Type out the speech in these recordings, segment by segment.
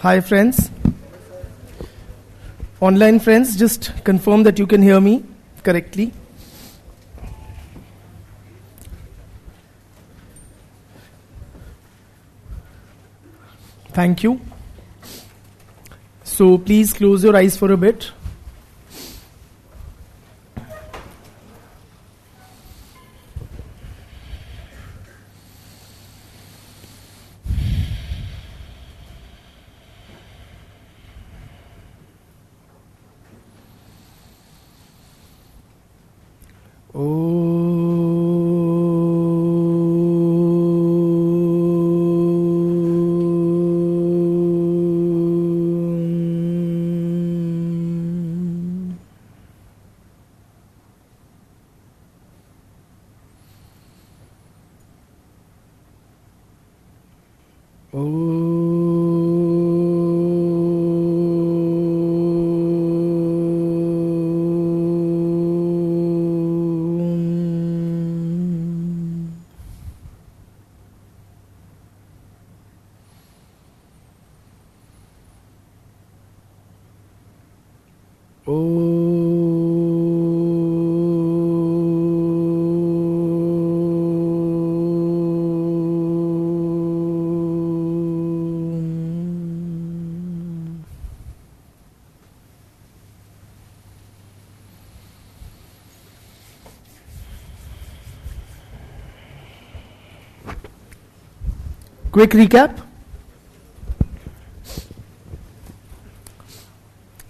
Hi friends. Online friends, just confirm that you can hear me correctly. Thank you. So please close your eyes for a bit. Quick recap.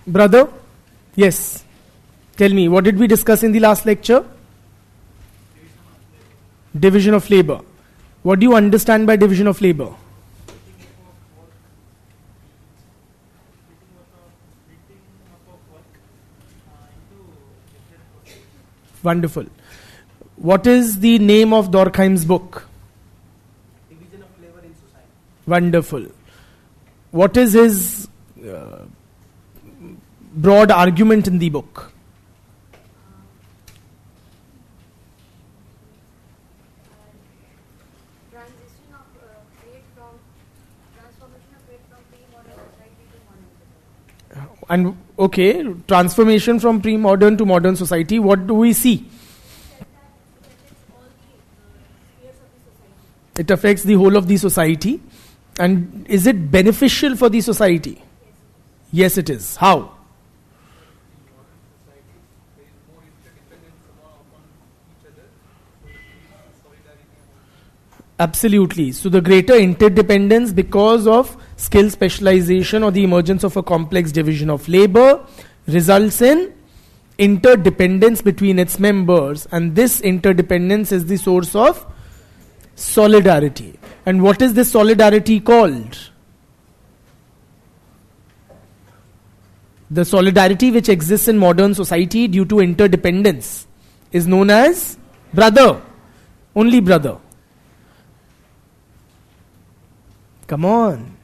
Brother, yes. Tell me, what did we discuss in the last lecture? Division of labor. What do you understand by division of labor? Wonderful. What is the name of Durkheim's book? Division of labor in society. Wonderful. What is his broad argument in the book? And okay, transformation from pre-modern to modern society. What do we see? It affects the whole of the society. And is it beneficial for the society? Yes, it is. How? Absolutely. So the greater interdependence because of skill specialization or the emergence of a complex division of labor results in interdependence between its members, and this interdependence is the source of solidarity. And what is this solidarity called? The solidarity which exists in modern society due to interdependence is known as brother. Only brother. Come on.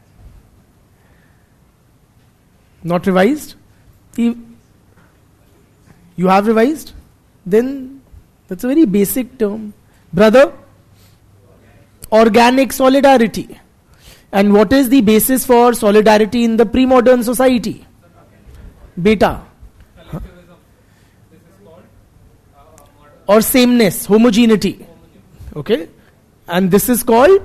Not revised? You have revised? Then that's a very basic term. Brother? Organic solidarity. And what is the basis for solidarity in the pre-modern society? Beta. Huh? Or sameness, homogeneity. Okay? And this is called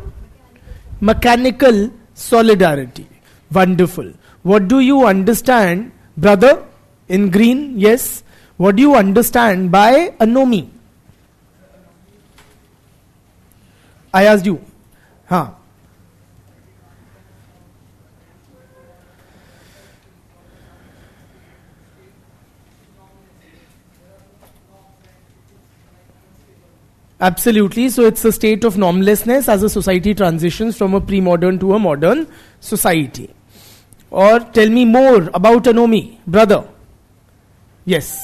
mechanical solidarity. Wonderful. What do you understand, brother? In green, yes. What do you understand by anomy? I asked you. Huh. Absolutely. So it's a state of normlessness as a society transitions from a pre-modern to a modern society. Or tell me more about anomy, brother. Yes.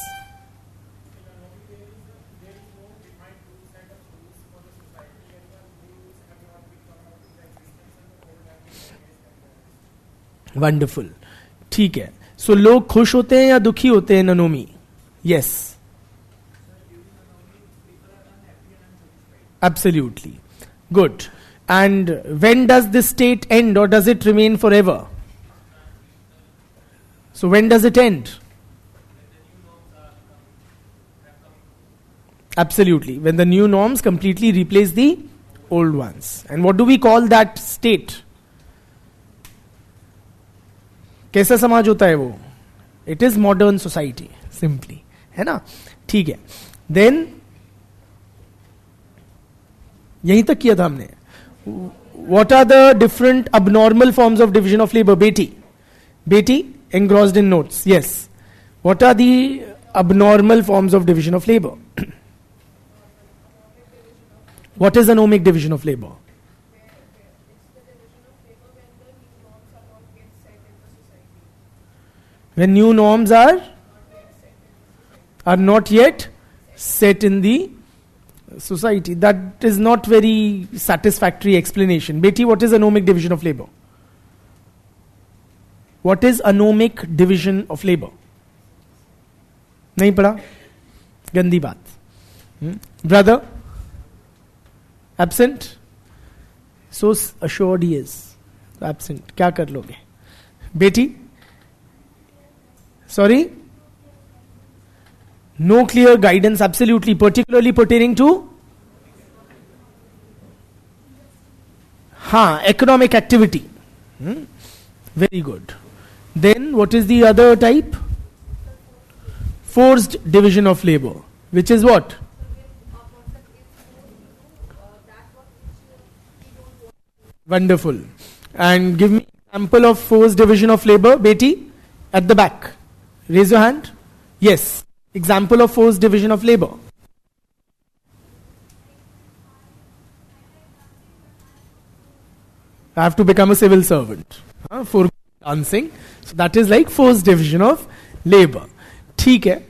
Wonderful. ठीक है. सो लोग खुश होते हैं या दुखी होते हैं ननोमी? Yes. Absolutely. Good. And when does this state end, or does it remain forever? So when does it end? Absolutely. When the new norms completely replace the old ones. And what do we call that state? कैसा समाज होता है वो? It is modern society, simply. है ना? ठीक है. Then यहीं तक किया था हमने. What are the different abnormal forms of division of labor? Beti, engrossed in notes. Yes. What are the abnormal forms of division of labor? What is anomic division of labor? When new norms are not yet set in the society. That is not very satisfactory explanation. Beti, what is anomic division of labor? What is anomic division of labor? नहीं पढ़ा? गंदी बात. Brother? Absent? So assured he is. Absent. क्या कर लोगे? Beti? Sorry? No clear guidance, absolutely, particularly pertaining to economic activity. Very good. Then what is the other type? Forced division of labor, which is what? Wonderful. And give me an example of forced division of labor. Beti, at the back. Raise your hand. Yes. Example of forced division of labor. I have to become a civil servant for dancing. So that is like forced division of labor. ठीक है.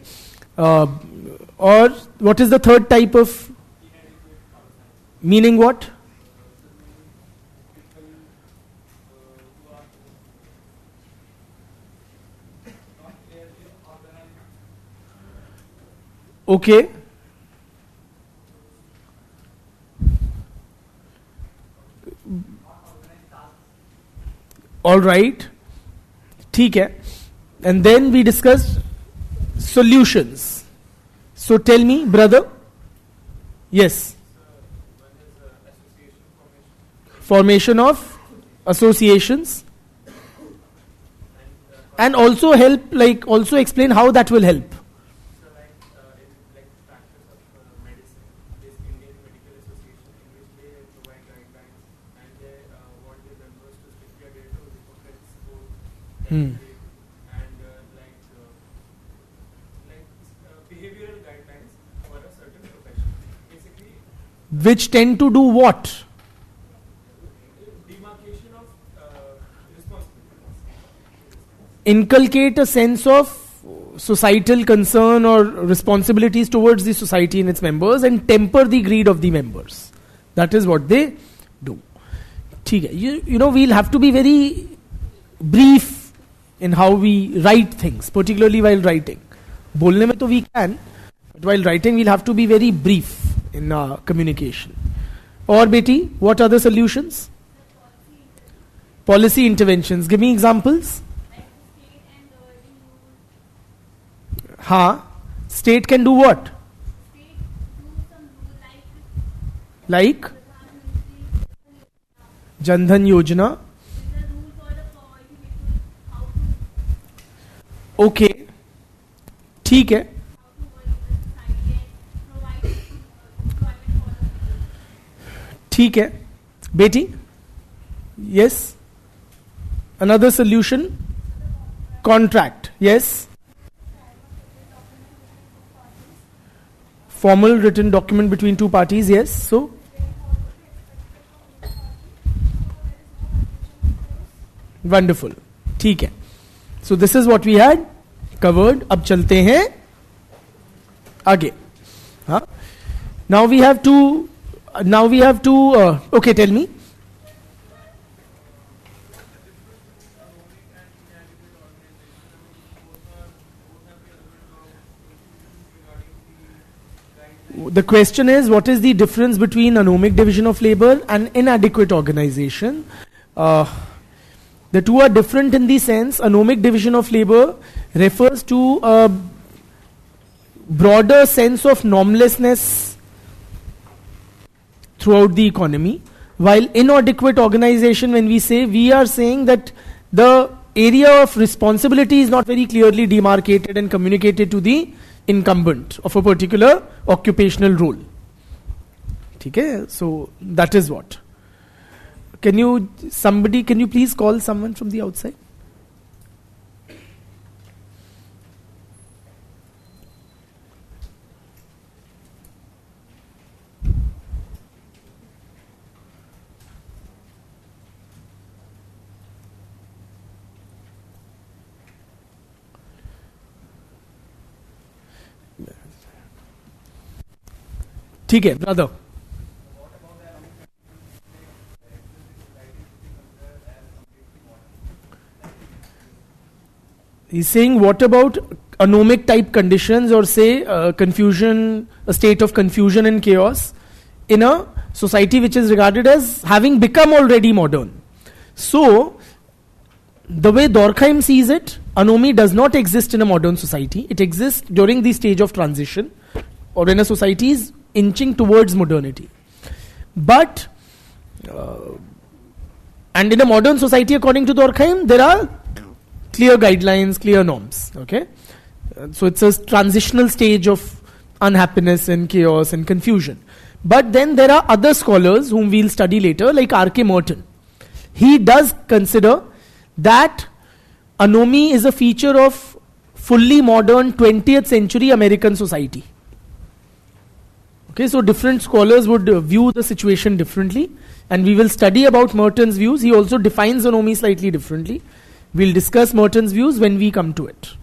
Or what is the third type of? Meaning what? Okay. All right. ठीक है. And then we discussed solutions. So tell me, brother. Yes. Formation of associations. And also help, like also explain how that will help. And behavioral guidelines for a certain profession. Basically, which tend to do what? Demarcation of responsibilities. Inculcate a sense of societal concern or responsibilities towards the society and its members and temper the greed of the members. That is what they do. ठीक है. You know, we'll have to be very brief in how we write things, particularly while writing. बोलने में तो we can, but while writing we'll have to be very brief in our communication. Or Beti, what are the solutions? Policy interventions. Give me examples. State can do what? Like Jan Dhan Yojana. Okay. ठीक है. ठीक है. Beti? Yes. Another solution? Contract. Yes. Formal written document between two parties. Yes. So? Wonderful. ठीक है. So this is what we had covered. अब चलते हैं आगे. Now we have to. Okay, tell me. The question is, what is the difference between anomic division of labor and inadequate organization? The two are different in the sense anomic division of labor refers to a broader sense of normlessness throughout the economy, while inadequate organization, when we say, we are saying that the area of responsibility is not very clearly demarcated and communicated to the incumbent of a particular occupational role. Okay, so that is what. Can you please call someone from the outside? ठीक है, brother. He's saying, what about anomic type conditions, or say confusion, a state of confusion and chaos in a society which is regarded as having become already modern? So, the way Durkheim sees it, anomy does not exist in a modern society. It exists during the stage of transition, or when a society is inching towards modernity. But, and in a modern society, according to Durkheim, there are clear guidelines, clear norms. Okay, so it's a transitional stage of unhappiness and chaos and confusion. But then there are other scholars whom we'll study later, like R.K. Merton. He does consider that anomy is a feature of fully modern 20th century American society. Okay, so different scholars would view the situation differently, and we will study about Merton's views. He also defines anomy slightly differently. We'll discuss Merton's views when we come to it.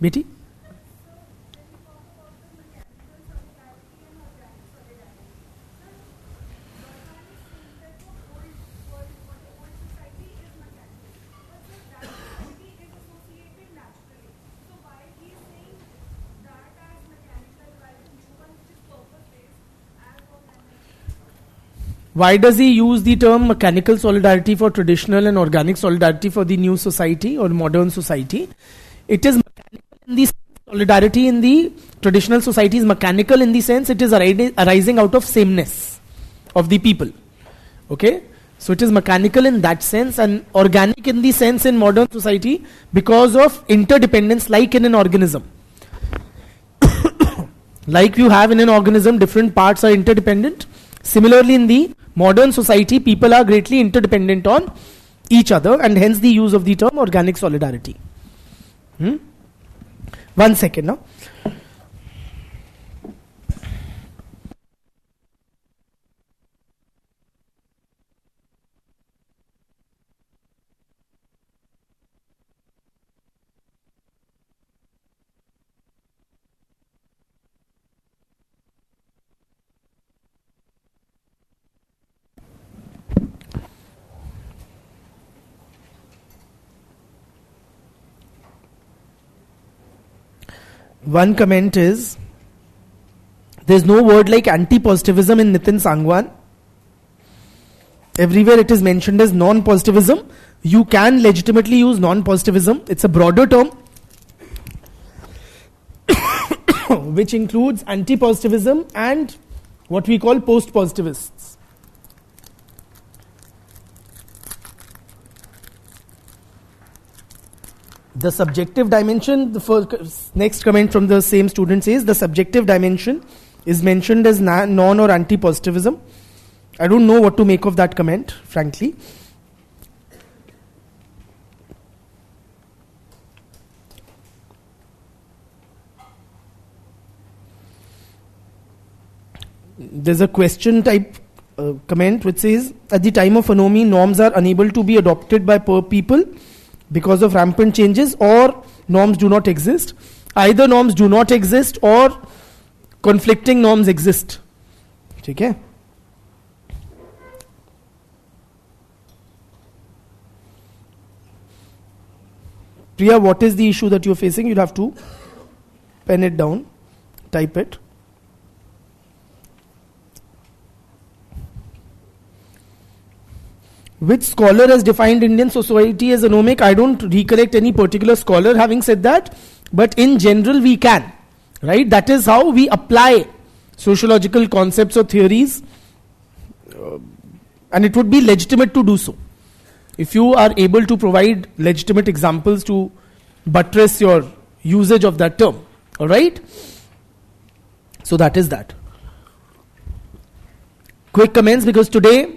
Betty? Why does he use the term mechanical solidarity for traditional and organic solidarity for the new society or modern society? It is mechanical in the solidarity in the traditional society is mechanical in the sense it is arising out of sameness of the people. Okay? So it is mechanical in that sense, and organic in the sense in modern society because of interdependence, like in an organism. Like you have in an organism, different parts are interdependent. Similarly, in the modern society, people are greatly interdependent on each other, and hence the use of the term organic solidarity. 1 second now. One comment is, there's no word like anti-positivism in Nitin Sangwan. Everywhere it is mentioned as non-positivism. You can legitimately use non-positivism. It's a broader term which includes anti-positivism and what we call post-positivists. The subjective dimension, the next comment from the same student says, the subjective dimension is mentioned as non or anti-positivism. I don't know what to make of that comment, frankly. There's a question type comment which says, at the time of anomy, norms are unable to be adopted by people because of rampant changes, or norms do not exist. Either norms do not exist or conflicting norms exist. Okay? Priya, what is the issue that you're facing? You'll have to pen it down, type it. which scholar has defined Indian society as anomic? I don't recollect any particular scholar having said that, but in general we can, right? That is how we apply sociological concepts or theories, and it would be legitimate to do so. If you are able to provide legitimate examples to buttress your usage of that term, all right? So that is that. Quick comments, because today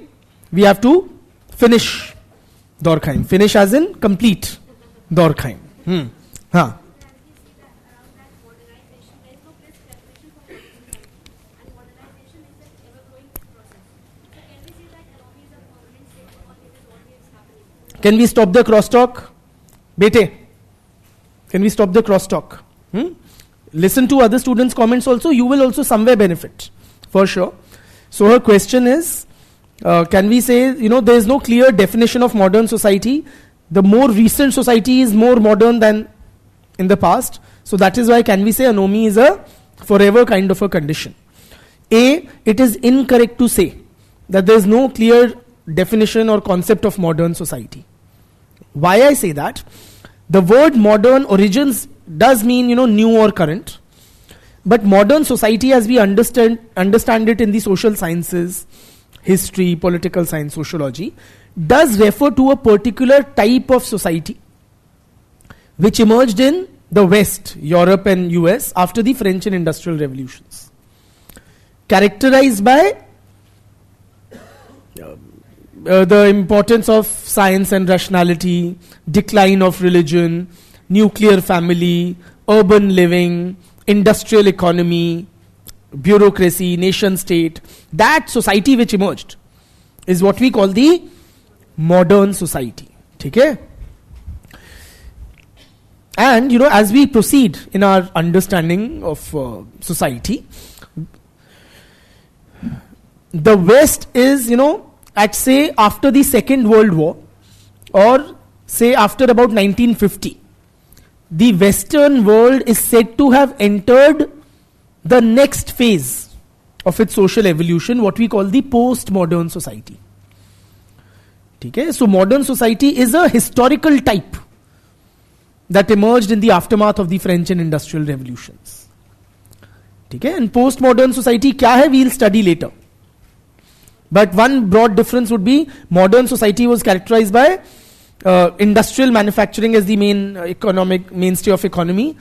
we have to finish Durkheim. Finish as in complete Durkheim. Huh. Can we stop the crosstalk? Bete, can we stop the crosstalk? Listen to other students' comments also. You will also somewhere benefit, for sure. So her question is, can we say, there is no clear definition of modern society. The more recent society is more modern than in the past. So that is why can we say anomy is a forever kind of a condition. A, it is incorrect to say that there is no clear definition or concept of modern society. Why I say that? The word modern origins does mean, new or current. But modern society as we understand it in the social sciences, history, political science, sociology, does refer to a particular type of society which emerged in the West, Europe and US after the French and Industrial Revolutions. Characterized by the importance of science and rationality, decline of religion, nuclear family, urban living, industrial economy, bureaucracy, nation state. That society which emerged is what we call the modern society. Okay? And as we proceed in our understanding of society, the West is, at say after the Second World War, or say after about 1950, the Western world is said to have entered the next phase of its social evolution, what we call the post-modern society. Okay? So modern society is a historical type that emerged in the aftermath of the French and Industrial Revolutions. Okay? And post-modern society kya hai, we'll study later. But one broad difference would be modern society was characterized by industrial manufacturing as the main economic mainstay of economy.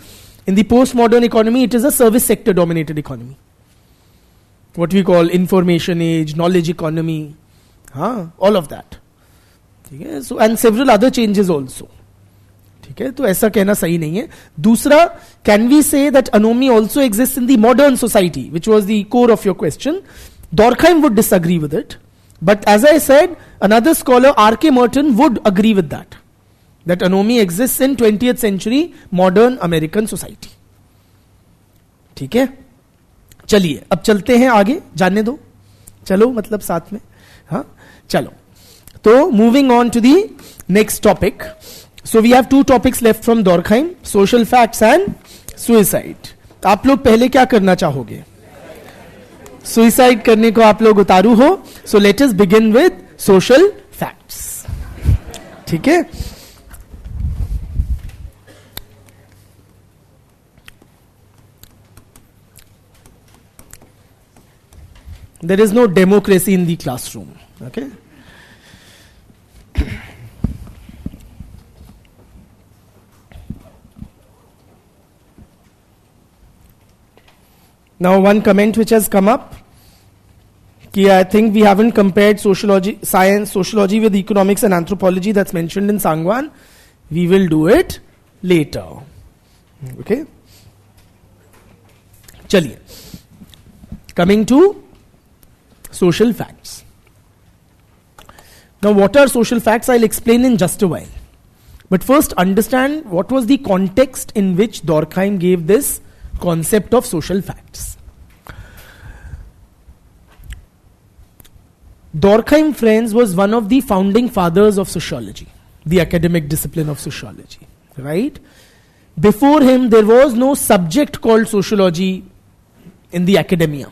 In the postmodern economy, it is a service sector dominated economy. What we call information age, knowledge economy, all of that. Okay? So, and several other changes also. Okay? तो ऐसा कहना सही नहीं है. दूसरा, can we say that anomy also exists in the modern society, which was the core of your question? Durkheim would disagree with it. But as I said, another scholar, R.K. Merton, would agree with that. That anomy exists in 20th century modern American society. ठीक है? चलिए, अब चलते हैं आगे, जानने दो. चलो, मतलब साथ में. हाँ, चलो. तो, moving on to the next topic. So we have two topics left from Durkheim, social facts and suicide. आप लोग पहले क्या करना चाहोगे? सुइसाइड करने को आप लोग उतारू हो. So let us begin with social facts. ठीक है? There is no democracy in the classroom. Okay? Now one comment which has come up, I think we haven't compared sociology with economics and anthropology that's mentioned in Sangwan. We will do it later. Okay? Chaliye. Coming to social facts. Now what are social facts? I'll explain in just a while. But first understand what was the context in which Durkheim gave this concept of social facts. Durkheim, friends, was one of the founding fathers of sociology, the academic discipline of sociology, right? Before him, there was no subject called sociology in the academia.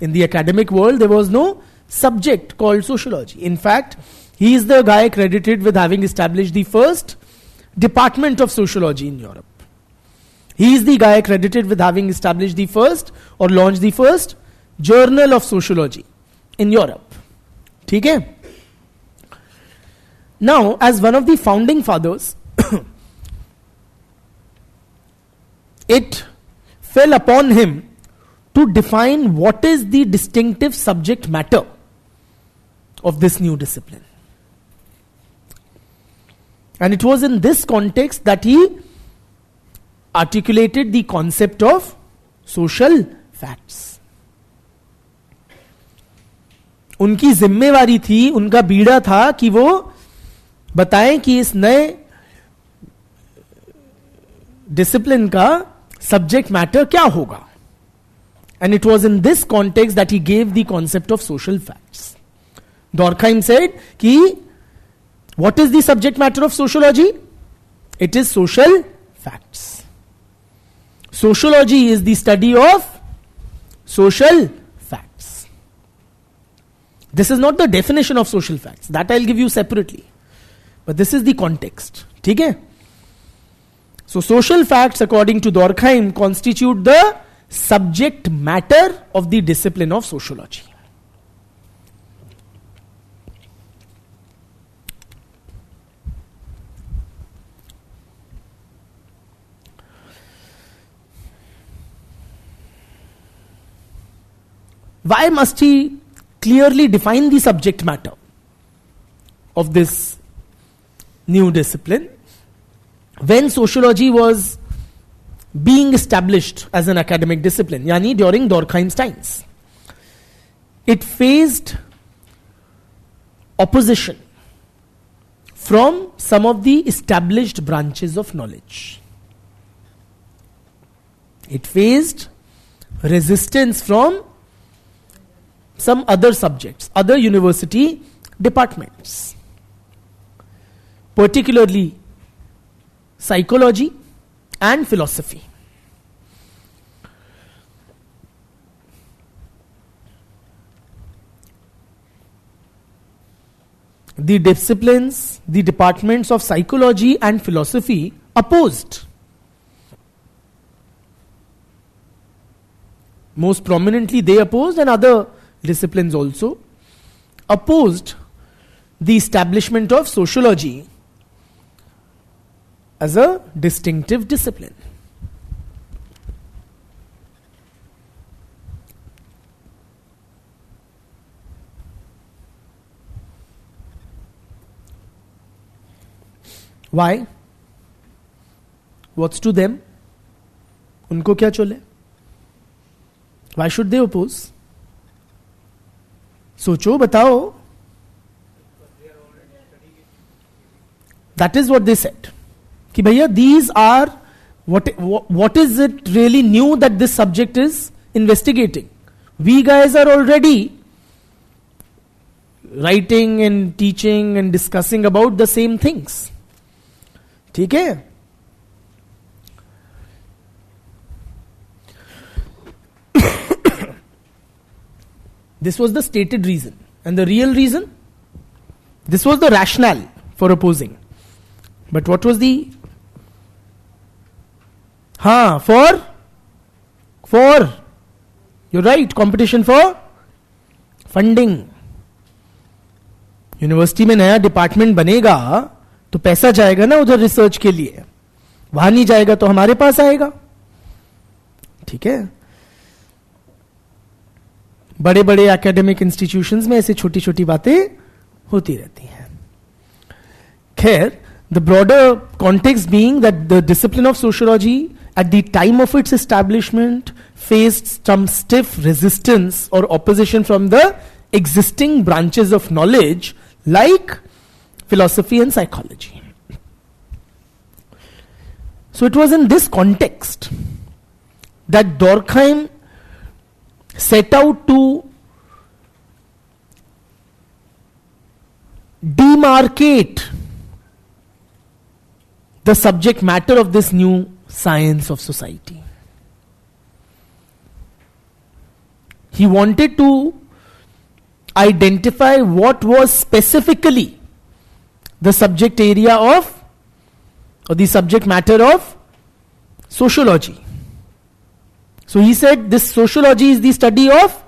In the academic world, there was no subject called sociology. In fact, He is the guy credited with having established the first department of sociology in Europe. He is the guy credited with having established the first or launched the first journal of sociology in Europe. ठीक है? Now, as one of the founding fathers, it fell upon him to define what is the distinctive subject matter of this new discipline. And it was in this context that he articulated the concept of social facts. उनकी जिम्मेवारी थी, उनका बीड़ा था कि वो बताएं कि इस नए डिसिप्लिन का सब्जेक्ट मैटर क्या होगा. And it was in this context that he gave the concept of social facts. Durkheim said कि what is the subject matter of sociology? It is social facts. Sociology is the study of social facts. This is not the definition of social facts. That I'll give you separately. But this is the context. ठीक है? So social facts, according to Durkheim, constitute the subject matter of the discipline of sociology. Why must he clearly define the subject matter of this new discipline? When sociology was being established as an academic discipline, yani during Durkheim's times, it faced opposition from some of the established branches of knowledge. It faced resistance from some other subjects, other university departments, particularly psychology and philosophy. The disciplines, the departments of psychology and philosophy opposed. Most prominently they opposed, and other disciplines also opposed the establishment of sociology as a distinctive discipline. Why? What's to them? उनको क्या चले? Why should they oppose? सोचो, बताओ. That is what they said. कि भैया, these are what is it really new that this subject is investigating? We guys are already writing and teaching and discussing about the same things. ठीक है? This was the stated reason. And the real reason? This was the rationale for opposing. But what was the... For... You're right, competition for funding. University में नया department बनेगा तो पैसा जाएगा ना उधर रिसर्च के लिए. वहां नहीं जाएगा तो हमारे पास आएगा. ठीक है? बड़े बड़े एकेडमिक इंस्टीट्यूशंस में ऐसे छोटी छोटी बातें होती रहती हैं. खैर, the broader context being that the discipline of sociology at the time of its establishment faced some stiff resistance or opposition from the existing branches of knowledge like philosophy and psychology. So it was in this context that Durkheim set out to demarcate the subject matter of this new science of society. He wanted to identify what was specifically the subject area of, or the subject matter of sociology. So he said this sociology is the study of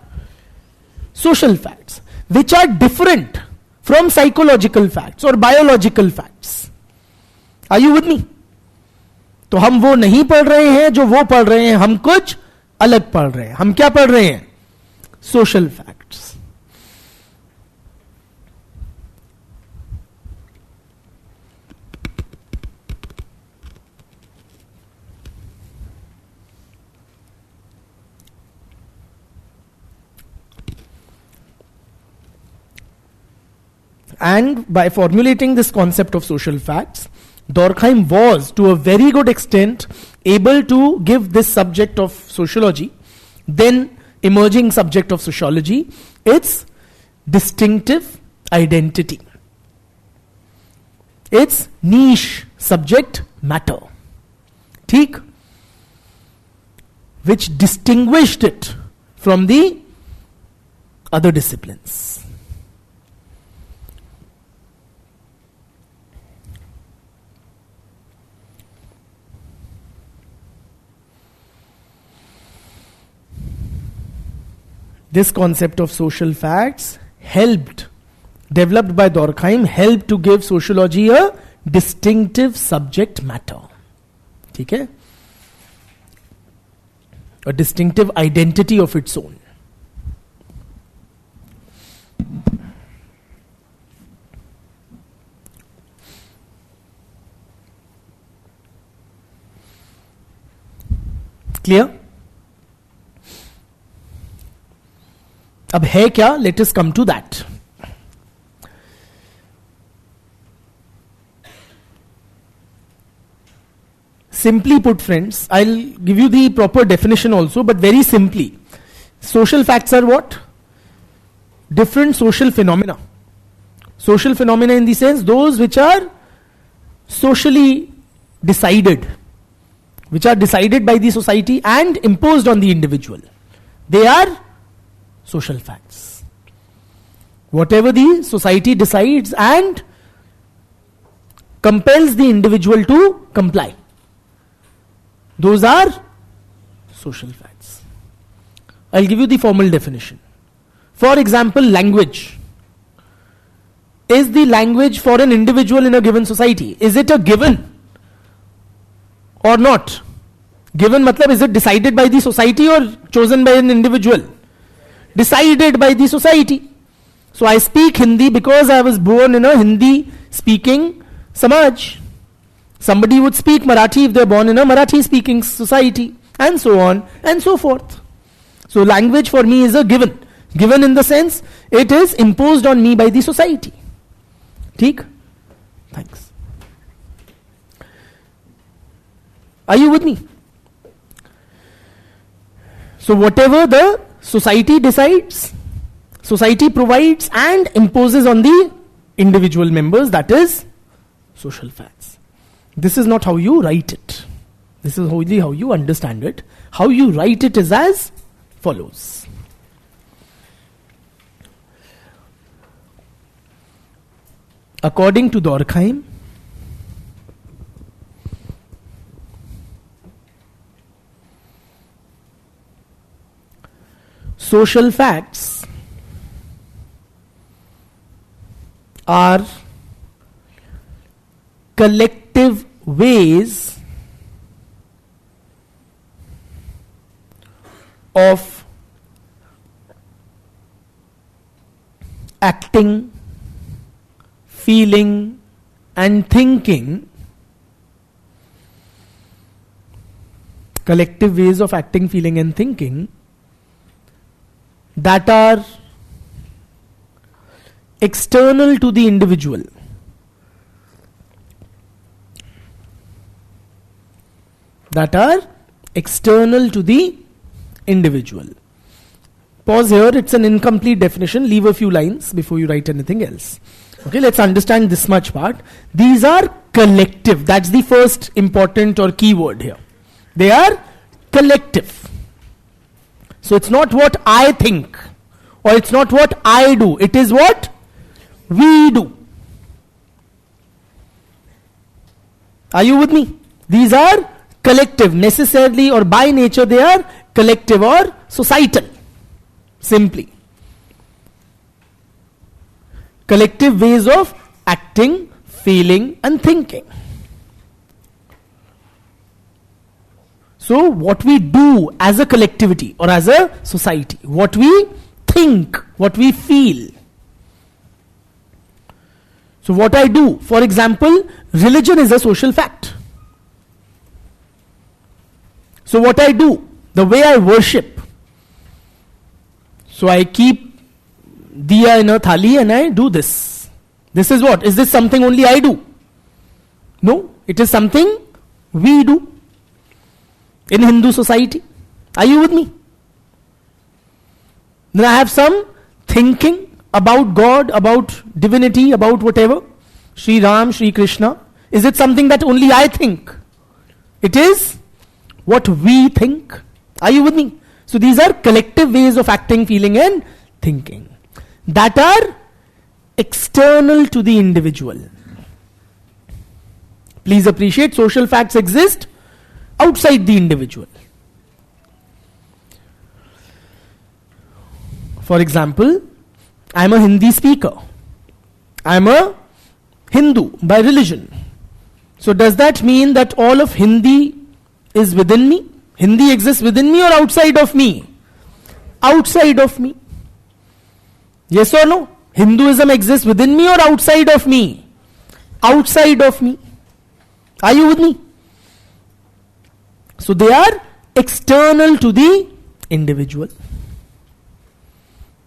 social facts, which are different from psychological facts or biological facts. Are you with me? तो हम वो नहीं पढ़ रहे हैं जो वो पढ़ रहे हैं, हम कुछ अलग पढ़ रहे हैं. हम क्या पढ़ रहे हैं? Social facts. And by formulating this concept of social facts, Durkheim was, to a very good extent, able to give this subject of sociology, then emerging subject of sociology, its distinctive identity, its niche subject matter, ठीक, which distinguished it from the other disciplines. This concept of social facts developed by Durkheim, helped to give sociology a distinctive subject matter. ठीक है? A distinctive identity of its own. Clear? अब है क्या? Let us come to that. Simply put, friends, I'll give you the proper definition also, but very simply. Social facts are what? Different social phenomena. Social phenomena in the sense, those which are socially decided, which are decided by the society and imposed on the individual. They are social facts. Whatever the society decides and compels the individual to comply, those are social facts. I'll give you the formal definition. For example, language. Is the language for an individual in a given society, is it a given or not? Given matlab, is it decided by the society or chosen by an individual? Decided by the society. So I speak Hindi because I was born in a Hindi speaking Samaj. Somebody would speak Marathi if they are born in a Marathi speaking society, and so on and so forth. So language for me is a given. Given in the sense it is imposed on me by the society. ठीक? Thanks. Are you with me? So whatever the society decides, society provides and imposes on the individual members, that is social facts. This is not how you write it. This is only how you understand it. How you write it is as follows. According to Durkheim, social facts are collective ways of acting, feeling, and thinking. Collective ways of acting, feeling, and thinking that are external to the individual. That are external to the individual. Pause here, it's an incomplete definition. Leave a few lines before you write anything else. Okay, let's understand this much part. These are collective. That's the first important or key word here. They are collective. So it's not what I think or it's not what I do. It is what we do. Are you with me? These are collective, necessarily or by nature they are collective or societal. Simply. Collective ways of acting, feeling and thinking. So what we do as a collectivity or as a society, what we think, what we feel. So what I do, for example, religion is a social fact. So what I do, the way I worship. So I keep diya in a thali and I do this. This is what? Is this something only I do? No, it is something we do in Hindu society. Are you with me? Then I have some thinking about God, about divinity, about whatever. Sri Ram, Sri Krishna. Is it something that only I think? It is what we think. Are you with me? So these are collective ways of acting, feeling and thinking that are external to the individual. Please appreciate, social facts exist outside the individual. For example, I am a Hindi speaker. I am a Hindu by religion. So does that mean that all of Hindi is within me? Hindi exists within me or outside of me? Outside of me. Yes or no? Hinduism exists within me or outside of me? Outside of me. Are you with me? So they are external to the individual.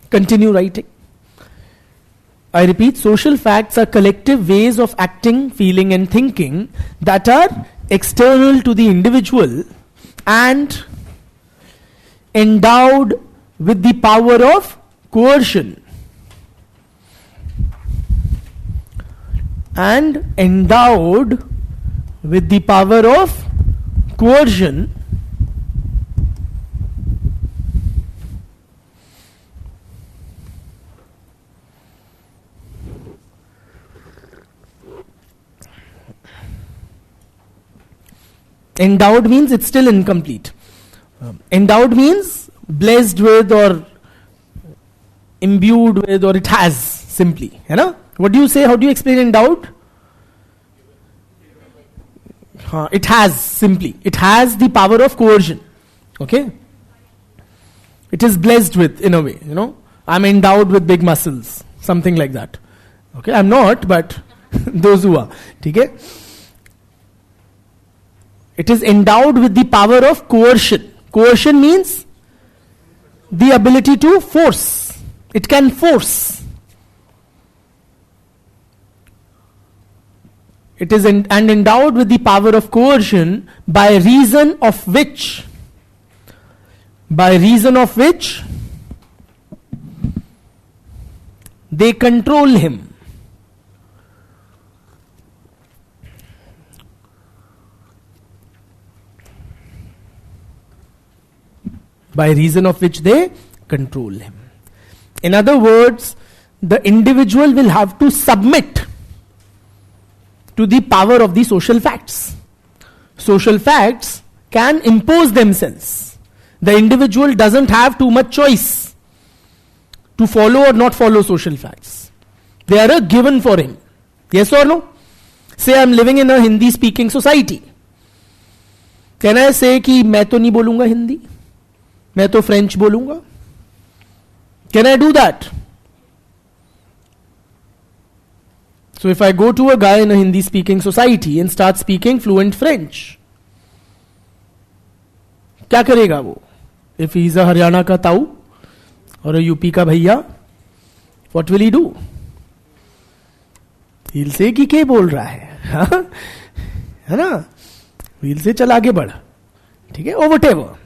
Continue writing. I repeat, social facts are collective ways of acting, feeling and thinking that are external to the individual and endowed with the power of coercion. And endowed with the power of coercion endowed means it's still incomplete. Endowed means blessed with or imbued with or it has simply. You know? What do you say? How do you explain endowed? It has simply. It has the power of coercion. Okay? It is blessed with in a way. You know? I'm endowed with big muscles. Something like that. Okay? I'm not, but those who are. Okay? It is endowed with the power of coercion. Coercion means the ability to force. It can force. It is and endowed with the power of coercion by reason of which they control him. By reason of which they control him. In other words, the individual will have to submit to the power of the social facts. Social facts can impose themselves. The individual doesn't have too much choice to follow or not follow social facts. They are a given for him. Yes or no? Say I'm living in a Hindi speaking society. Can I say कि मैं तो नहीं बोलूंगा हिंदी? मैं तो French बोलूंगा? Can I do that? So if I go to a guy in a Hindi speaking society and start speaking fluent French, क्या करेगा वो? If he is a Haryana का ताऊ or a यूपी का भैया, what will he do? He'll say कि क्या बोल रहा है? है ना? He'll say चल आगे बढ़. ठीक है? Or whatever.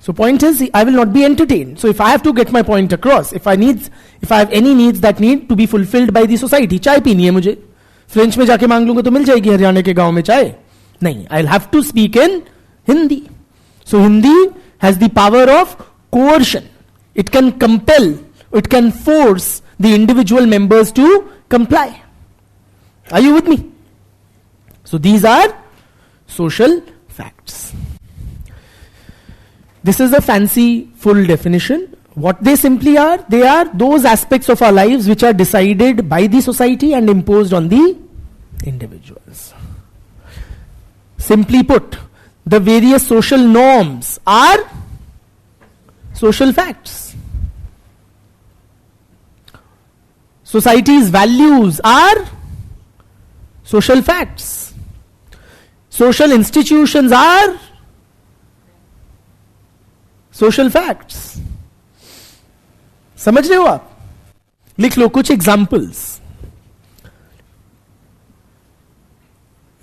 So point is, I will not be entertained. So if I have to get my point across, if I have any needs that need to be fulfilled by the society, चाय पीनी है मुझे, French में जाके मांग लूंगा तो मिल जाएगी हरियाणा के गांव में चाय? नहीं, I'll have to speak in Hindi. So Hindi has the power of coercion. It can compel, it can force the individual members to comply. Are you with me? So these are social facts. This is a fancy full definition. What they simply are, they are those aspects of our lives which are decided by the society and imposed on the individuals. Simply put, the various social norms are social facts. Society's values are social facts. Social institutions are social facts. समझ रहे हो आप? लिख लो कुछ examples.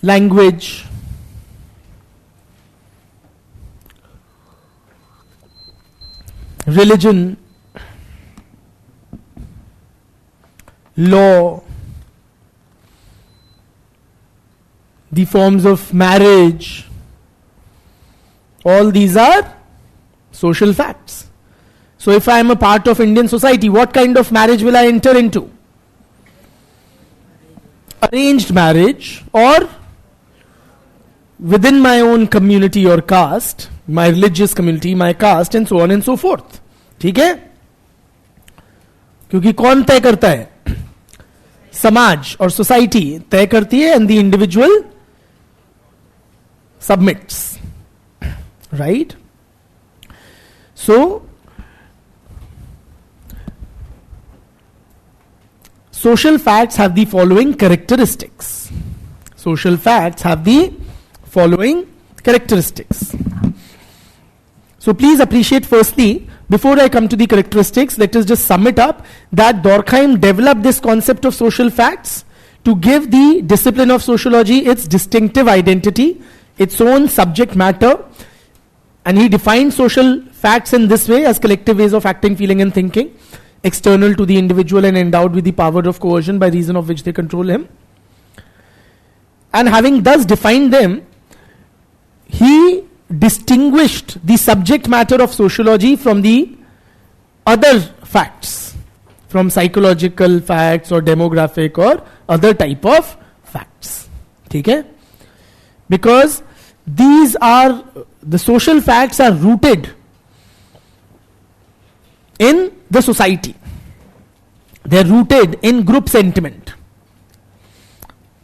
Language, religion, law, the forms of marriage, all these are social facts. So if I am a part of Indian society, what kind of marriage will I enter into? Arranged marriage, or within my own community or caste, my religious community, my caste, and so on and so forth. ठीक है? क्योंकि कौन तय करता है? समाज और society तय करती है, and the individual submits. Right? So, social facts have the following characteristics. Social facts have the following characteristics. So please appreciate, firstly, before I come to the characteristics, let us just sum it up, that Durkheim developed this concept of social facts to give the discipline of sociology its distinctive identity, its own subject matter, and he defined social facts in this way as collective ways of acting, feeling, and thinking, external to the individual and endowed with the power of coercion by reason of which they control him. And having thus defined them, he distinguished the subject matter of sociology from the other facts, from psychological facts or demographic or other type of facts. Okay? Because these are, the social facts are rooted in the society. They are rooted in group sentiment.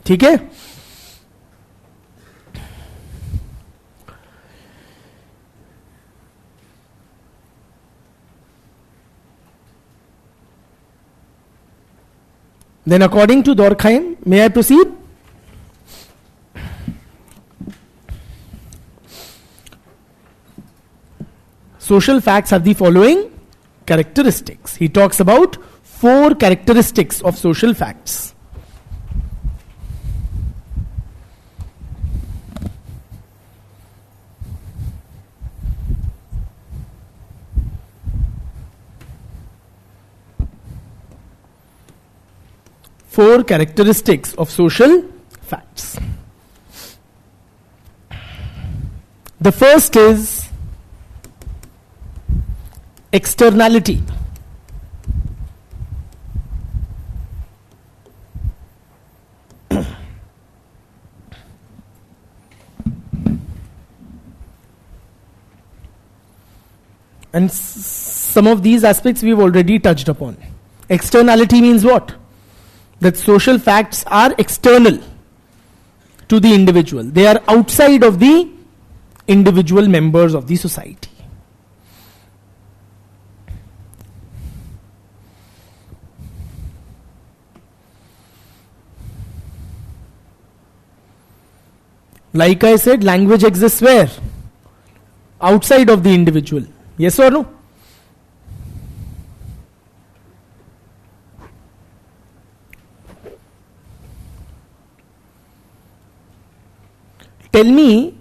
Okay? Then according to Durkheim, may I proceed? Social facts have the following characteristics. He talks about 4 characteristics of social facts. Four characteristics of social facts. The first is externality. And some of these aspects we've already touched upon. Externality means what? That social facts are external to the individual. They are outside of the individual members of the society. Like I said, language exists where? Outside of the individual. Yes or no? Tell me,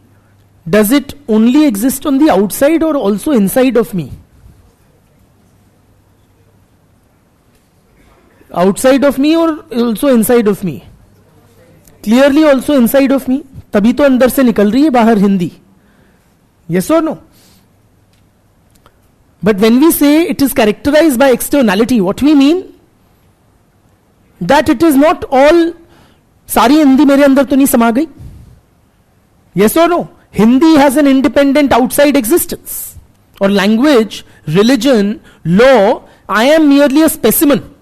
does it only exist on the outside or also inside of me? Outside of me or also inside of me? Clearly also inside of me. तभी तो अंदर से निकल रही है बाहर Hindi. Yes or no? But when we say it is characterized by externality, what we mean? That it is not all, सारी हिंदी मेरे अंदर तो नहीं समा गई. Yes or no? Hindi has an independent outside existence. Or language, religion, law, I am merely a specimen.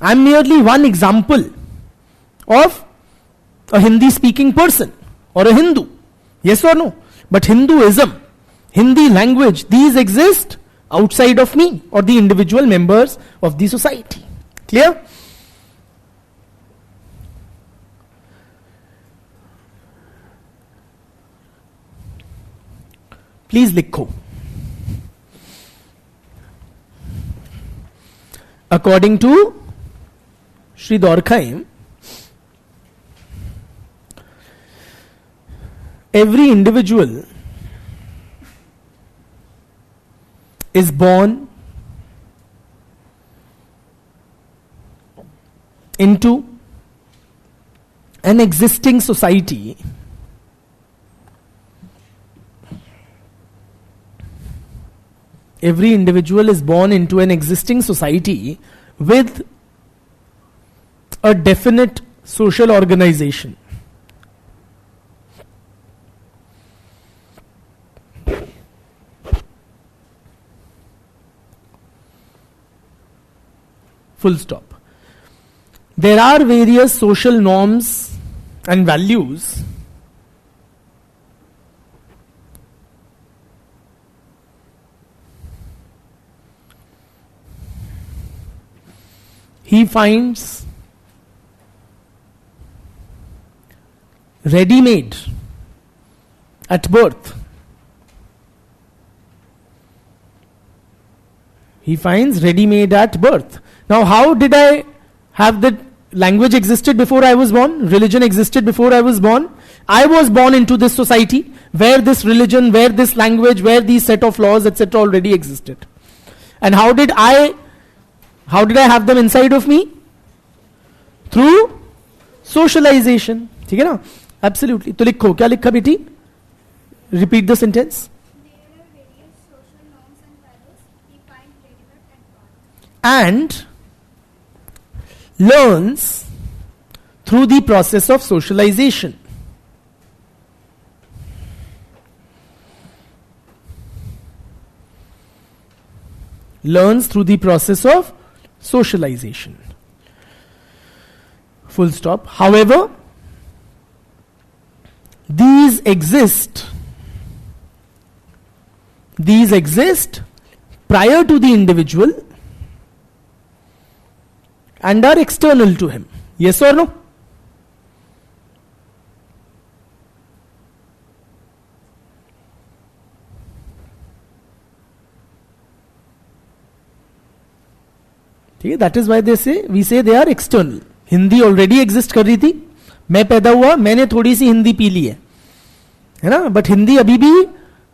I am merely one example of a Hindi speaking person or a Hindu. Yes or no? But Hinduism, Hindi language, these exist outside of me or the individual members of the society. Clear? Please likho. According to Sri Dorkheim, every individual is born into an existing society every individual is born into an existing society with a definite social organization. Full stop. There are various social norms and values he finds ready-made at birth. He finds ready-made at birth. Now, how did I have the language existed before I was born? Religion existed before I was born. I was born into this society where this religion, where this language, where these set of laws, etc. already existed. And how did I have them inside of me? Through socialization. ठीक है ना? Absolutely. तो लिखो, क्या लिखा बेटी? Repeat the sentence. There are various social norms and values he finds relevant at birth. And learns through the process of socialization. Learns through the process of socialization. Full stop. However, these exist prior to the individual and are external to him. Yes or no? That is why we say they are external. Hindi already exist कर रही थी, मैं पैदा हुआ, मैंने थोड़ी सी Hindi P ली है ना, बट हिंदी अभी भी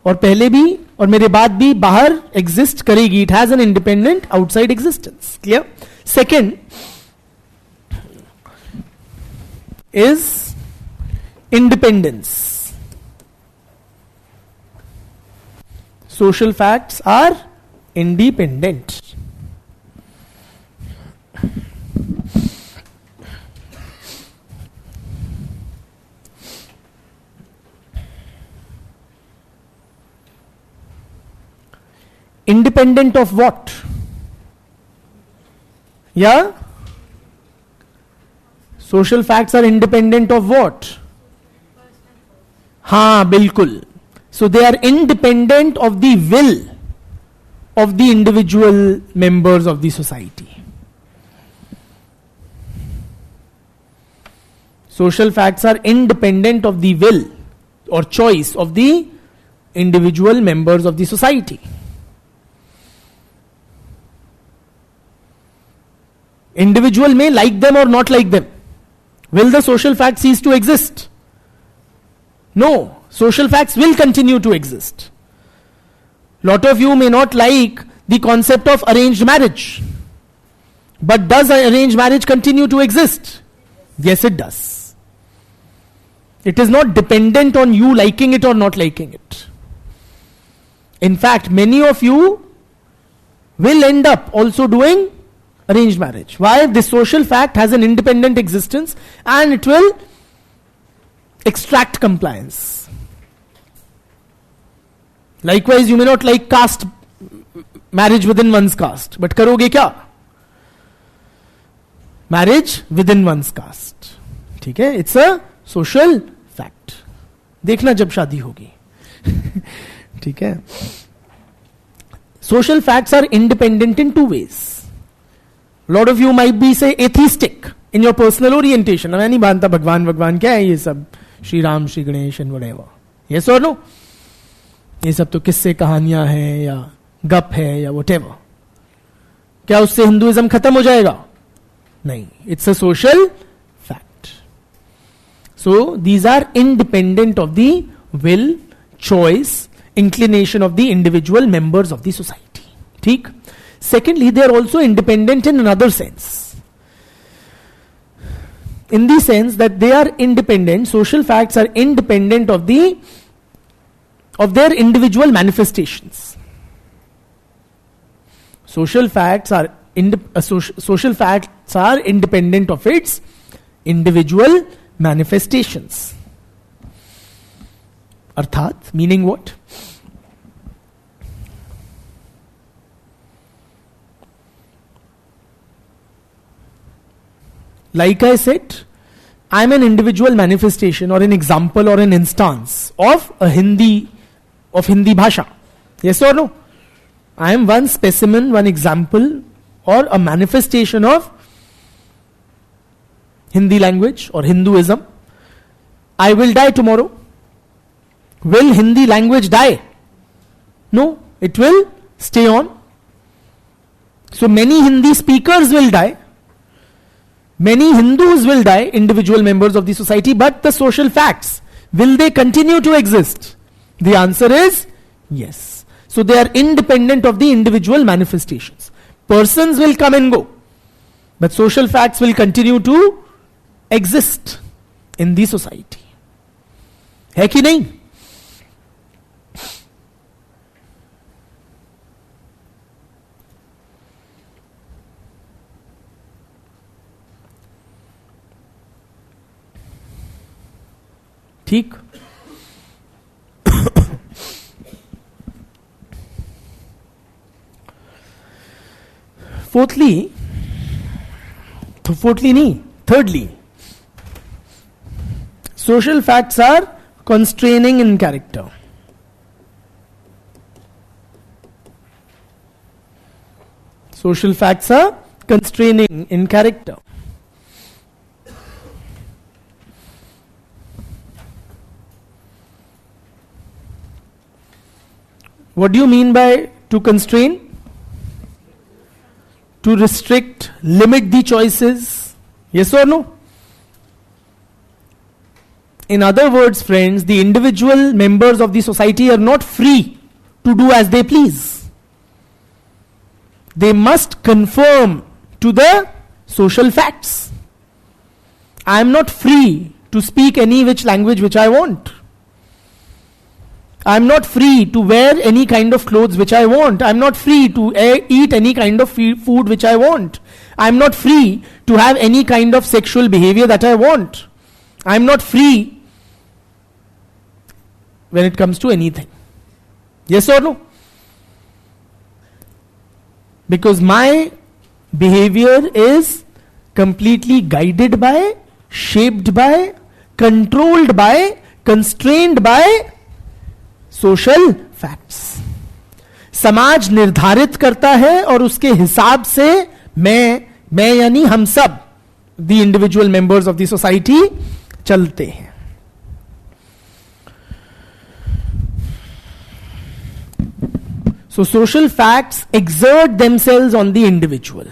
और पहले भी और मेरे बाद भी बाहर एग्जिस्ट करेगी. It has an independent outside existence. Clear? Second is independence. Social facts are independent. Independent of what? Yeah? Social facts are independent of what? हाँ बिल्कुल. So they are independent of the will of the individual members of the society. Social facts are independent of the will or choice of the individual members of the society. Individual may like them or not like them. Will the social fact cease to exist? No. Social facts will continue to exist. Lot of you may not like the concept of arranged marriage. But does arranged marriage continue to exist? Yes, it does. It is not dependent on you liking it or not liking it. In fact, many of you will end up also doing arranged marriage. Why? This social fact has an independent existence and it will extract compliance. Likewise, you may not like caste marriage within one's caste, but करोगे क्या? Marriage within one's caste. ठीक है? It's a social fact. देखना जब शादी होगी. ठीक है? Social facts are independent in two ways. A lot of you might be, say, atheistic in your personal orientation. मैं नहीं मानता भगवान क्या है ये सब, Shri Ram, Shri Ganesh and whatever. Yes or no? ये सब तो किस्से कहानियां हैं या गप है या whatever. क्या उससे हिंदुइज्म खत्म हो जाएगा? नहीं. It's a social fact. So these are independent of the will, choice, inclination of the individual members of the society. ठीक? Secondly, they are also independent in another sense. In the sense that they are independent, social facts are independent of their individual manifestations. Social facts are independent of its individual manifestations. Arthat, meaning what? Like I said, I am an individual manifestation or an example or an instance of Hindi bhasha. Yes or no? I am one specimen, one example or a manifestation of Hindi language or Hinduism. I will die tomorrow. Will Hindi language die? No, it will stay on. So many Hindi speakers will die. Many Hindus will die, individual members of the society, but the social facts, will they continue to exist? The answer is yes. So they are independent of the individual manifestations. Persons will come and go, but social facts will continue to exist in the society. है कि नहीं? ठीक? Thirdly, social facts are constraining in character. Social facts are constraining in character. What do you mean by to constrain? To restrict, limit the choices. Yes or no? In other words, friends, the individual members of the society are not free to do as they please. They must conform to the social facts. I am not free to speak any which language which I want. I am not free to wear any kind of clothes which I want. I am not free to eat any kind of food which I want. I am not free to have any kind of sexual behavior that I want. I am not free when it comes to anything. Yes or no? Because my behavior is completely guided by, shaped by, controlled by, constrained by social facts. समाज निर्धारित करता है और उसके हिसाब से मैं यानी हम सब, the individual members of the society, चलते हैं. So social facts exert themselves on the individual.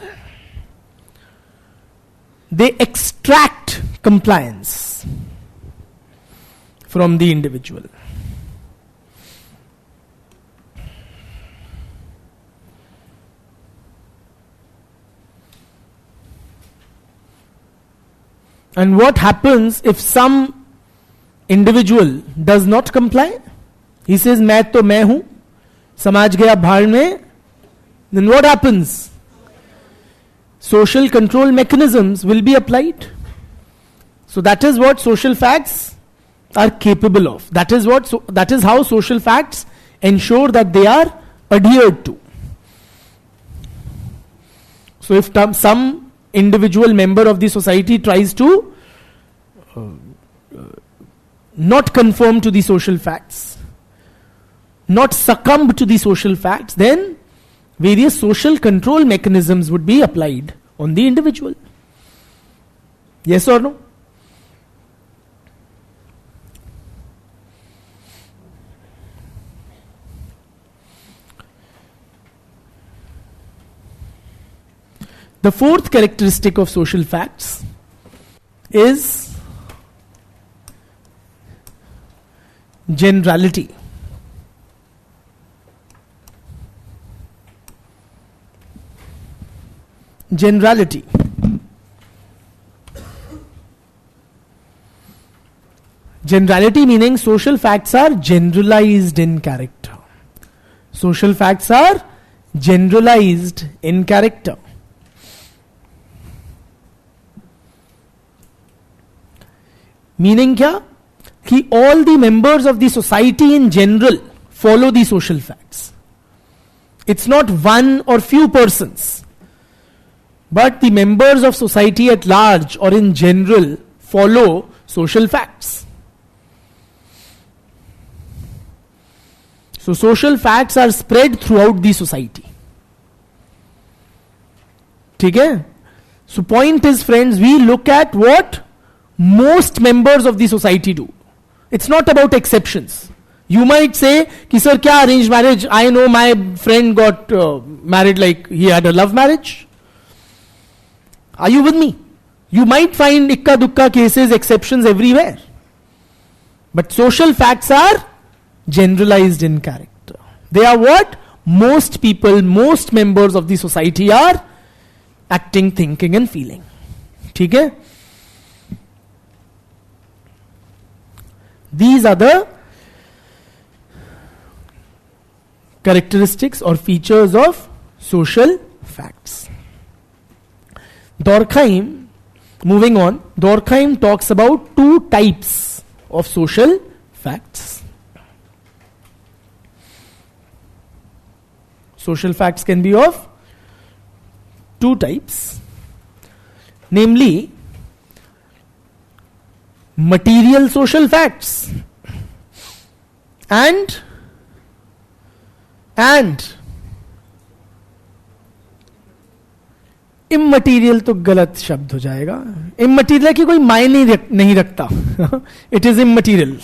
They extract compliance from the individual. And what happens if some individual does not comply? He says, मैं तो मैं हूं, समाज गया भाड़ में. Then what happens? Social control mechanisms will be applied. So that is what social facts are capable of. That is how social facts ensure that they are adhered to. So if some individual member of the society tries to not conform to the social facts, not succumb to the social facts, then various social control mechanisms would be applied on the individual. Yes or no? The fourth characteristic of social facts is generality. Generality. Generality meaning social facts are generalized in character. Social facts are generalized in character. Meaning क्या? कि all the members of the society in general follow the social facts. It's not one or few persons, but the members of society at large or in general follow social facts. So social facts are spread throughout the society. ठीक है? So point is, friends, we look at what most members of the society do. It's not about exceptions. You might say, कि sir क्या arranged marriage? I know my friend got married like he had a love marriage. Are you with me? You might find ikka dukka cases, exceptions everywhere. But social facts are generalized in character. They are what most people, most members of the society are acting, thinking and feeling. ठीक है? These are the characteristics or features of social facts. Durkheim, moving on, Durkheim talks about two types of social facts. Social facts can be of two types, namely material social facts and immaterial. तो गलत शब्द हो जाएगा. Immaterial की कोई मायने नहीं रखता. It is immaterial.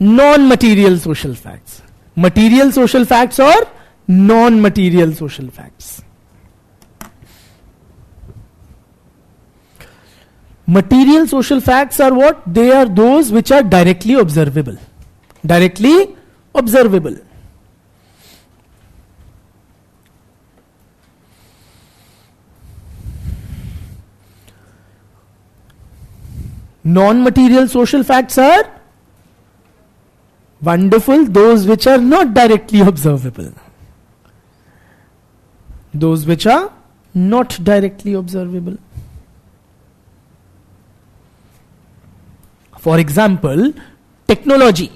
Non-material social facts. Material social facts or non-material social facts. Material social facts are what? They are those which are directly observable. Directly observable. Non-material social facts are wonderful, those which are not directly observable. Those which are not directly observable. For example, technology.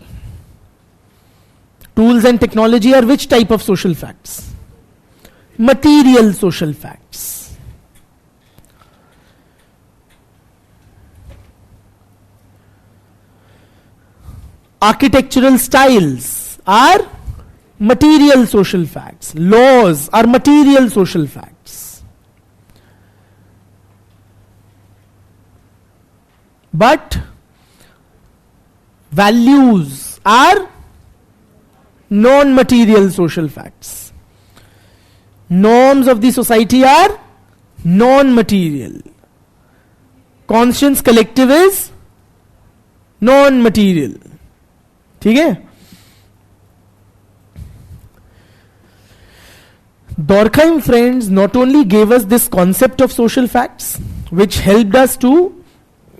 Tools and technology are which type of social facts? Material social facts. Architectural styles are material social facts. Laws are material social facts. But values are non-material social facts. Norms of the society are non-material. Conscience collective is non-material. ठीक है? Durkheim, friends, not only gave us this concept of social facts, which helped us to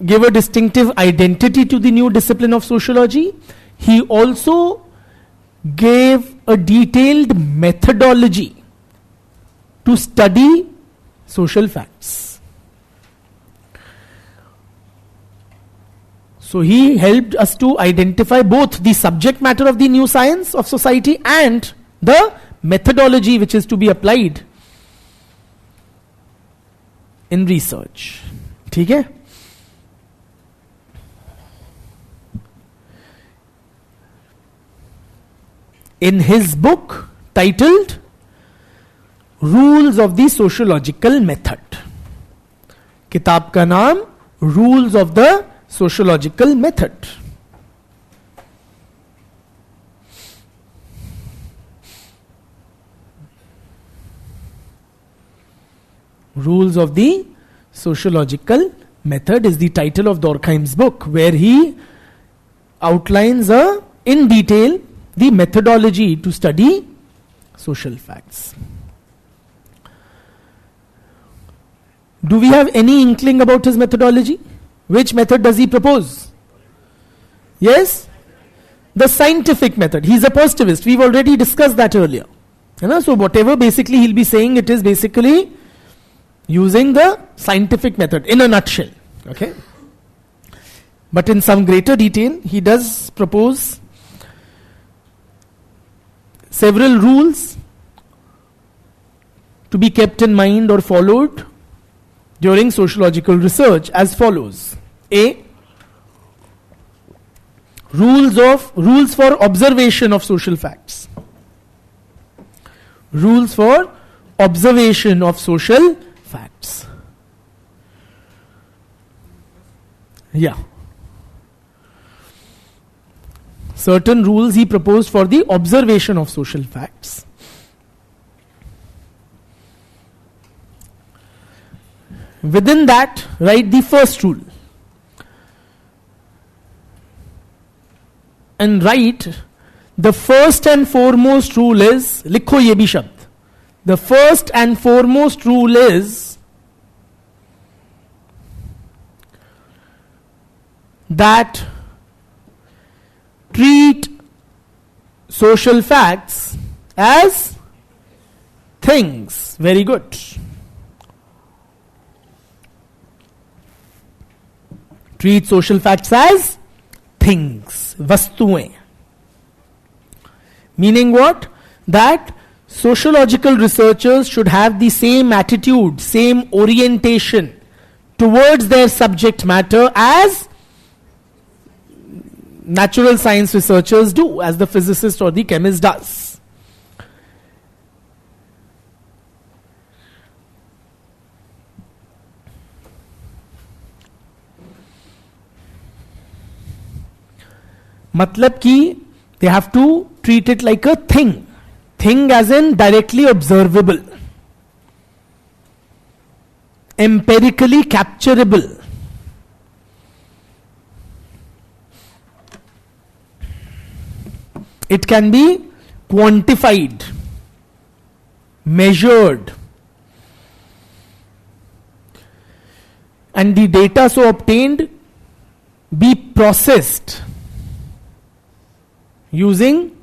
give a distinctive identity to the new discipline of sociology, he also gave a detailed methodology to study social facts. So he helped us to identify both the subject matter of the new science of society and the methodology which is to be applied in research. ठीक है? In his book titled Rules of the Sociological Method, किताब का नाम Rules of the Sociological Method. Rules of the Sociological Method is the title of Durkheim's book, where he outlines in detail the methodology to study social facts. Do we have any inkling about his methodology? Which method does he propose? Yes? The scientific method. He's a positivist. We've already discussed that earlier. So whatever basically he'll be saying, it is basically using the scientific method in a nutshell. Okay? But in some greater detail, he does propose several rules to be kept in mind or followed during sociological research as follows. A. Rules for observation of social facts. Rules for observation of social facts. Yeah. Certain rules he proposed for the observation of social facts. Within that, write the first rule. And write the first and foremost rule is, likho ye bhi shabd. The first and foremost rule is that treat social facts as things. Very good. Treat social facts as things, vastuein. Meaning what? That sociological researchers should have the same attitude, same orientation towards their subject matter as natural science researchers do, as the physicist or the chemist does. मतलब कि they have to treat it like a thing. Thing as in directly observable, empirically capturable. It can be quantified, measured, and the data so obtained be processed using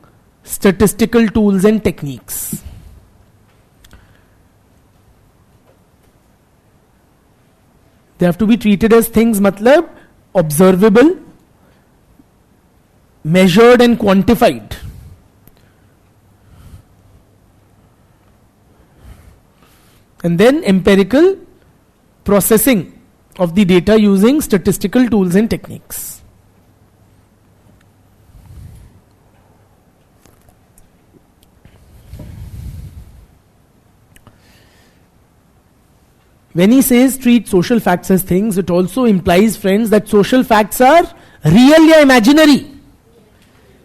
statistical tools and techniques. They have to be treated as things, matlab observable, measured and quantified. And then empirical processing of the data using statistical tools and techniques. When he says treat social facts as things, it also implies, friends, that social facts are real or imaginary.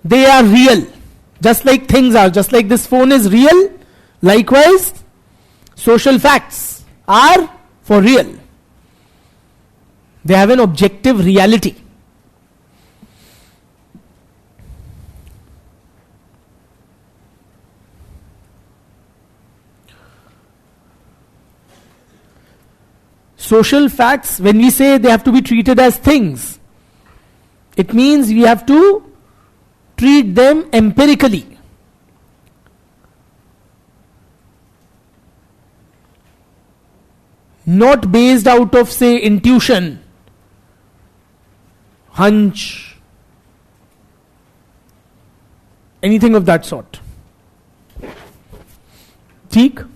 They are real. Just like things are. Just like this phone is real, likewise, social facts are for real. They have an objective reality. Social facts, when we say they have to be treated as things, it means we have to treat them empirically. Not based out of, say, intuition, hunch, anything of that sort. ठीक?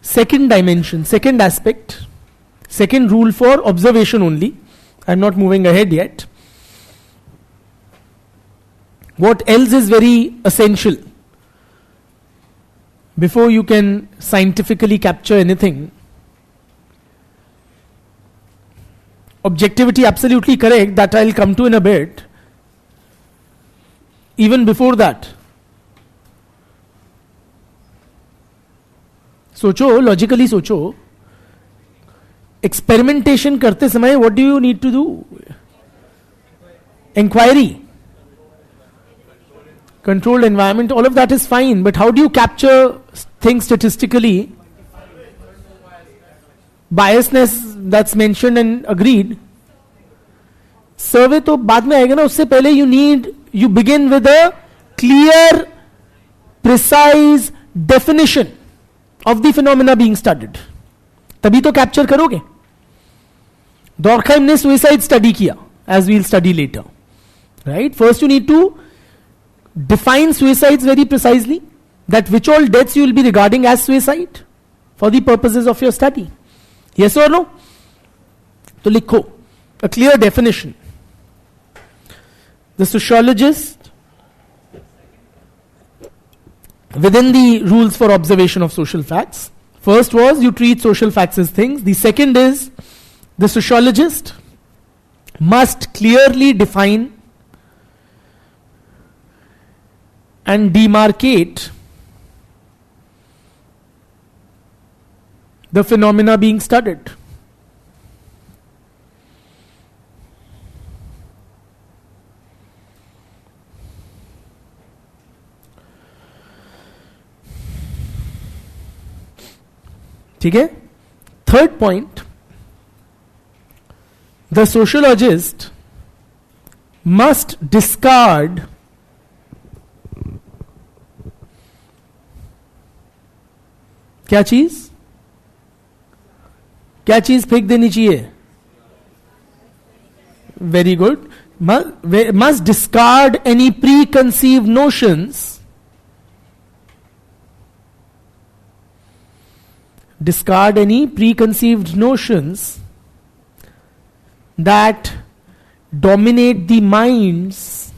Second dimension, second aspect, second rule for observation only. I'm not moving ahead yet. What else is very essential before you can scientifically capture anything? Objectivity, absolutely correct, that I'll come to in a bit. Even before that, सोचो, logically सोचो, experimentation करते समय what do you need to do? Inquiry, controlled environment, all of that is fine, but how do you capture things statistically? Biasness, that's mentioned and agreed. सर्वे तो बाद में आएगा ना, उससे पहले you begin with a clear, precise definition of the phenomena being studied. तभी तो capture करोगे. Durkheim ने suicide study किया, as we'll study later. Right? First you need to define suicides very precisely, that which all deaths you will be regarding as suicide for the purposes of your study. Yes or no? तो लिखो a clear definition. The sociologist, within the rules for observation of social facts, first was you treat social facts as things. The second is the sociologist must clearly define and demarcate the phenomena being studied. ठीक है? Third point, the sociologist must discard क्या चीज? क्या चीज फेंक देनी चाहिए? Very good. Must discard any preconceived notions. Discard any preconceived notions that dominate the minds,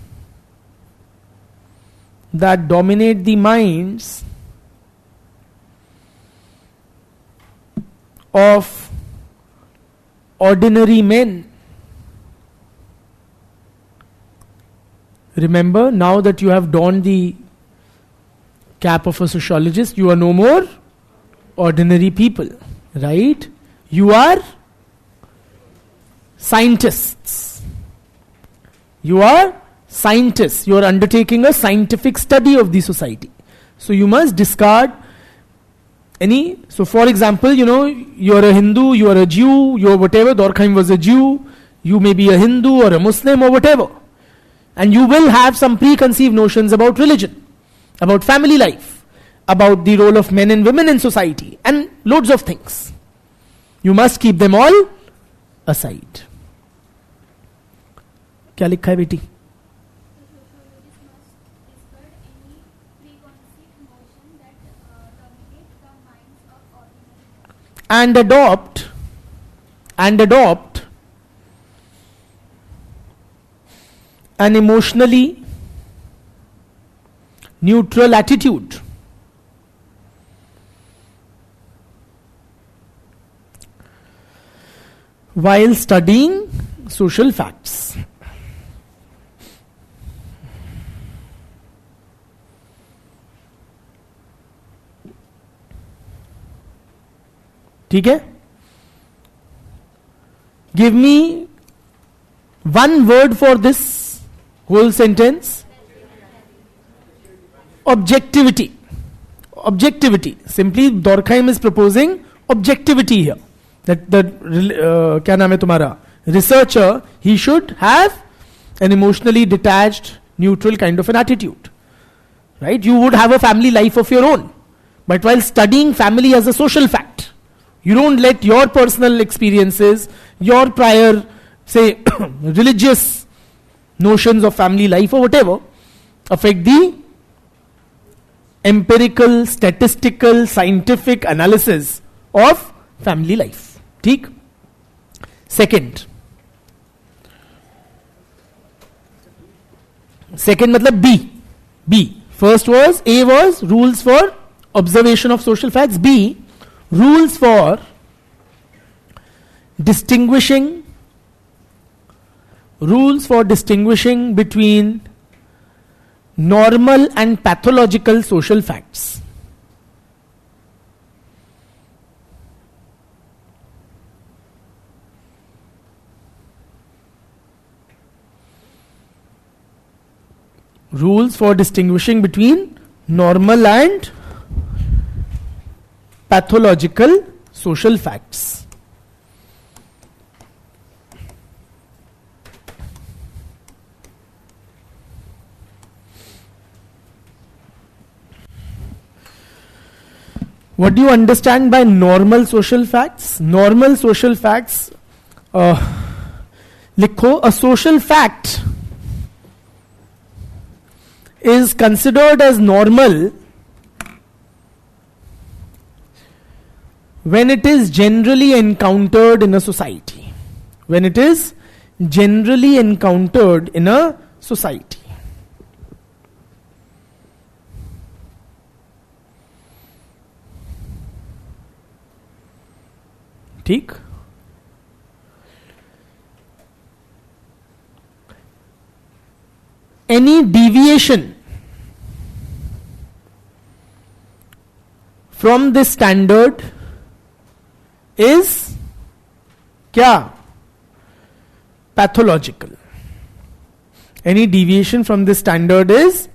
of ordinary men. Remember, now that you have donned the cap of a sociologist, you are no more ordinary people, right? You are scientists. You are scientists. You are undertaking a scientific study of the society. So you must discard any. So for example, you are a Hindu, you are a Jew, you are whatever. Durkheim was a Jew. You may be a Hindu or a Muslim or whatever. And you will have some preconceived notions about religion, about family life, about the role of men and women in society, and loads of things. You must keep them all aside. क्या लिखा है बेटी? And adopt an emotionally neutral attitude. While studying social facts. ठीक है? Give me one word for this whole sentence. Objectivity. Simply Durkheim is proposing objectivity here. That क्या नाम है तुम्हारा? Researcher, he should have an emotionally detached, neutral kind of an attitude. Right? You would have a family life of your own. But while studying family as a social fact, You don't let your personal experiences, your prior, say, religious notions of family life or whatever, affect the empirical, statistical, scientific analysis of family life. ठीक? Second मतलब B. First was, A was rules for observation of social facts. B, rules for distinguishing between normal and pathological social facts. Rules for distinguishing between normal and pathological social facts. What do you understand by normal social facts? Normal social facts, likho, a social fact is considered as normal when it is generally encountered in a society. When it is generally encountered in a society. ठीक? Any deviation from this standard is क्या? Pathological. Any deviation from this standard is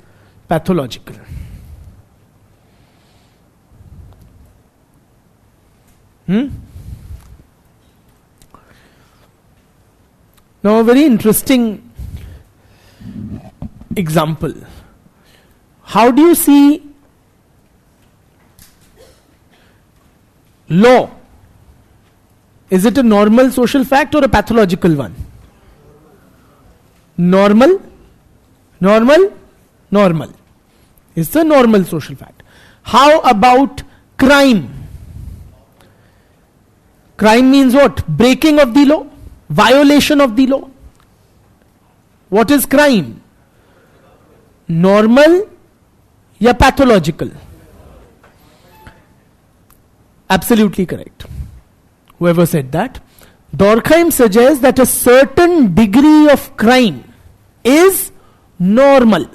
pathological. Now a very interesting example. How do you see law? Is it a normal social fact or a pathological one? Normal. It's a normal social fact. How about crime? Crime means what? Breaking of the law, violation of the law. What is crime? Normal या pathological? Absolutely correct. Whoever said that. Durkheim suggests that a certain degree of crime is normal.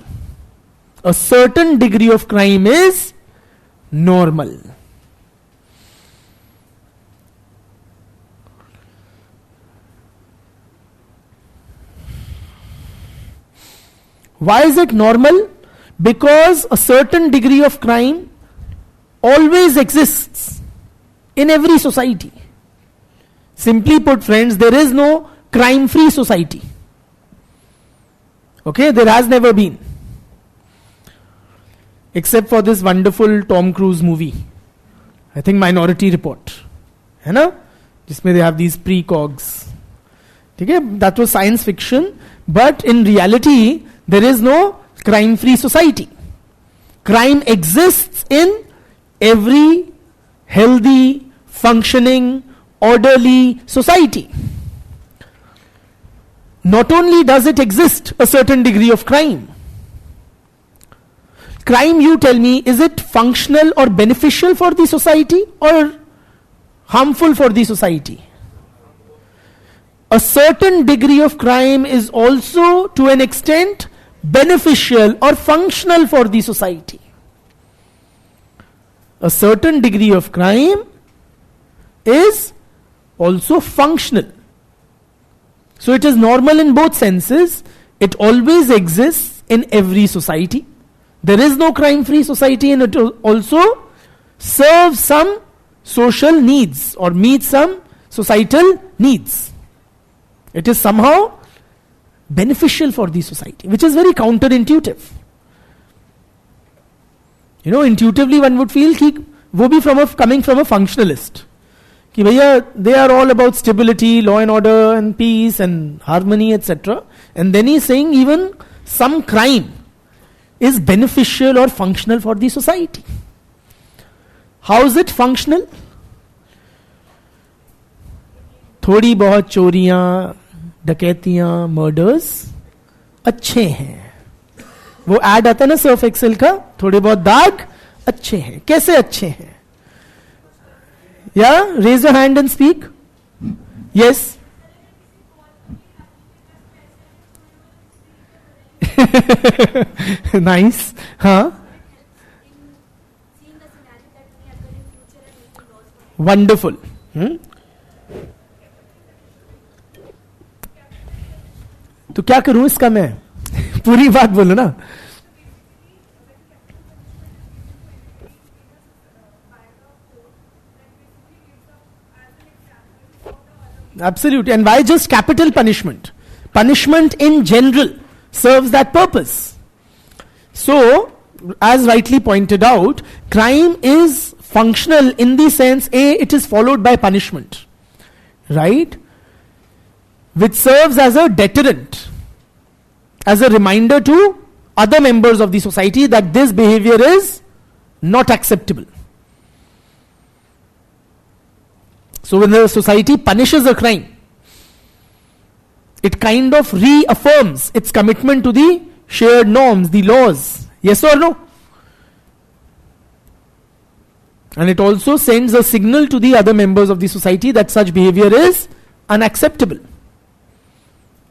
A certain degree of crime is normal. Why is it normal? Because a certain degree of crime always exists in every society. Simply put, friends, there is no crime-free society. Okay, there has never been. Except for this wonderful Tom Cruise movie. I think Minority Report. है ना? जिसमें they have these precogs. ठीक है? That was science fiction. But in reality, there is no crime-free society. Crime exists in every healthy, functioning, orderly society. Not only does it exist a certain degree of crime. Crime, you tell me, is it functional or beneficial for the society or harmful for the society? A certain degree of crime is also to an extent beneficial or functional for the society. A certain degree of crime is also functional. So it is normal in both senses. It always exists in every society. There is no crime-free society, and it also serves some social needs or meets some societal needs. It is somehow beneficial for the society, which is very counterintuitive. You know, intuitively one would feel कि वो भी coming from a functionalist, कि भैया they are all about stability, law and order and peace and harmony, etc. And then he's saying even some crime is beneficial or functional for the society. How is it functional? थोड़ी बहुत चोरियां, डकैतियां, murders अच्छे हैं. वो add आता है ना Surf Excel का, थोड़े बहुत दाग अच्छे हैं. कैसे अच्छे हैं? या raise your hand and speak. Yes. Nice. हाँ, वंडरफुल. तो क्या करूं इसका मैं? पूरी बात बोलो ना. Absolutely. And why just capital punishment? Punishment in general serves that purpose. So, as rightly pointed out, crime is functional in the sense, A, it is followed by punishment. Right? Which serves as a deterrent, as a reminder to other members of the society that this behavior is not acceptable. So when the society punishes a crime, it kind of reaffirms its commitment to the shared norms, the laws. Yes or no? And it also sends a signal to the other members of the society that such behavior is unacceptable.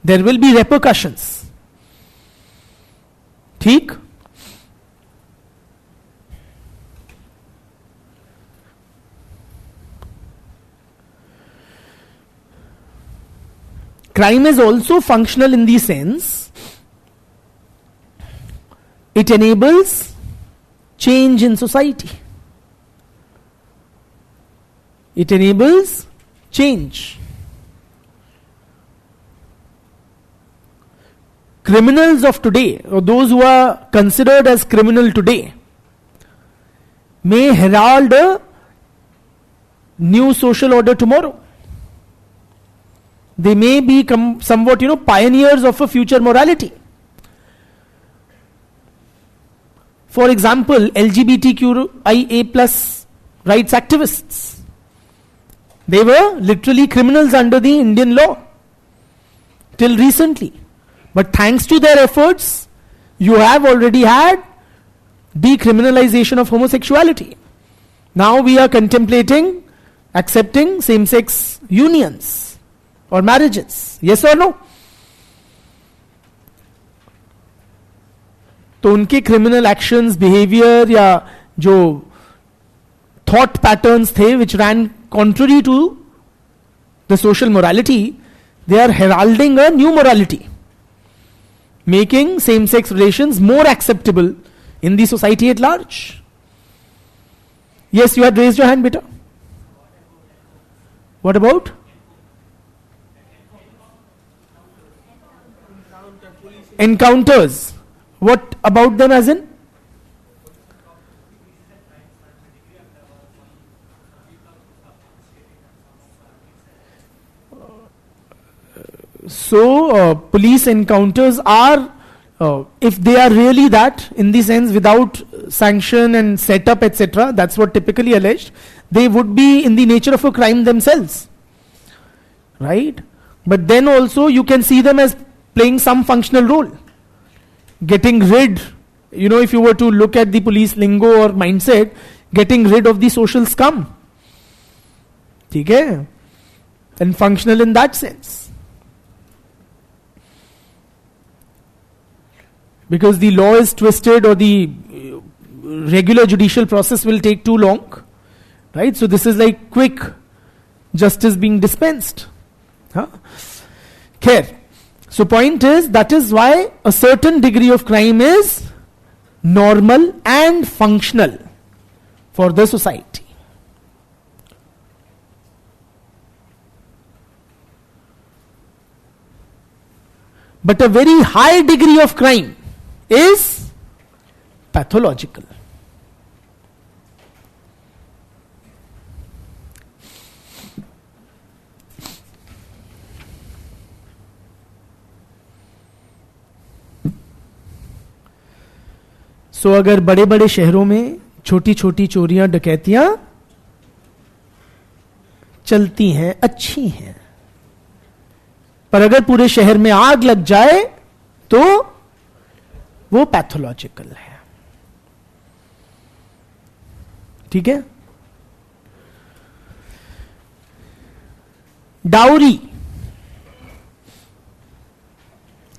There will be repercussions. ठीक? Crime is also functional in the sense it enables change in society. It enables change. Criminals of today, or those who are considered as criminal today, may herald a new social order tomorrow. They may be somewhat, pioneers of a future morality. For example, LGBTQIA plus rights activists. They were literally criminals under the Indian law till recently. But thanks to their efforts, you have already had decriminalization of homosexuality. Now we are contemplating accepting same-sex unions or marriages. Yes or no? तो उनके criminal actions, behavior या जो thought patterns थे which ran contrary to the social morality, they are heralding a new morality, making same-sex relations more acceptable in the society at large. Yes, you had raised your hand, beta. What about? Encounters. What about them as in? So, police encounters are, if they are really that, in the sense without sanction and setup, etc., that's what typically alleged, they would be in the nature of a crime themselves. Right? But then also you can see them as playing some functional role. Getting rid, if you were to look at the police lingo or mindset, getting rid of the social scum. Okay? And functional in that sense. Because the law is twisted or the regular judicial process will take too long. Right? So this is like quick justice being dispensed. Huh? Care. So point is, that is why a certain degree of crime is normal and functional for the society. But a very high degree of crime is pathological. सो अगर बड़े बड़े शहरों में छोटी छोटी चोरियां डकैतियां चलती हैं, अच्छी हैं, पर अगर पूरे शहर में आग लग जाए तो वो पैथोलॉजिकल है. ठीक है. Dowry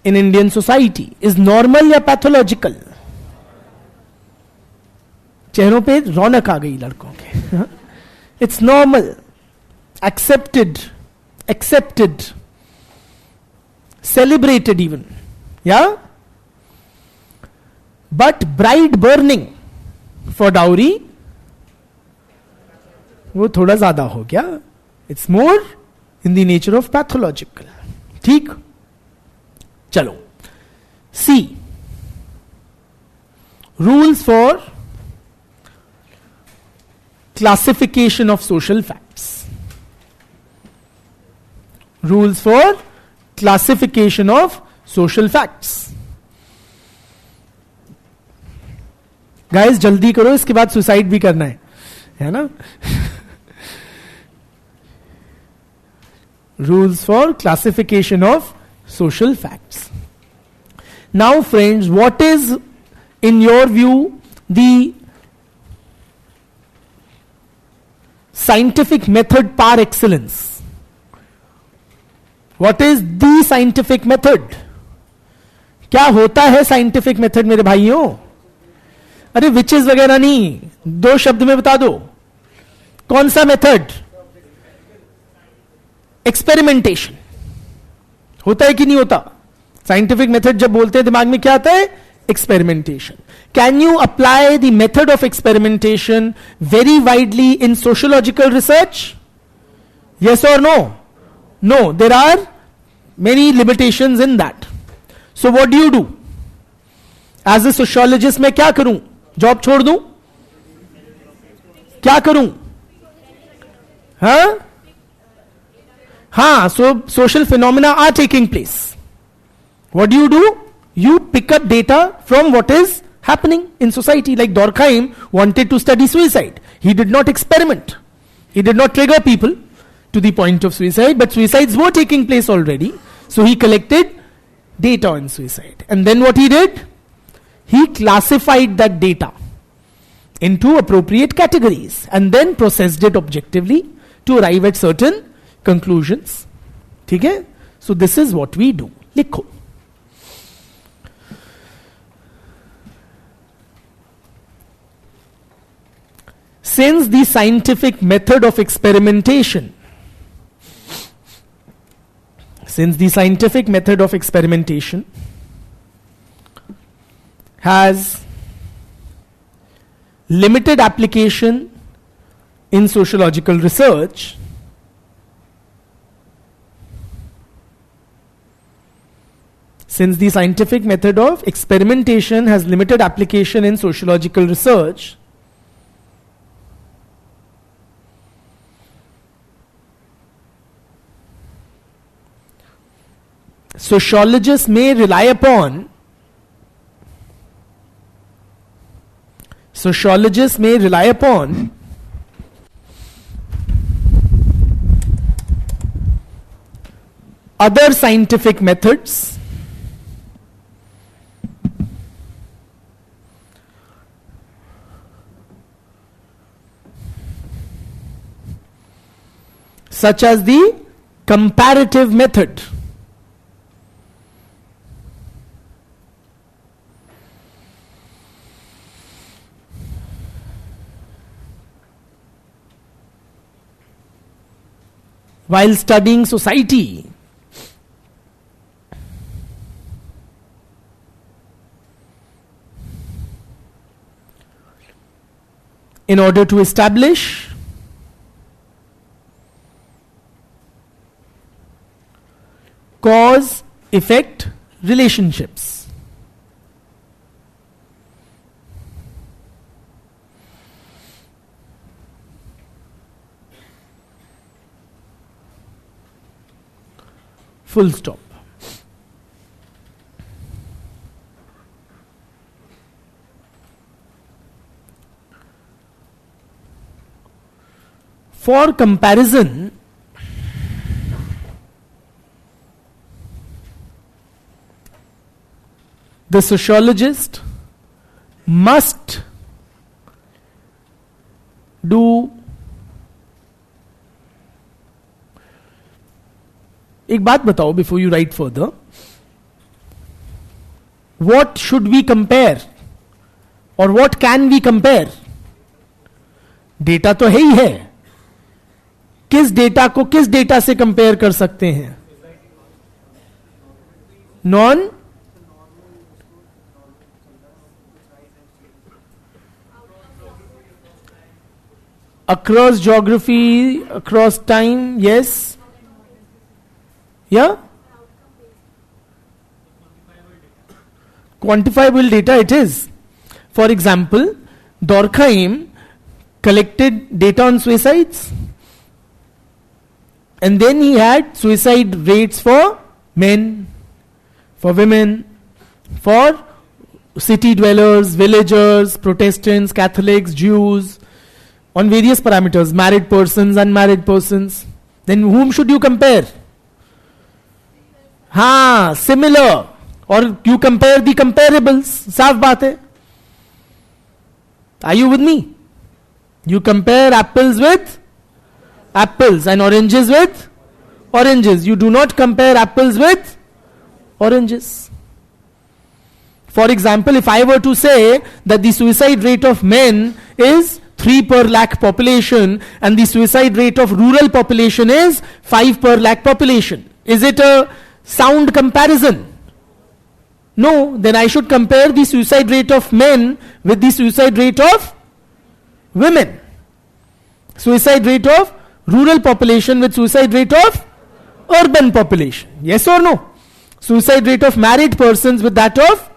in Indian society is normal या पैथोलॉजिकल? चेहरों पे रौनक आ गई लड़कों के. It's normal, accepted, celebrated even, yeah. But bride burning for dowry, वो थोड़ा ज्यादा हो गया. It's more in the nature of pathological. ठीक. चलो. C. Rules for classification of social facts. Rules for classification of social facts. Guys जल्दी करो, इसके बाद सुसाइड भी करना है ना. Rules for classification of social facts. Now friends, what is in your view the scientific method par excellence? What is the scientific method? क्या होता है साइंटिफिक मेथड मेरे भाइयों? अरे विचेस वगैरह नहीं, 2 शब्द में बता दो. कौन सा मेथड? एक्सपेरिमेंटेशन. होता है कि नहीं होता? साइंटिफिक मेथड जब बोलते हैं दिमाग में क्या आता है? Experimentation. Can you apply the method of experimentation very widely in sociological research? Yes और no? No, there are many limitations in that. So what do you do? As a sociologist मैं क्या करूं? जॉब छोड़ दूं? क्या करूं? हाँ, so social phenomena are taking place. What do? You pick up data from what is happening in society. Like Durkheim wanted to study suicide. He did not experiment. He did not trigger people to the point of suicide, but suicides were taking place already. So he collected data on suicide. And then what he did? He classified that data into appropriate categories and then processed it objectively to arrive at certain conclusions. ठीक है? So this is what we do. लिखो. Since the scientific method of experimentation has limited application in sociological research, since the scientific method of experimentation has limited application in sociological research, sociologists may rely upon other scientific methods such as the comparative method. While studying society, in order to establish cause-effect relationships. Full stop. For comparison, the sociologist must do एक बात बताओ before you write further. What should we compare? और what can we compare? Data तो है ही है. किस data को किस डेटा से कंपेयर कर सकते हैं? Non across geography, across time, yes? Yeah? Quantifiable data it is. For example, Durkheim collected data on suicides, and then he had suicide rates for men, for women, for city dwellers, villagers, Protestants, Catholics, Jews, on various parameters, married persons, unmarried persons. Then whom should you compare? Similar. Or you compare the comparables. साफ बात है. Are you with me? You compare apples with apples and oranges with oranges. You do not compare apples with oranges. For example, if I were to say that the suicide rate of men is 3 per lakh population and the suicide rate of rural population is 5 per lakh population, is it a sound comparison? No, then I should compare the suicide rate of men with the suicide rate of women. Suicide rate of rural population with suicide rate of urban population. Yes or no? Suicide rate of married persons with that of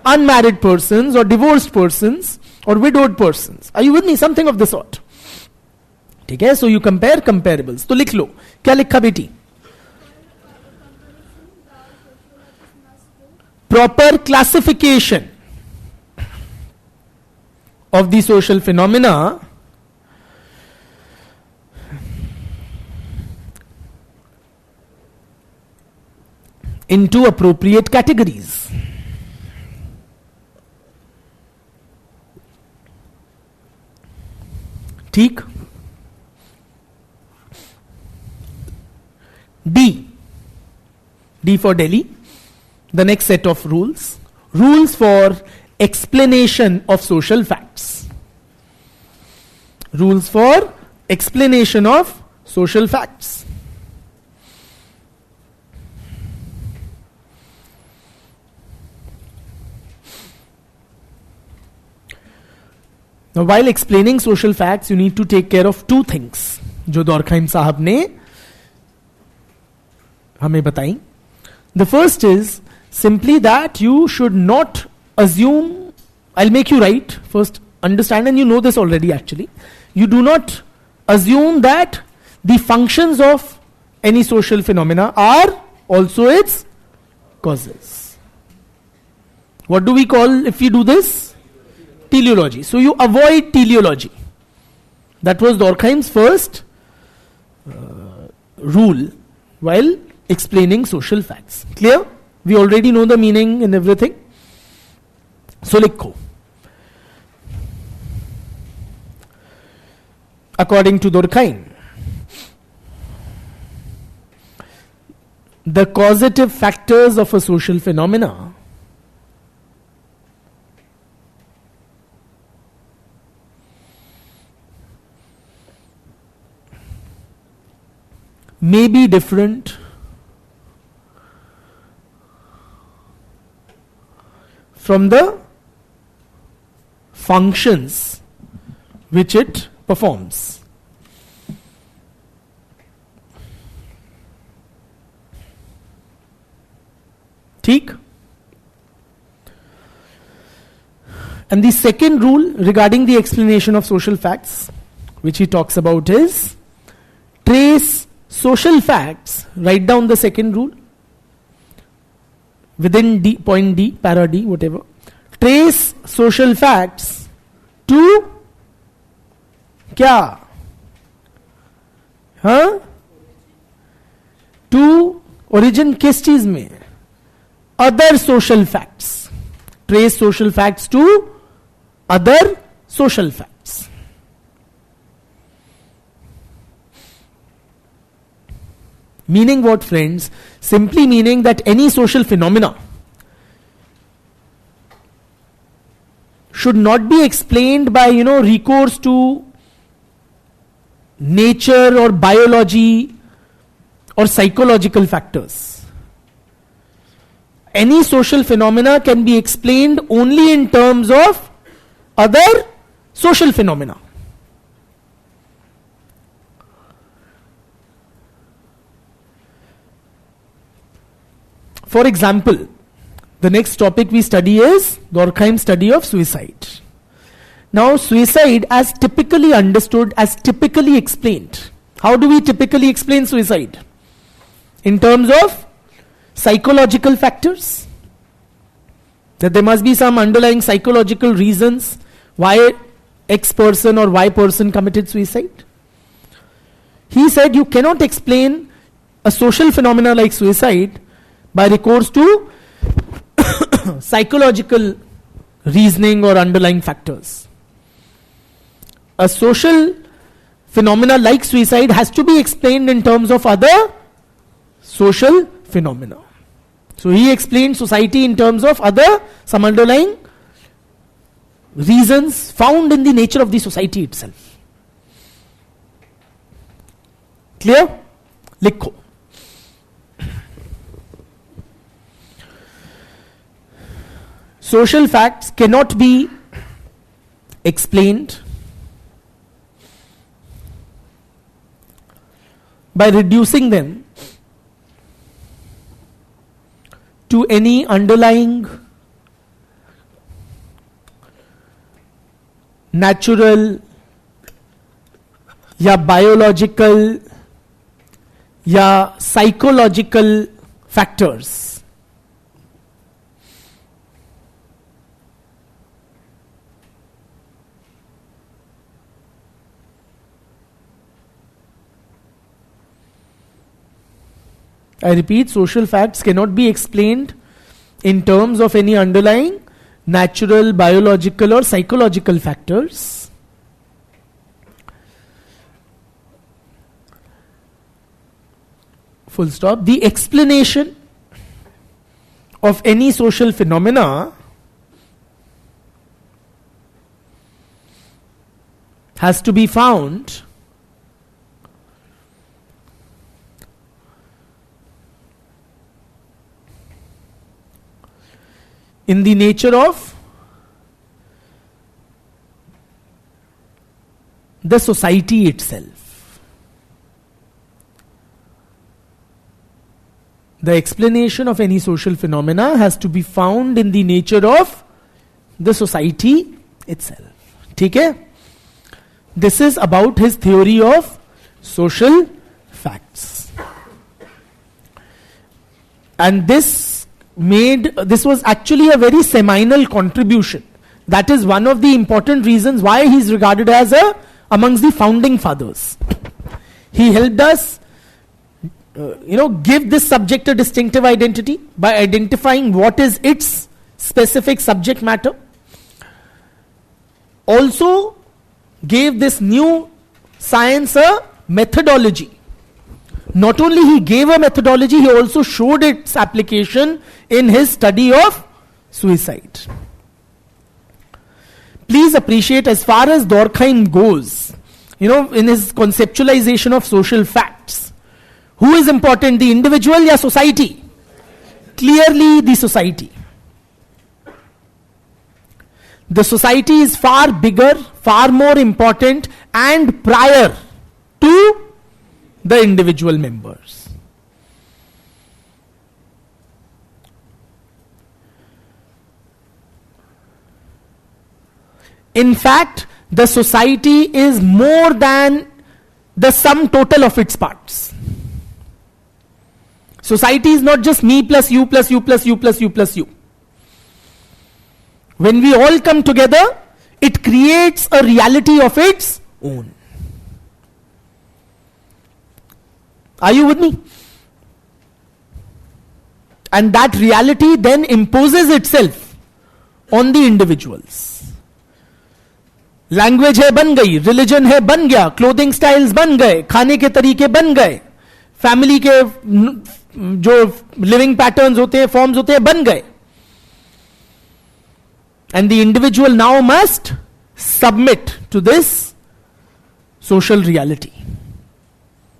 unmarried persons or divorced persons or widowed persons. Are you with me? Something of the sort. ठीक है? So you compare comparables. तो लिख लो. क्या लिखा बेटी? Proper classification of the social phenomena into appropriate categories. ठीक. D for Delhi. The next set of rules. Rules for explanation of social facts. Rules for explanation of social facts. Now, while explaining social facts, you need to take care of two things, जो Durkheim साहब ने हमें बताई. The first is simply that you should not assume, I'll make you write, first understand, and you know this already actually. You do not assume that the functions of any social phenomena are also its causes. What do we call if we do this? Teleology. So you avoid teleology. That was Durkheim's first rule while explaining social facts. Clear? We already know the meaning and everything. So likho. According to Durkheim, the causative factors of a social phenomena may be different from the functions which it performs. ठीक? And the second rule regarding the explanation of social facts, which he talks about, is trace social facts. Write down the second rule within D, point D, para D, whatever. Trace social facts to क्या? हाँ, to origin किस चीज में? Other social facts, trace social facts to other social facts. Meaning what, friends? Simply meaning that any social phenomena should not be explained by, recourse to nature or biology or psychological factors. Any social phenomena can be explained only in terms of other social phenomena. For example, the next topic we study is Durkheim's study of suicide. Now, suicide as typically understood, as typically explained. How do we typically explain suicide? In terms of psychological factors. That there must be some underlying psychological reasons why X person or Y person committed suicide. He said you cannot explain a social phenomena like suicide by recourse to psychological reasoning or underlying factors. A social phenomena like suicide has to be explained in terms of other social phenomena. So he explained society in terms of some underlying reasons found in the nature of the society itself. Clear? Likho. Social facts cannot be explained by reducing them to any underlying natural या biological या psychological factors. I repeat, social facts cannot be explained in terms of any underlying natural, biological or psychological factors. Full stop. The explanation of any social phenomena has to be found in the nature of the society itself. The explanation of any social phenomena has to be found in the nature of the society itself. ठीक है? This is about his theory of social facts. And this was actually a very seminal contribution. That is one of the important reasons why he is regarded as amongst the founding fathers. He helped us give this subject a distinctive identity by identifying what is its specific subject matter. Also gave this new science a methodology. Not only he gave a methodology, he also showed its application in his study of suicide. Please appreciate, as far as Durkheim goes, in his conceptualization of social facts, who is important, the individual or society? Clearly the society. The society is far bigger, far more important and prior to the individual members. In fact, the society is more than the sum total of its parts. Society is not just me plus you plus you plus you plus you plus you. When we all come together, it creates a reality of its own. Are you with me? And that reality then imposes itself on the individuals. Language है बन गई, religion है बन गया, clothing styles बन गए, खाने के तरीके बन गए, फैमिली के जो लिविंग पैटर्न्स होते हैं, फॉर्म्स होते हैं, बन गए. And the individual now must submit to this social reality.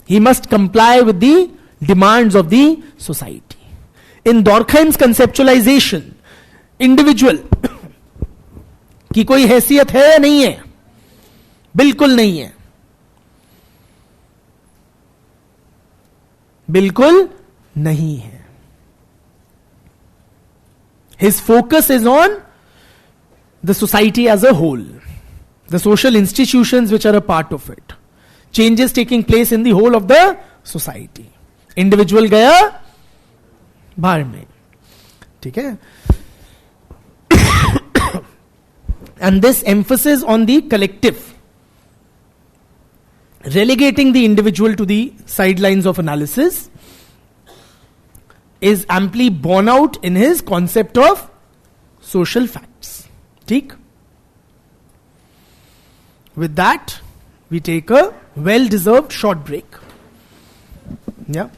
He must comply with the demands of the society. In Durkheim's conceptualisation individual की कोई हैसियत है या नहीं है? बिल्कुल नहीं है, बिल्कुल नहीं है. His focus is on the society as a whole, the social institutions which are a part of it, changes taking place in the whole of the society. Individual गया बाहर में. ठीक है. And this emphasis on the collective, relegating the individual to the sidelines of analysis, is amply borne out in his concept of social facts. ठीक? With that, we take a well-deserved short break. Yeah.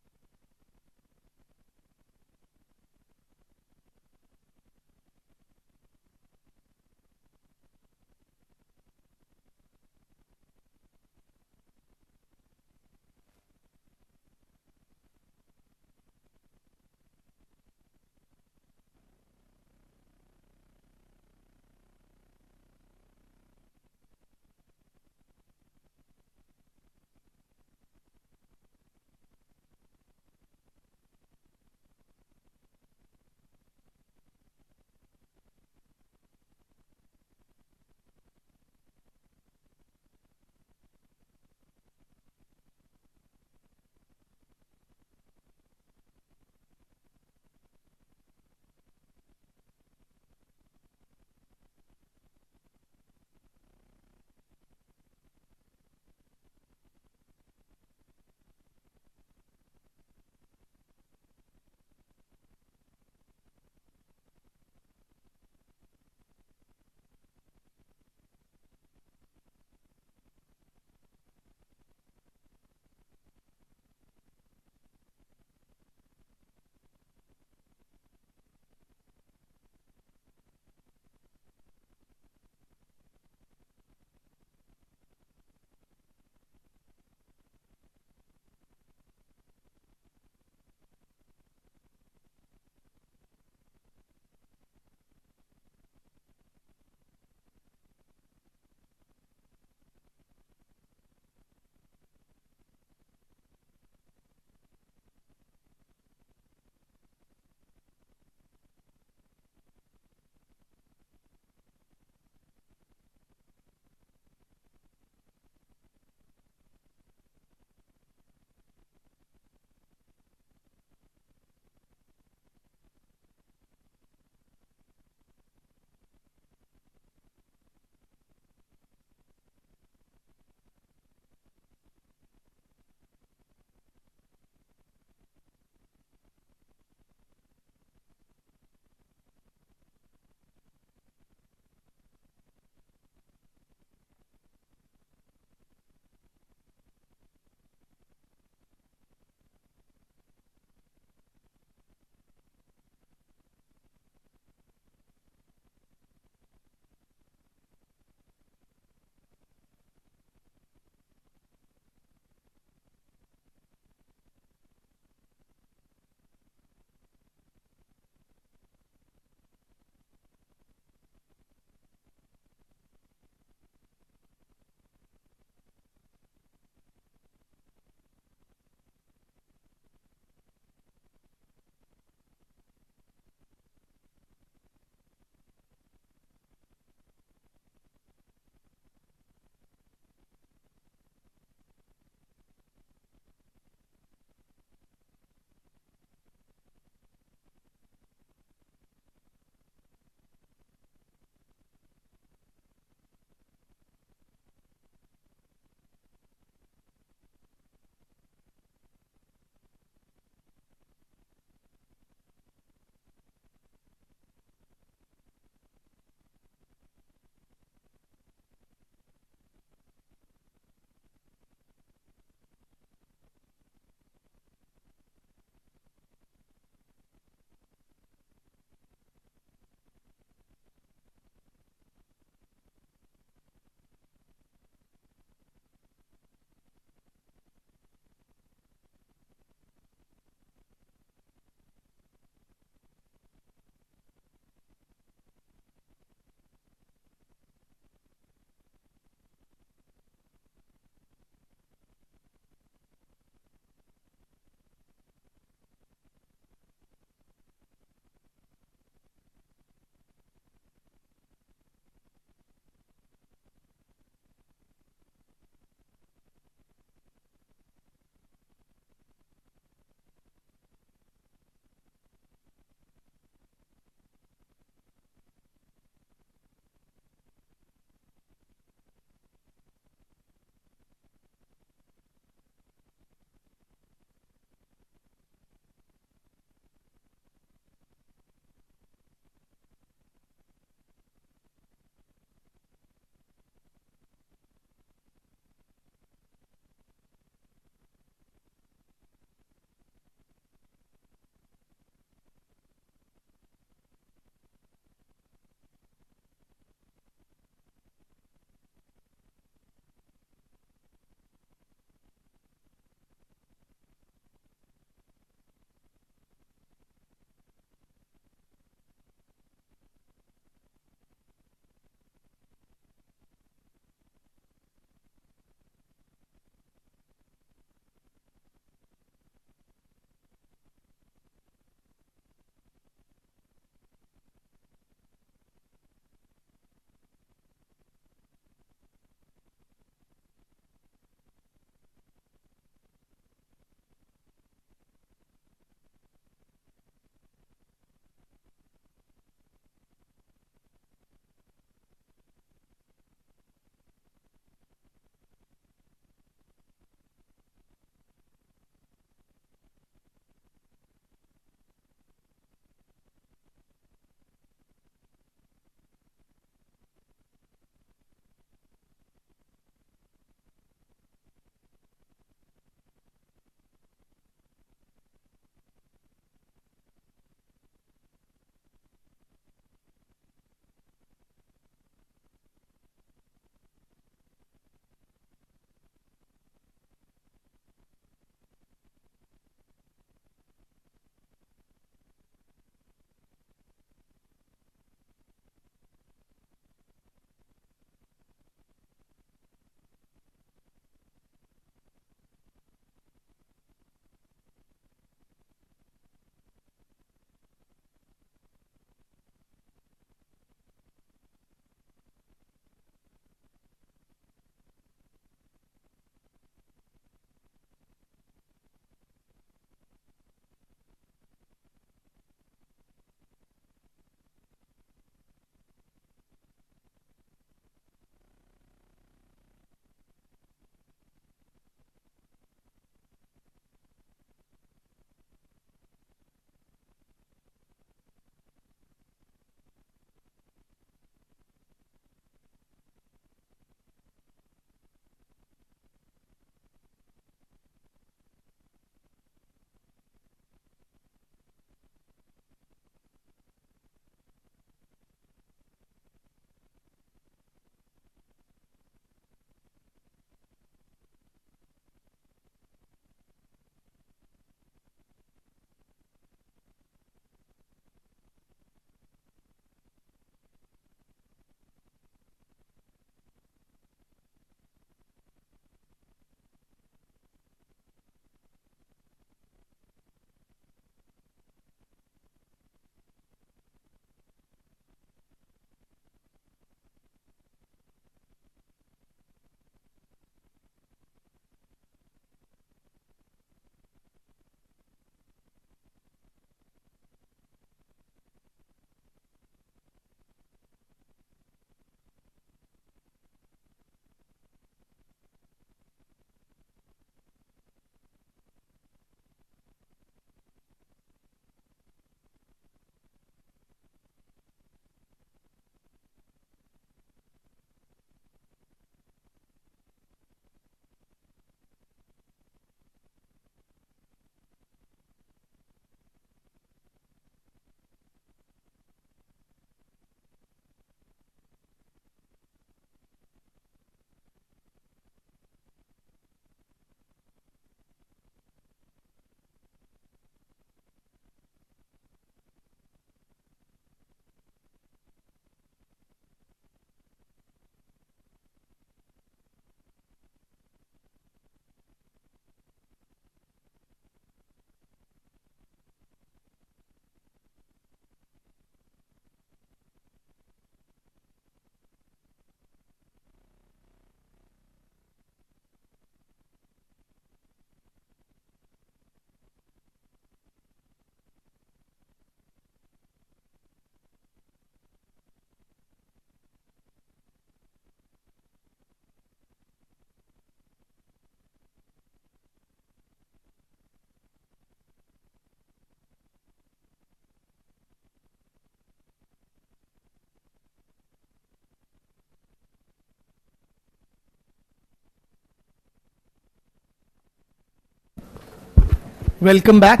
Welcome back.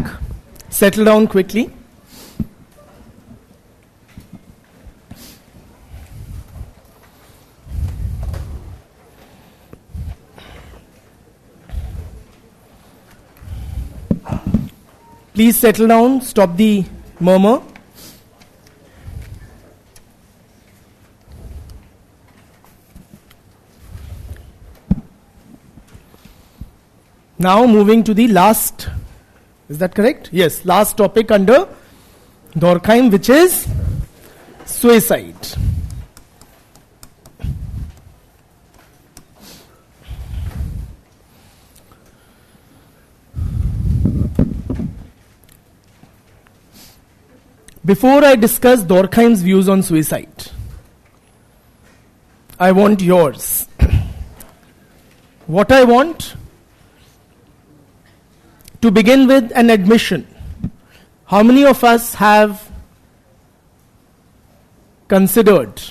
Settle down quickly. Please settle down. Stop the murmur. Now moving to the last, is that correct? Yes, last topic under Durkheim, which is suicide. Before I discuss Durkheim's views on suicide, I want yours. What I want, to begin with, an admission. How many of us have considered,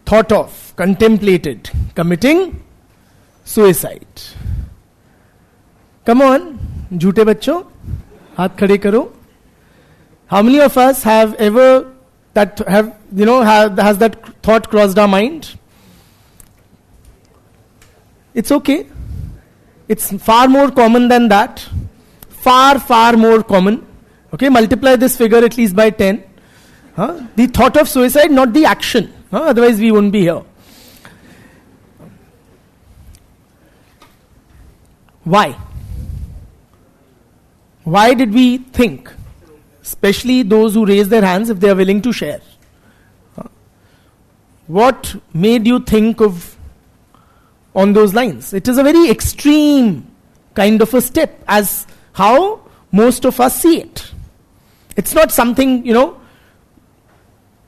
thought of, contemplated committing suicide? Come on, झूठे बच्चों, हाथ खड़े करो. How many of us have ever has that thought crossed our mind? It's okay. It's far more common than that. Far more common. Okay, multiply this figure at least by 10. The thought of suicide, not the action. Otherwise we wouldn't be here. Why? Why did we think? Especially those who raise their hands, if they are willing to share. What made you think of on those lines? It is a very extreme kind of a step, as how most of us see it. It's not something,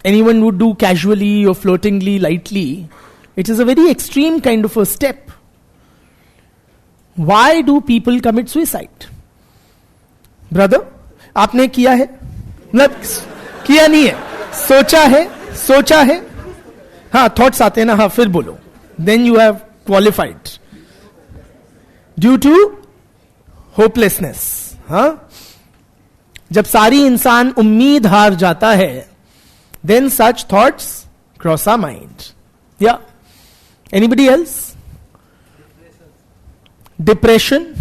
anyone would do casually or floatingly, lightly. It is a very extreme kind of a step. Why do people commit suicide? Brother, आपने किया है? मतलब किया नहीं है, सोचा है. हाँ, थॉट्स आते हैं ना, हाँ फिर बोलो. Then you have qualified. Due to hopelessness. हाँ? जब सारी इंसान उम्मीद हार जाता है, then such thoughts cross our mind. Yeah. Anybody else? Depression.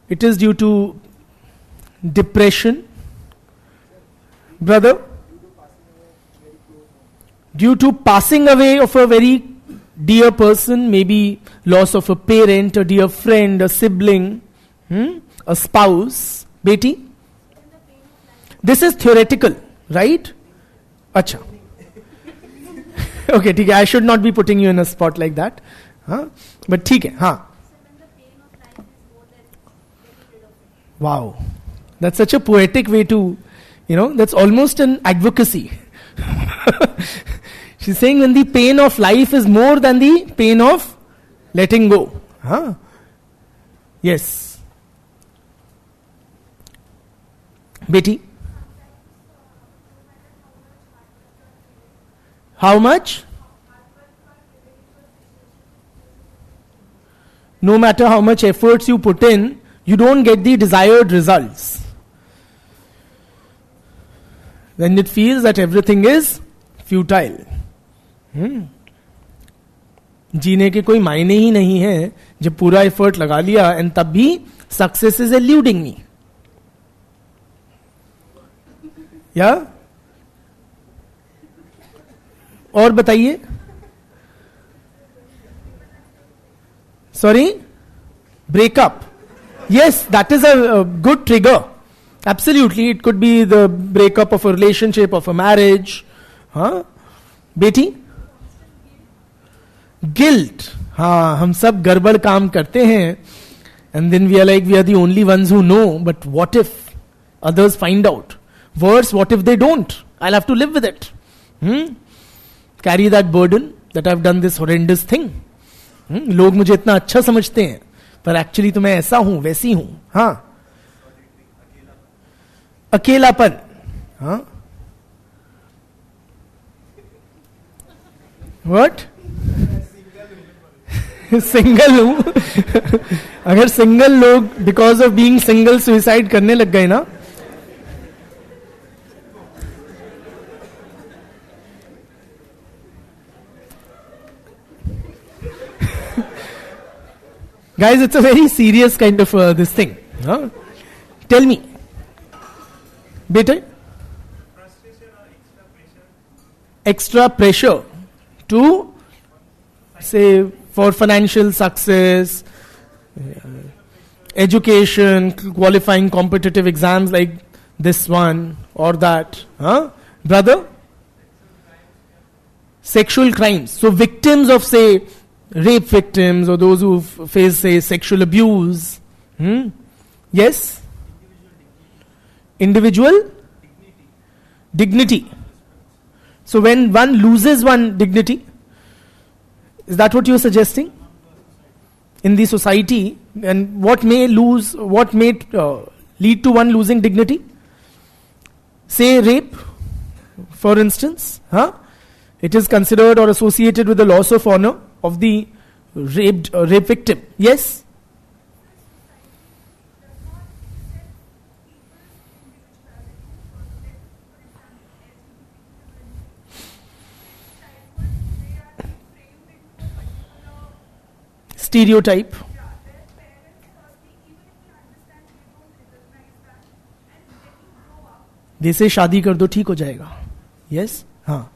It is due to depression. Brother? Due to passing away of a very dear person, maybe loss of a parent, a dear friend, a sibling, a spouse. Beti? This is theoretical, right? Acha. Okay, ठीक है. I should not be putting you in a spot like that. But ठीक है. हाँ. Wow. That's such a poetic way to, that's almost an advocacy. She's saying when the pain of life is more than the pain of letting go. Yes. Betty? How much? No matter how much efforts you put in, you don't get the desired results. Then it feels that everything is futile. जीने के कोई मायने ही नहीं है जब पूरा effort लगा लिया एंड तब भी सक्सेस इज एल्यूडिंग मी. या और बताइए. Sorry, breakup. Yes, that is a good trigger. Absolutely, it could be the breakup of a relationship, of a marriage. बेटी? Guilt. हाँ, हम सब गड़बड़ काम करते हैं. And then we are like, we are the only ones who know. But what if others find out? Worse, what if they don't? I'll have to live with it. Carry that burden that I've done this horrendous thing. लोग मुझे इतना अच्छा समझते हैं, पर actually तो मैं ऐसा हूं, वैसी हूं. हाँ, अकेलापन. हाँ, व्हाट? सिंगल हूं. अगर सिंगल लोग because of being single suicide करने लग गए ना, guys, it's a very serious kind of this thing. Huh? Tell me, beta. Frustration or extra pressure. Extra pressure to say for financial success, education, qualifying competitive exams like this one or that. Huh? Brother? Sexual crimes. So victims of, say, rape victims or those who face, say, sexual abuse. Yes? Individual? Dignity. So when one loses one dignity, is that what you're suggesting? In the society, and what may lead to one losing dignity? Say rape, for instance. It is considered or associated with the loss of honor of the rape victim. Yes? Stereotype. जैसे शादी कर दो ठीक हो जाएगा. Yes. हाँ.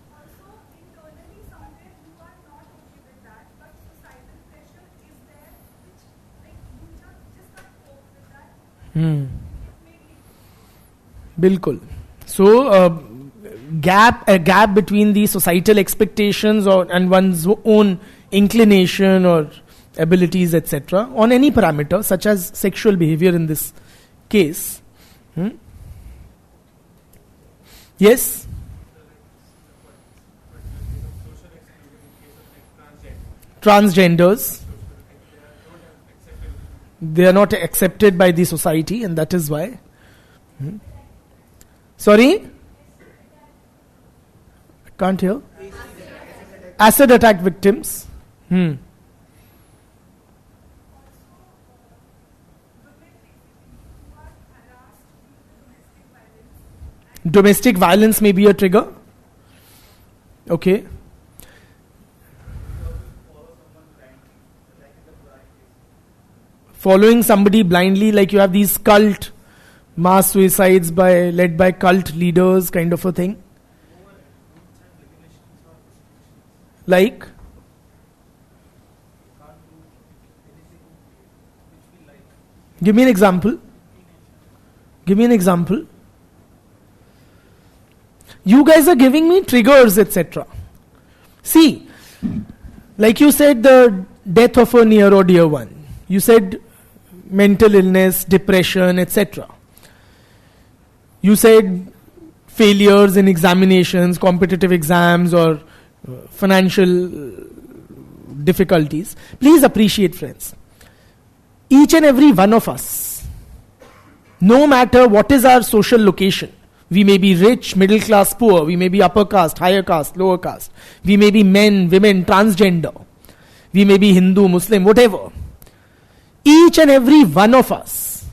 बिल्कुल. So a gap between the societal expectations and one's own inclination or abilities, etc., on any parameter such as sexual behavior in this case. Yes? Transgenders. They are not accepted by the society, and that is why. Sorry? I can't hear. Acid attack victims. Domestic violence may be a trigger. Okay. Following somebody blindly, like you have these cult mass suicides led by cult leaders, kind of a thing. Like? Give me an example. Give me an example. You guys are giving me triggers, etc. See, like you said, the death of a near or dear one. You said mental illness, depression, etc. You said failures in examinations, competitive exams, or financial difficulties. Please appreciate, friends. Each and every one of us, no matter what is our social location, we may be rich, middle class, poor, we may be upper caste, higher caste, lower caste, we may be men, women, transgender, we may be Hindu, Muslim, whatever. Each and every one of us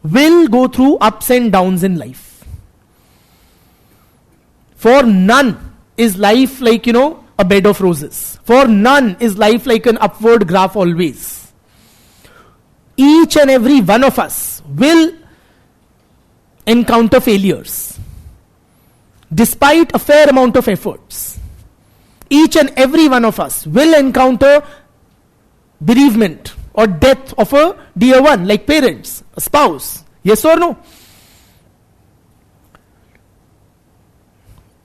will go through ups and downs in life. For none is life like, a bed of roses. For none is life like an upward graph always. Each and every one of us will encounter failures, despite a fair amount of efforts. Each and every one of us will encounter bereavement or death of a dear one, like parents, a spouse. Yes or no?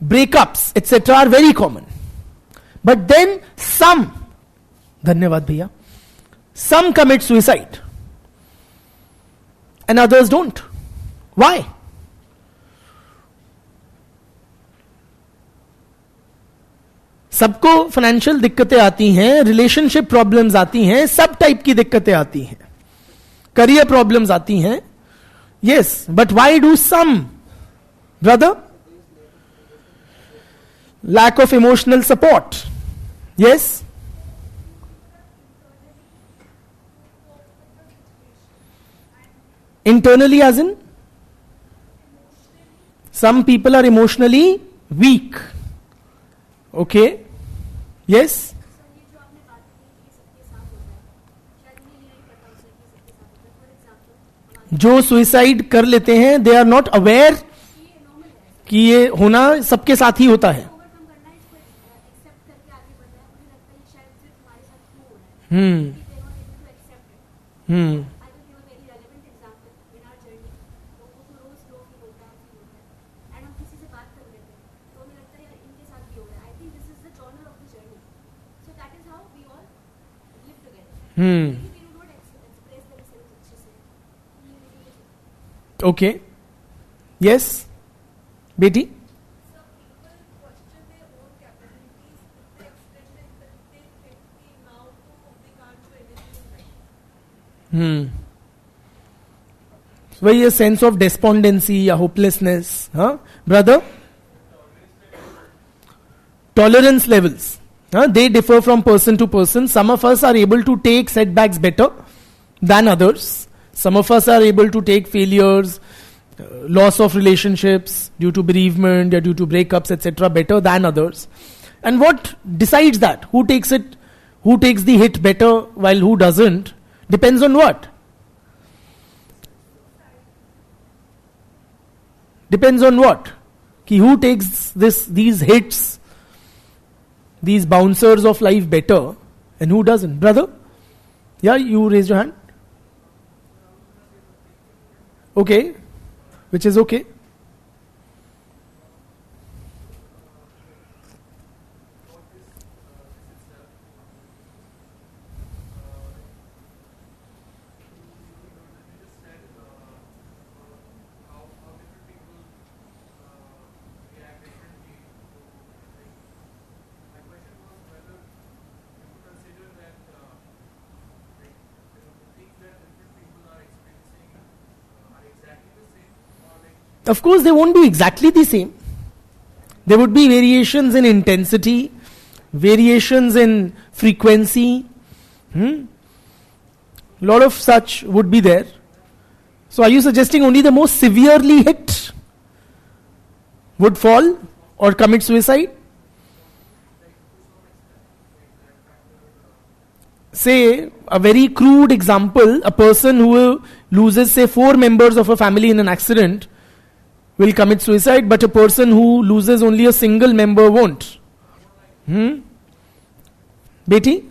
Breakups, etc. are very common. But then some, dhanyavad bhaiya, some commit suicide and others don't. Why? सबको financial दिक्कतें आती हैं, relationship problems आती हैं, सब type की दिक्कतें आती हैं, करियर प्रॉब्लम्स आती हैं. Yes, but why do some, brother? Lack of emotional support. Yes, Internally as in? Some people are emotionally weak. Okay. Yes? जो सुइसाइड कर लेते हैं दे आर नॉट अवेयर कि ये होना सबके साथ ही होता है. हम्म हम्म हम्म. ओके. यस बेटी. वही a sense of despondency या hopelessness. हाँ brother? Tolerance levels. They differ from person to person. Some of us are able to take setbacks better than others. Some of us are able to take failures, loss of relationships due to bereavement or due to breakups, etc. better than others. And what decides that? Who takes it? Who takes the hit better while who doesn't? Depends on what? Depends on what? Ki who takes these hits, these bouncers of life better, and who doesn't? Brother? Yeah, you raised your hand. Okay, which is okay. Of course, they won't be exactly the same. There would be variations in intensity, variations in frequency. Lot of such would be there. So, are you suggesting only the most severely hit would fall or commit suicide? Say, a very crude example, a person who loses, say, 4 members of a family in an accident will commit suicide, but a person who loses only a single member won't. Beti?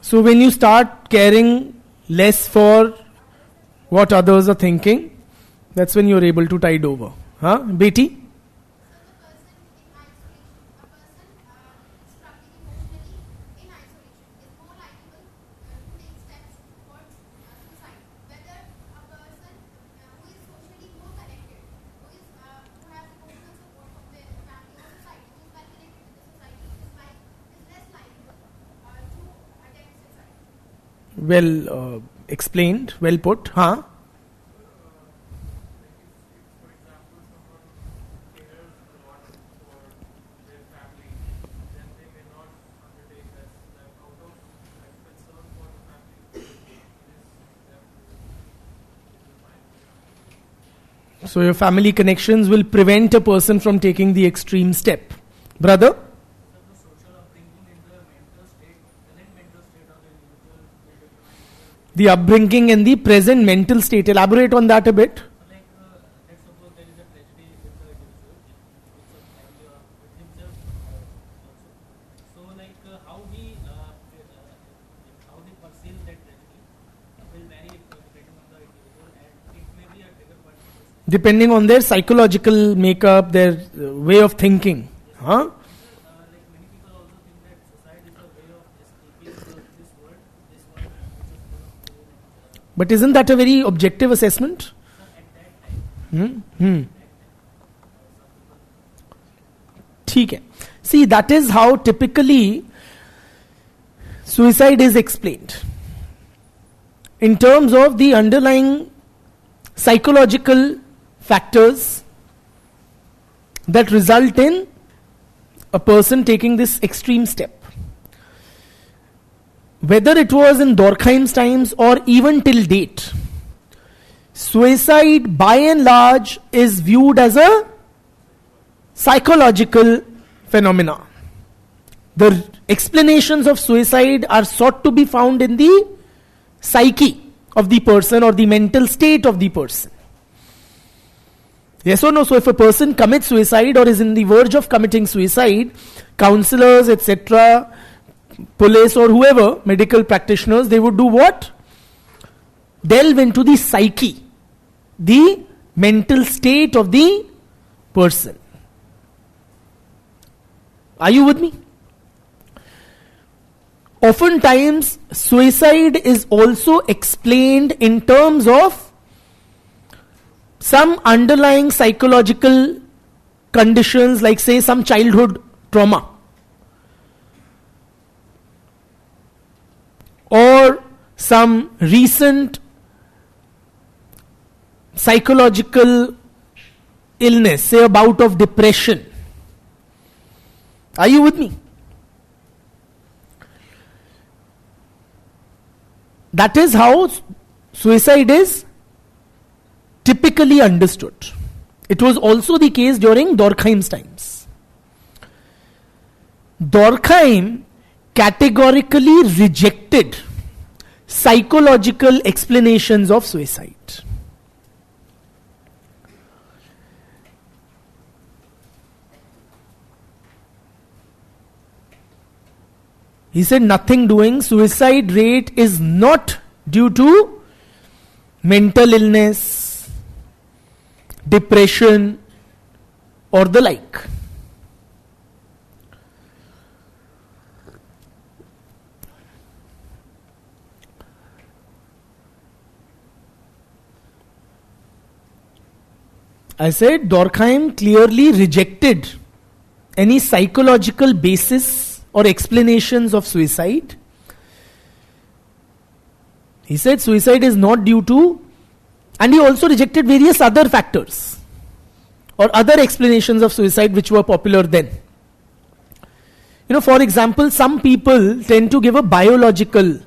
So when you start caring less for what others are thinking, that's when you're able to tide over. Huh? Beti? Well explained, well put. Huh? So your family connections will prevent a person from taking the extreme step. Brother? The upbringing and the present mental state. Elaborate on that a bit. Let's suppose there is a tragedy with the individual, with some family or with himself also. So, how he perceives that tragedy depending on their psychological makeup, their way of thinking. Huh? Like many people also think that suicide is a way of escaping this world which is full of pain and But isn't that a very objective assessment? at that time. ठीक है. See, that is how typically suicide is explained. In terms of the underlying psychological factors that result in a person taking this extreme step. Whether it was in Durkheim's times or even till date, suicide by and large is viewed as a psychological phenomena. The explanations of suicide are sought to be found in the psyche of the person or the mental state of the person. Yes or no? So if a person commits suicide or is in the verge of committing suicide, counselors, etc., police or whoever, medical practitioners, they would do what? Delve into the psyche, the mental state of the person. Are you with me? Oftentimes, suicide is also explained in terms of some underlying psychological conditions, like say some childhood trauma, or some recent psychological illness, say a bout of depression. Are you with me? That is how suicide is typically understood. It was also the case during Durkheim's times. Durkheim categorically rejected psychological explanations of suicide. He said nothing doing, suicide rate is not due to mental illness, depression, or the like. I said Durkheim clearly rejected any psychological basis or explanations of suicide. He said suicide is not due to, and he also rejected various other factors or other explanations of suicide which were popular then. You know, for example, some people tend to give a biological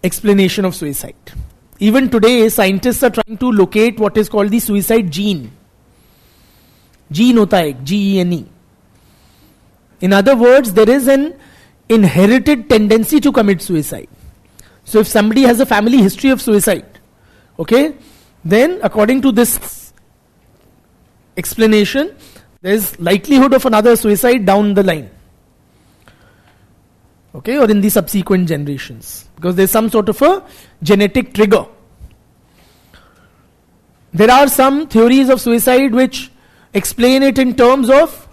explanation of suicide. Even today, scientists are trying to locate what is called the suicide gene. Gene hota hai, Gene. In other words, there is an inherited tendency to commit suicide. So if somebody has a family history of suicide, okay, then according to this explanation, there is likelihood of another suicide down the line. Okay, or in the subsequent generations. Because there is some sort of a genetic trigger. There are some theories of suicide which explain it in terms of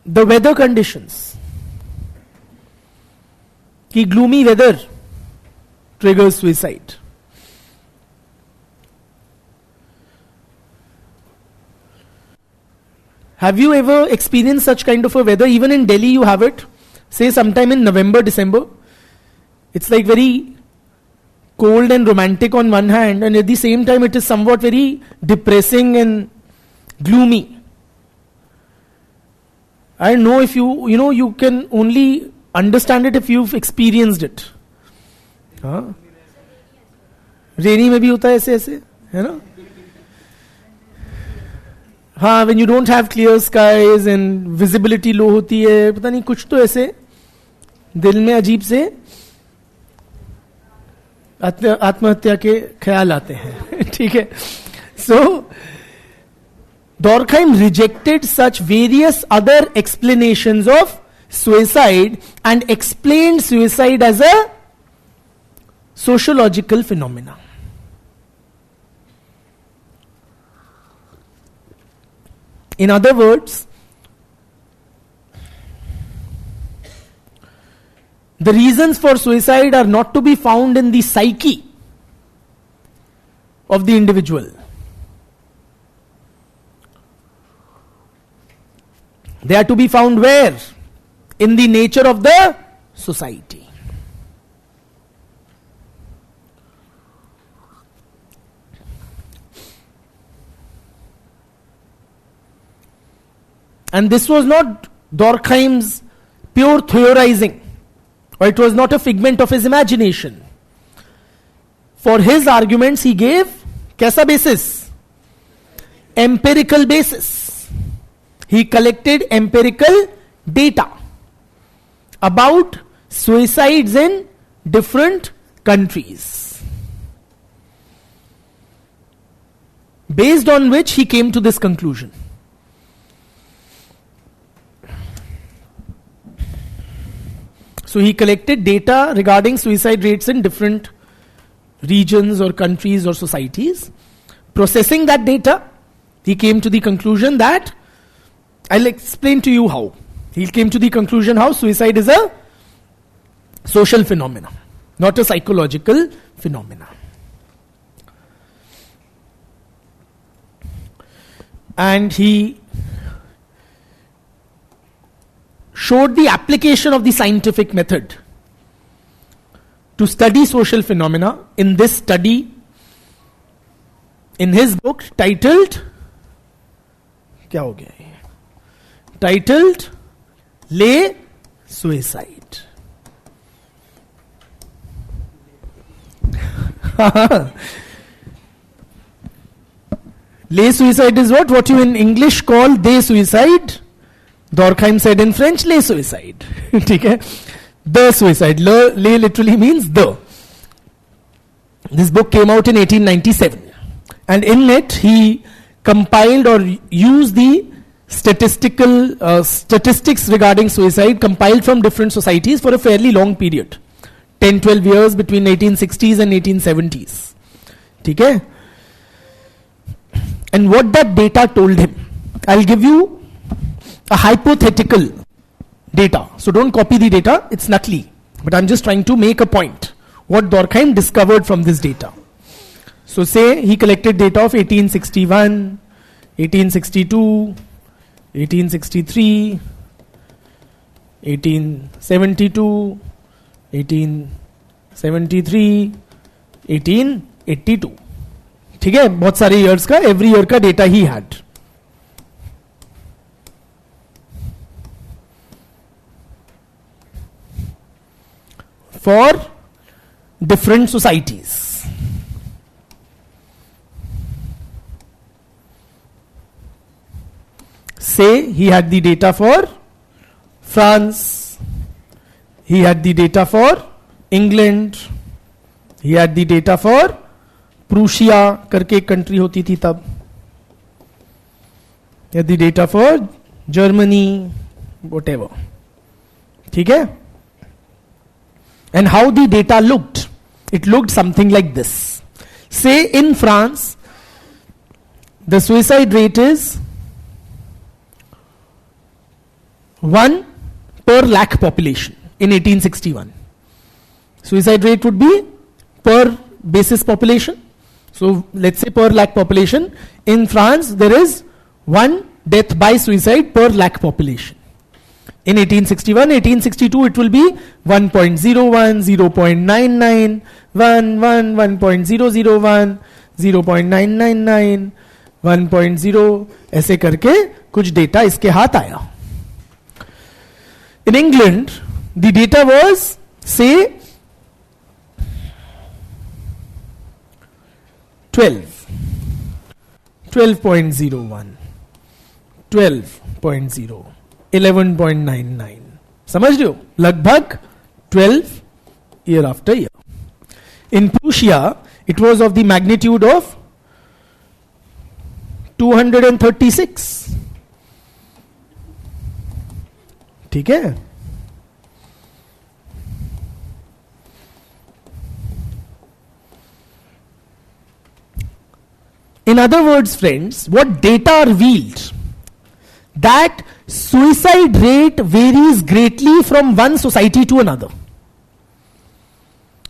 the weather conditions. Ki gloomy weather triggers suicide. Have you ever experienced such kind of a weather? Even in Delhi you have it. Say sometime in November, December. It's like very cold and romantic on one hand, and at the same time it is somewhat very depressing and gloomy. I don't know if you can only understand it if you've experienced it. हाँ? रेनी में भी होता है ऐसे ऐसे, है ना? हाँ, when you don't have clear skies and visibility low होती है, पता नहीं कुछ तो ऐसे दिल में अजीब से आत्महत्या के ख्याल आते हैं. ठीक है? So Durkheim rejected such various other explanations of suicide and explained suicide as a sociological phenomena. In other words, the reasons for suicide are not to be found in the psyche of the individual. They are to be found where? In the nature of the society. And this was not Durkheim's pure theorizing, or it was not a figment of his imagination. For his arguments he gave kaisa basis? Empirical basis. He collected empirical data about suicides in different countries, based on which he came to this conclusion. So he collected data regarding suicide rates in different regions or countries or societies. Processing that data, he came to the conclusion that, I'll explain to you how. He came to the conclusion how suicide is a social phenomenon, not a psychological phenomenon. And he showed the application of the scientific method to study social phenomena in this study in his book titled Le Suicide. Le Suicide is what? What you in English call de suicide. Durkheim said in French, le suicide. Okay? The suicide. Le literally means the. This book came out in 1897. And in it, he compiled or used the statistics regarding suicide compiled from different societies for a fairly long period. 10-12 years between 1860s and 1870s. Okay? And what that data told him, I'll give you a hypothetical data. So don't copy the data, it's nutty. But I'm just trying to make a point. What Durkheim discovered from this data. So say he collected data of 1861, 1862, 1863, 1872, 1873, 1882. ठीक है, बहुत सारे years का, every year का data he had. For different societies. Say he had the data for France, he had the data for England, he had the data for Prussia करके एक country होती थी तब, he had the data for Germany, whatever. ठीक है? And how the data looked? It looked something like this. Say in France, the suicide rate is 1 per lakh population in 1861. Suicide rate would be per basis population. So let's say per lakh population. In France, there is 1 death by suicide per lakh population. In 1861, 1862, it will be 1.01, 0.99, 1, 1.001, 0.999, 1.0, ऐसे करके कुछ data इसके हाथ आया. In England, the data was, say, 12, 12.01, 12.0, 11.99. समझ रहे हो? लगभग 12 year after year. In Prussia, it was of the magnitude of 236. ठीक है? In other words, friends, what data revealed that suicide rate varies greatly from one society to another.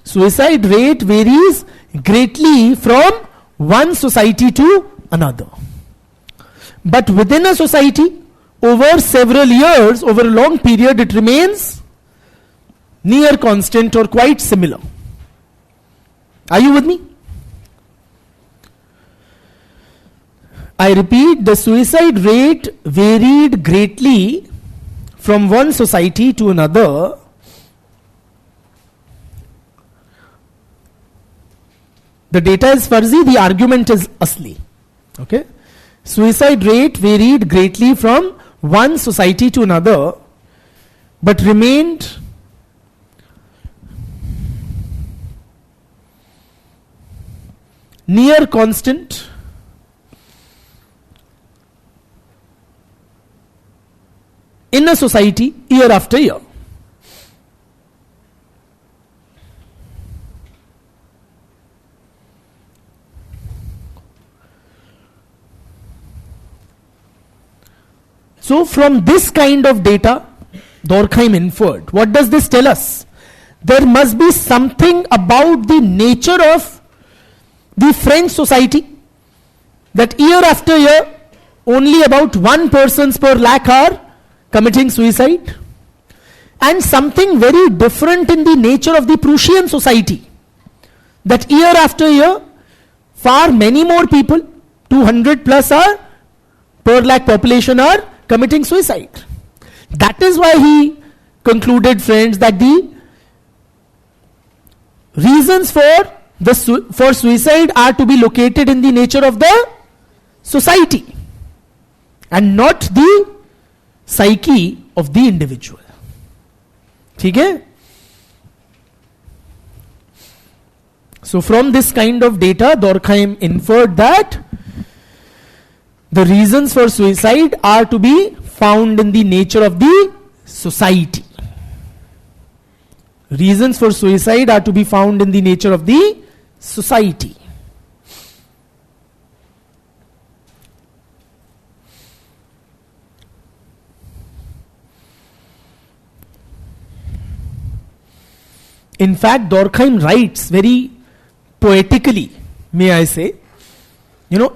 Suicide rate varies greatly from one society to another. But within a society, over several years, over a long period, it remains near constant or quite similar. Are you with me? I repeat, the suicide rate varied greatly from one society to another. The data is fuzzy, the argument is asli. Okay? Suicide rate varied greatly from one society to another, but remained near constant in a society year after year. So from this kind of data, Durkheim inferred, what does this tell us? There must be something about the nature of the French society that year after year only about 1 persons per lakh are committing suicide, and something very different in the nature of the Prussian society that year after year far many more people, 200 plus are per lakh population are committing suicide. That is why he concluded, friends, that the reasons for suicide are to be located in the nature of the society and not the psyche of the individual. ठीक है? So from this kind of data, Durkheim inferred that the reasons for suicide are to be found in the nature of the society. Reasons for suicide are to be found in the nature of the society. In fact, Durkheim writes very poetically, may I say,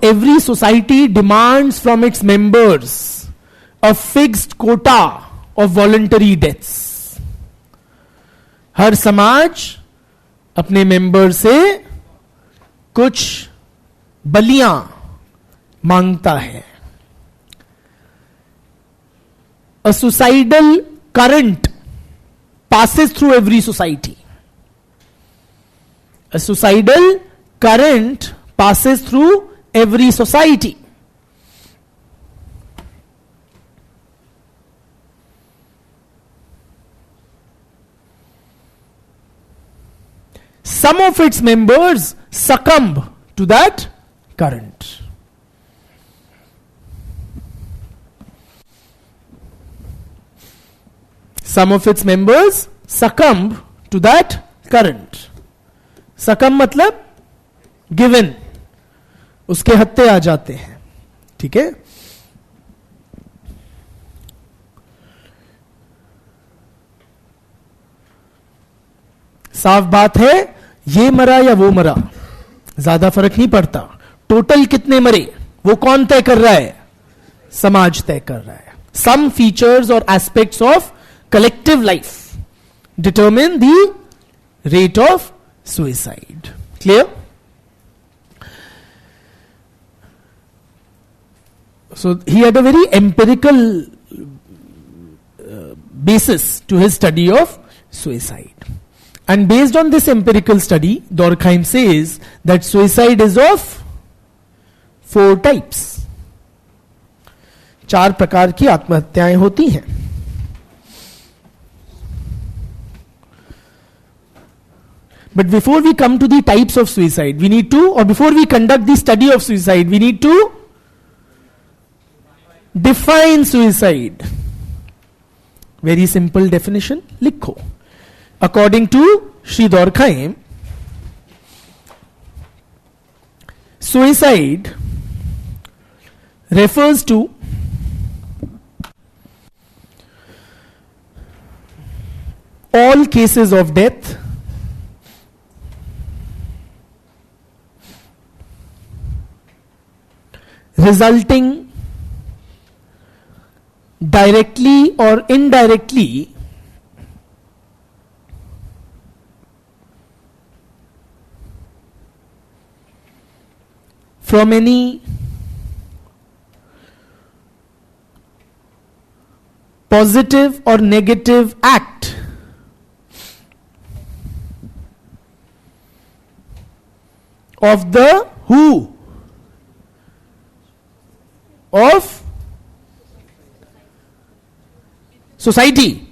every society demands from its members a fixed quota of voluntary deaths. हर समाज अपने member से कुछ बलियां मांगता है. A suicidal current passes through every society. A suicidal current passes through every society. Some of its members succumb to that current. Some of its members succumb to that current. Succumb मतलब given, उसके हत्थे आ जाते हैं. ठीक है? साफ बात है, ये मरा या वो मरा ज्यादा फर्क नहीं पड़ता. टोटल कितने मरे वो कौन तय कर रहा है? समाज तय कर रहा है. Some features or aspects of collective life determine the rate of suicide. Clear? So he had a very empirical basis to his study of suicide. And based on this empirical study, Durkheim says that suicide is of 4 types. 4 प्रकार की आत्महत्याएं होती हैं. But before we come to the types of suicide, we need to, or before we conduct the study of suicide, we need to define suicide. Very simple definition, लिखो. According to Sri Durkheim, suicide refers to all cases of death resulting directly or indirectly from any positive or negative act of the who? Of society.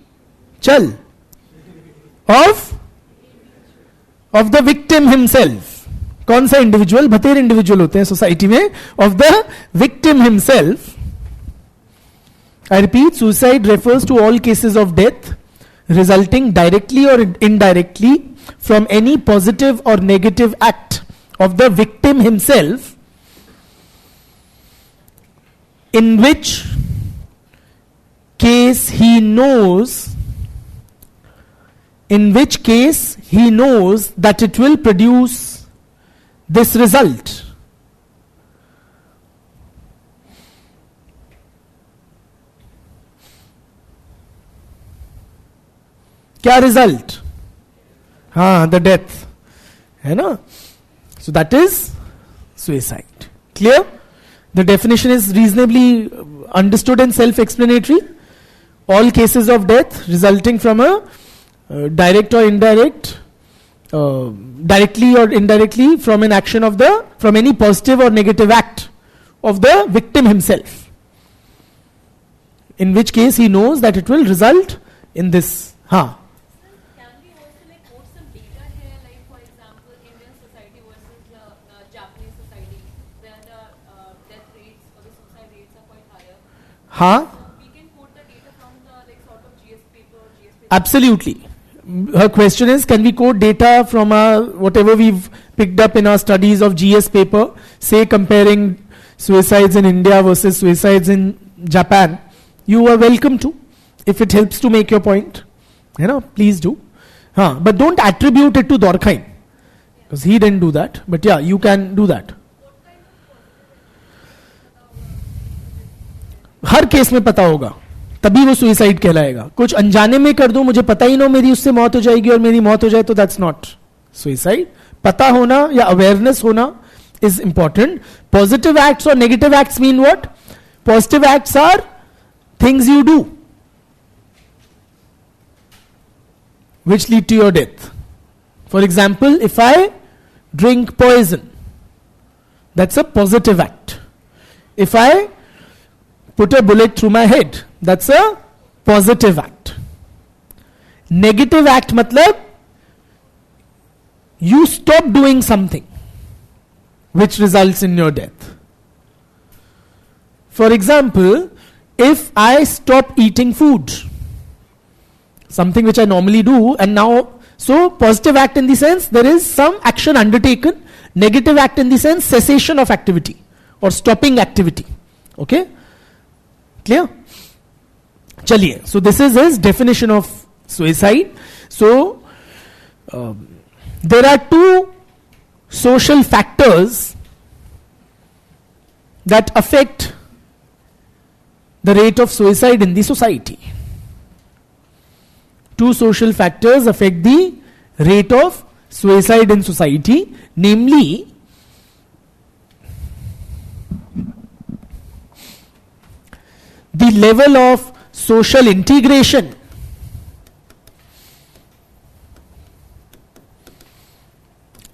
Chal. Of the victim himself. कौन सा individual? बतेर individual होते हैं society में. Of the victim himself. I repeat, suicide refers to all cases of death resulting directly or indirectly from any positive or negative act of the victim himself, in which case he knows that it will produce this result. क्या result? हाँ, the death है ना. So that is suicide. Clear? The definition is reasonably understood and self explanatory. All cases of death resulting from a direct और indirect, directly or indirectly from an action of from any positive or negative act of the victim himself, in which case he knows that it will result in this. Can we also quote some data here, like for example, Indian society versus Japanese society, where the death rates or the suicide rates are quite higher? So we can quote the data from the sort of GS paper. Absolutely. Her question is, can we quote data from whatever we've picked up in our studies of GS paper, say comparing suicides in India versus suicides in Japan? You are welcome to, if it helps to make your point. Please do. But don't attribute it to Durkheim, because he didn't do that. But yeah, you can do that. Her case में पता होगा, तभी वो suicide कहलाएगा. कुछ अनजाने में कर दूं, मुझे पता ही ना मेरी उससे मौत हो जाएगी और मेरी मौत हो जाए, तो दैट्स नॉट सुइसाइड. पता होना या अवेयरनेस होना इज इंपॉर्टेंट. पॉजिटिव एक्ट्स और negative acts mean what? Positive acts are things you do which lead to your death. For example, if I drink poison, that's a positive act. If I put a bullet through my head, that's a positive act. Negative act matlab you stop doing something which results in your death. For example, if I stop eating food, something which I normally do, and now, so positive act in the sense there is some action undertaken. Negative act in the sense cessation of activity or stopping activity. Okay, clear? Chaliye, so this is his definition of suicide. So there are two social factors that affect the rate of suicide in the society. Two social factors affect the rate of suicide in society, namely the level of social integration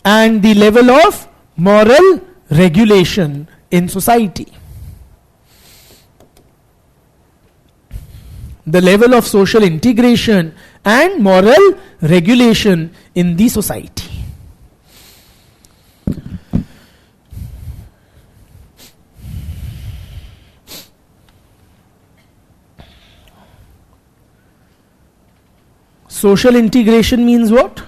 and the level of moral regulation in society. The level of social integration and moral regulation in the society. Social integration means what?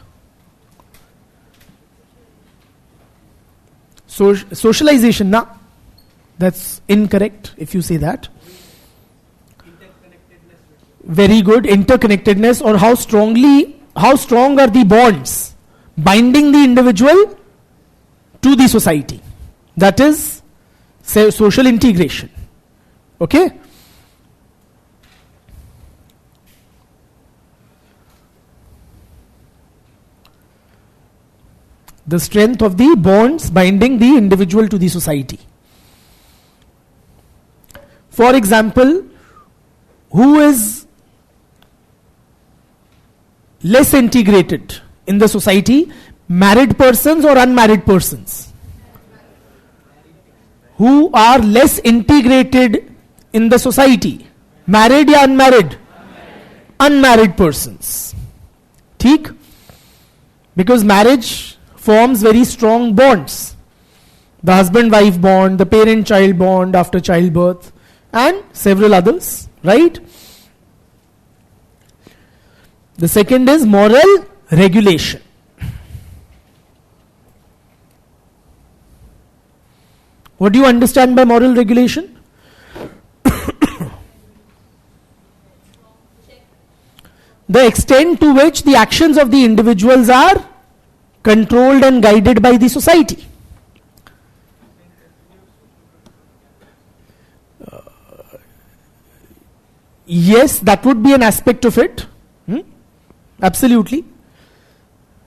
Socialization, na? That's incorrect if you say that. Very good. Interconnectedness, or how strong are the bonds binding the individual to the society. That is social integration. Okay? The strength of the bonds binding the individual to the society. For example, who is less integrated in the society? Married persons or unmarried persons? Who are less integrated in the society? Married or unmarried? Unmarried persons. ठीक? Because marriage forms very strong bonds. The husband-wife bond, the parent-child bond after childbirth, and several others, right? The second is moral regulation. What do you understand by moral regulation? The extent to which the actions of the individuals are controlled and guided by the society. Yes, that would be an aspect of it. Absolutely.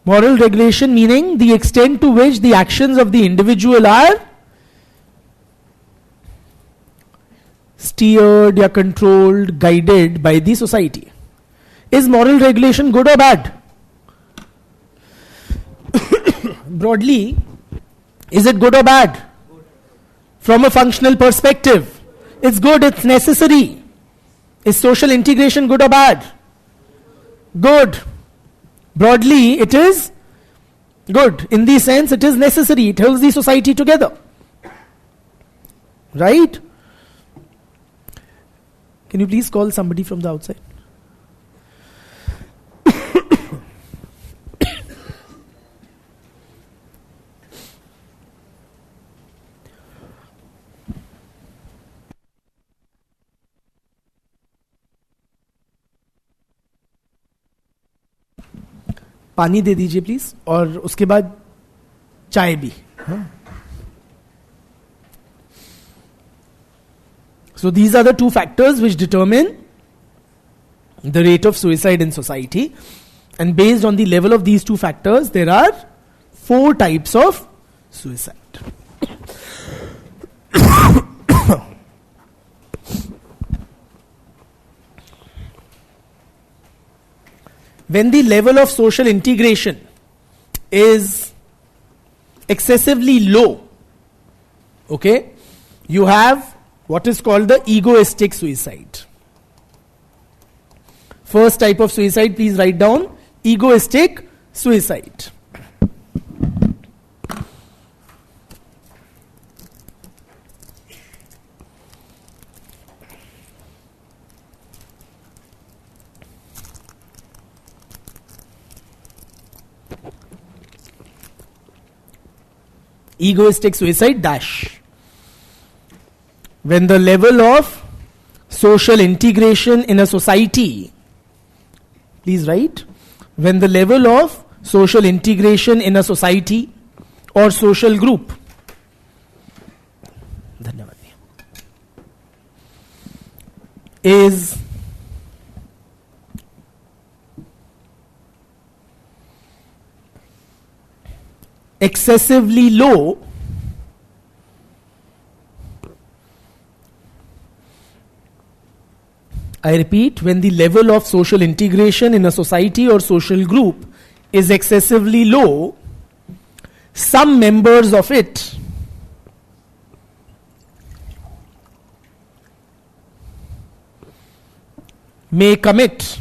Moral regulation meaning the extent to which the actions of the individual are steered or controlled, guided by the society. Is moral regulation good or bad? Broadly, is it good or bad? From a functional perspective, it's good, it's necessary. Is social integration good or bad? Good. Broadly, it is good. In the sense, it is necessary. It holds the society together. Right? Can you please call somebody from the outside? पानी दे दीजिए please, और उसके बाद चाय भी. So these are the two factors which determine the rate of suicide in society, and based on the level of these two factors there are 4 types of suicide. When the level of social integration is excessively low, okay, you have what is called the egoistic suicide. First type of suicide, please write down, egoistic suicide. Egoistic suicide dash. When the level of social integration in a society, please write, when the level of social integration in a society or social group is excessively low, I repeat, when the level of social integration in a society or social group is excessively low, some members of it may commit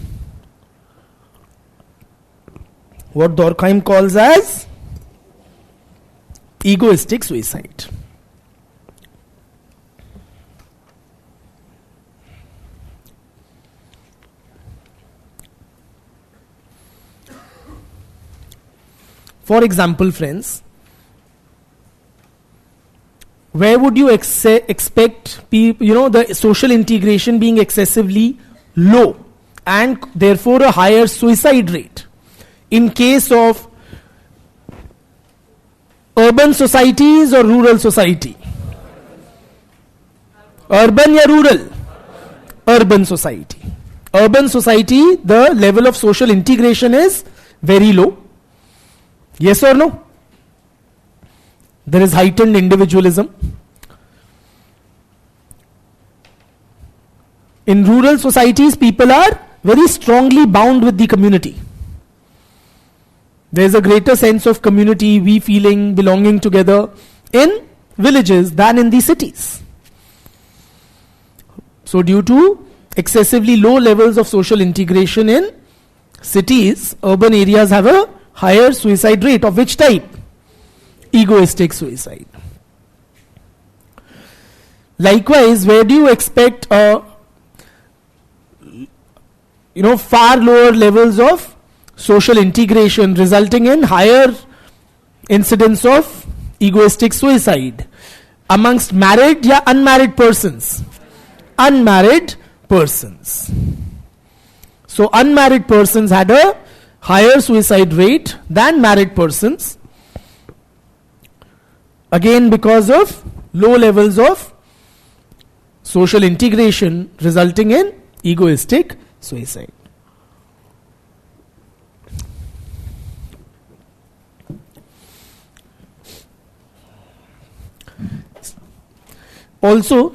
what Durkheim calls as egoistic suicide. For example, friends, where would you expect the social integration being excessively low? and therefore a higher suicide rate. In case of urban societies or rural society? Urban या rural? Urban society. Urban society, the level of social integration is very low. Yes or no? There is heightened individualism. In rural societies, people are very strongly bound with the community. There is a greater sense of community, we feeling, belonging together in villages than in the cities. So due to excessively low levels of social integration in cities, urban areas have a higher suicide rate. Of which type? Egoistic suicide. Likewise, where do you expect far lower levels of social integration resulting in higher incidence of egoistic suicide? Amongst married या unmarried persons? Unmarried persons. So unmarried persons had a higher suicide rate than married persons, again because of low levels of social integration resulting in egoistic suicide. Also,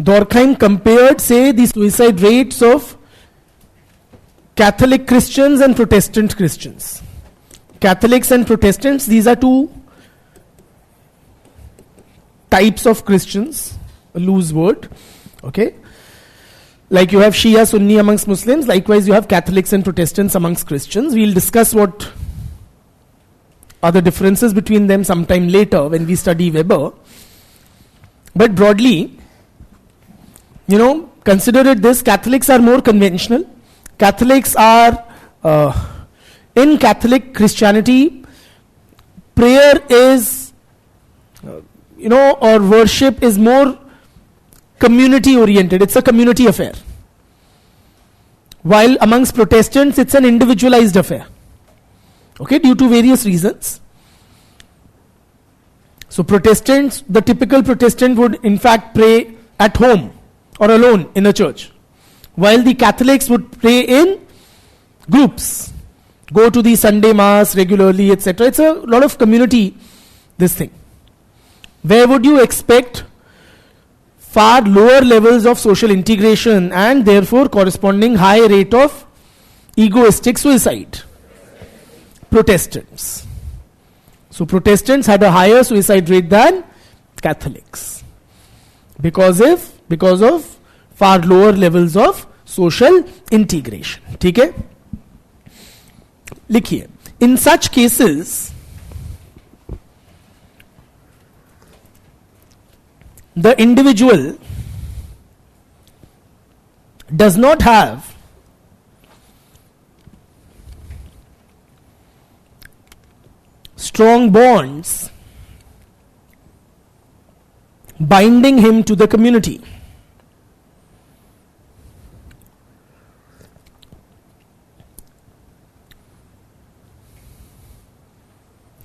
Durkheim compared, say, the suicide rates of Catholic Christians and Protestant Christians. Catholics and Protestants, these are two types of Christians, a loose word. Okay? Like you have Shia, Sunni amongst Muslims, likewise you have Catholics and Protestants amongst Christians. We'll discuss what are the differences between them sometime later when we study Weber. But broadly, consider it this: Catholics are more conventional. Catholics are, in Catholic Christianity, prayer is, or worship is more community oriented. It's a community affair. While amongst Protestants, it's an individualized affair. Okay, due to various reasons. So Protestants, the typical Protestant would in fact pray at home or alone in a church, while the Catholics would pray in groups, go to the Sunday Mass regularly, etc. It's a lot of community, this thing. Where would you expect far lower levels of social integration and therefore corresponding high rate of egoistic suicide? Protestants. So Protestants had a higher suicide rate than Catholics because of far lower levels of social integration. ठीक है? लिखिए, in such cases the individual does not have strong bonds binding him to the community.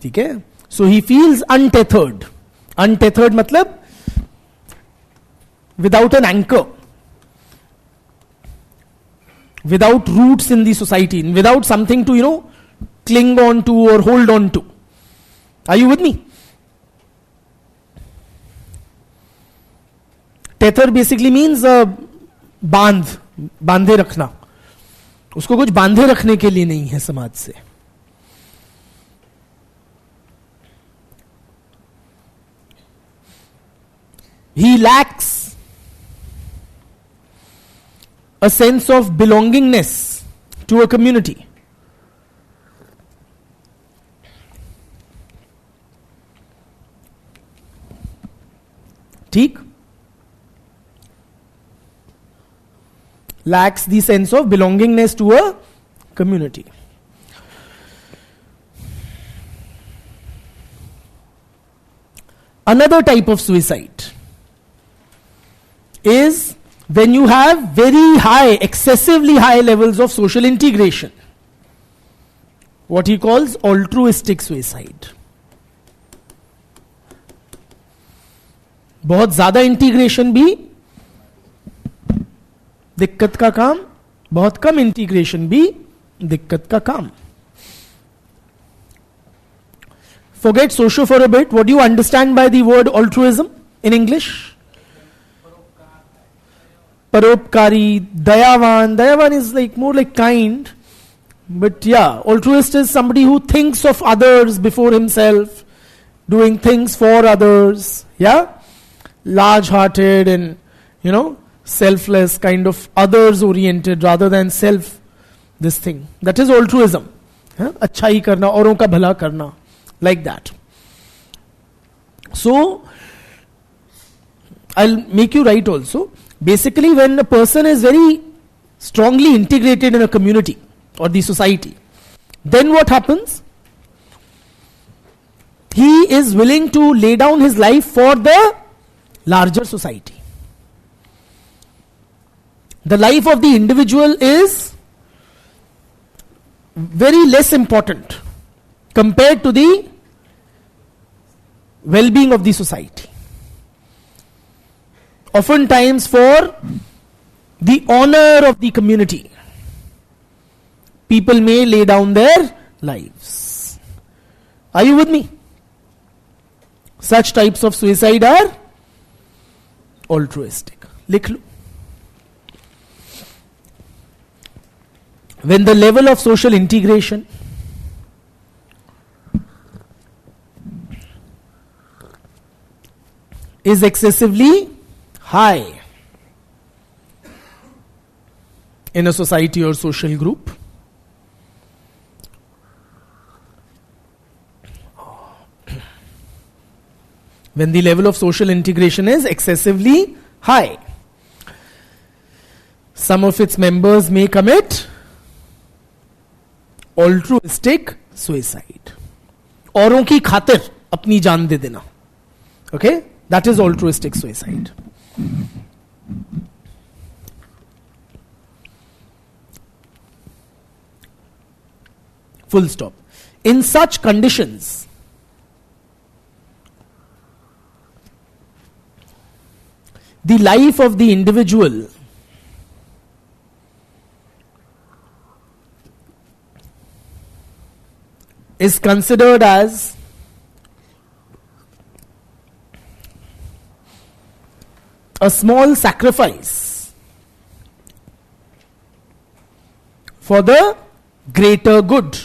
ठीक है? So he feels untethered. Untethered मतलब without an anchor, without roots in the society, without something to cling on to or hold on to. Are you with me? Tether basically means बांधे रखना. उसको कुछ बांधे रखने के लिए नहीं है समाज से. He lacks a sense of belongingness to a community. ठीक? Lacks the sense of belongingness to a community. Another type of suicide is when you have very high, excessively high levels of social integration, what he calls altruistic suicide. बहुत ज्यादा integration भी दिक्कत का काम, बहुत कम integration भी दिक्कत का काम. Forget socio for a bit. What do you understand by the word altruism in English? Paropkari, dayavan. Dayavan is like more like kind. But yeah, altruist is somebody who thinks of others before himself, doing things for others. Yeah? Large-hearted and, selfless, kind of others-oriented rather than self, this thing. That is altruism. Achhai karna, auron ka bhala karna. Like that. So, I'll make you right also. Basically, when a person is very strongly integrated in a community or the society, then what happens? He is willing to lay down his life for the larger society. The life of the individual is very less important compared to the well-being of the society. Oftentimes for the honor of the community, people may lay down their lives. Are you with me? Such types of suicide are altruistic. Likh lo. When the level of social integration is excessively high in a society or social group, when the level of social integration is excessively high, some of its members may commit altruistic suicide. औरों की खातिर अपनी जान दे देना. Okay? That is altruistic suicide. Full stop. In such conditions, the life of the individual is considered as a small sacrifice for the greater good.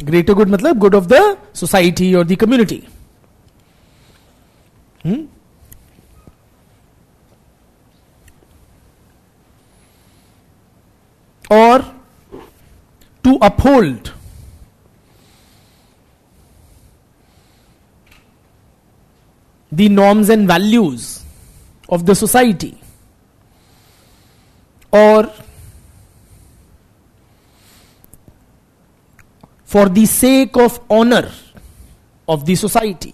Greater good matlab good of the society or the community. Or to uphold the norms and values of the society, or for the sake of honor of the society.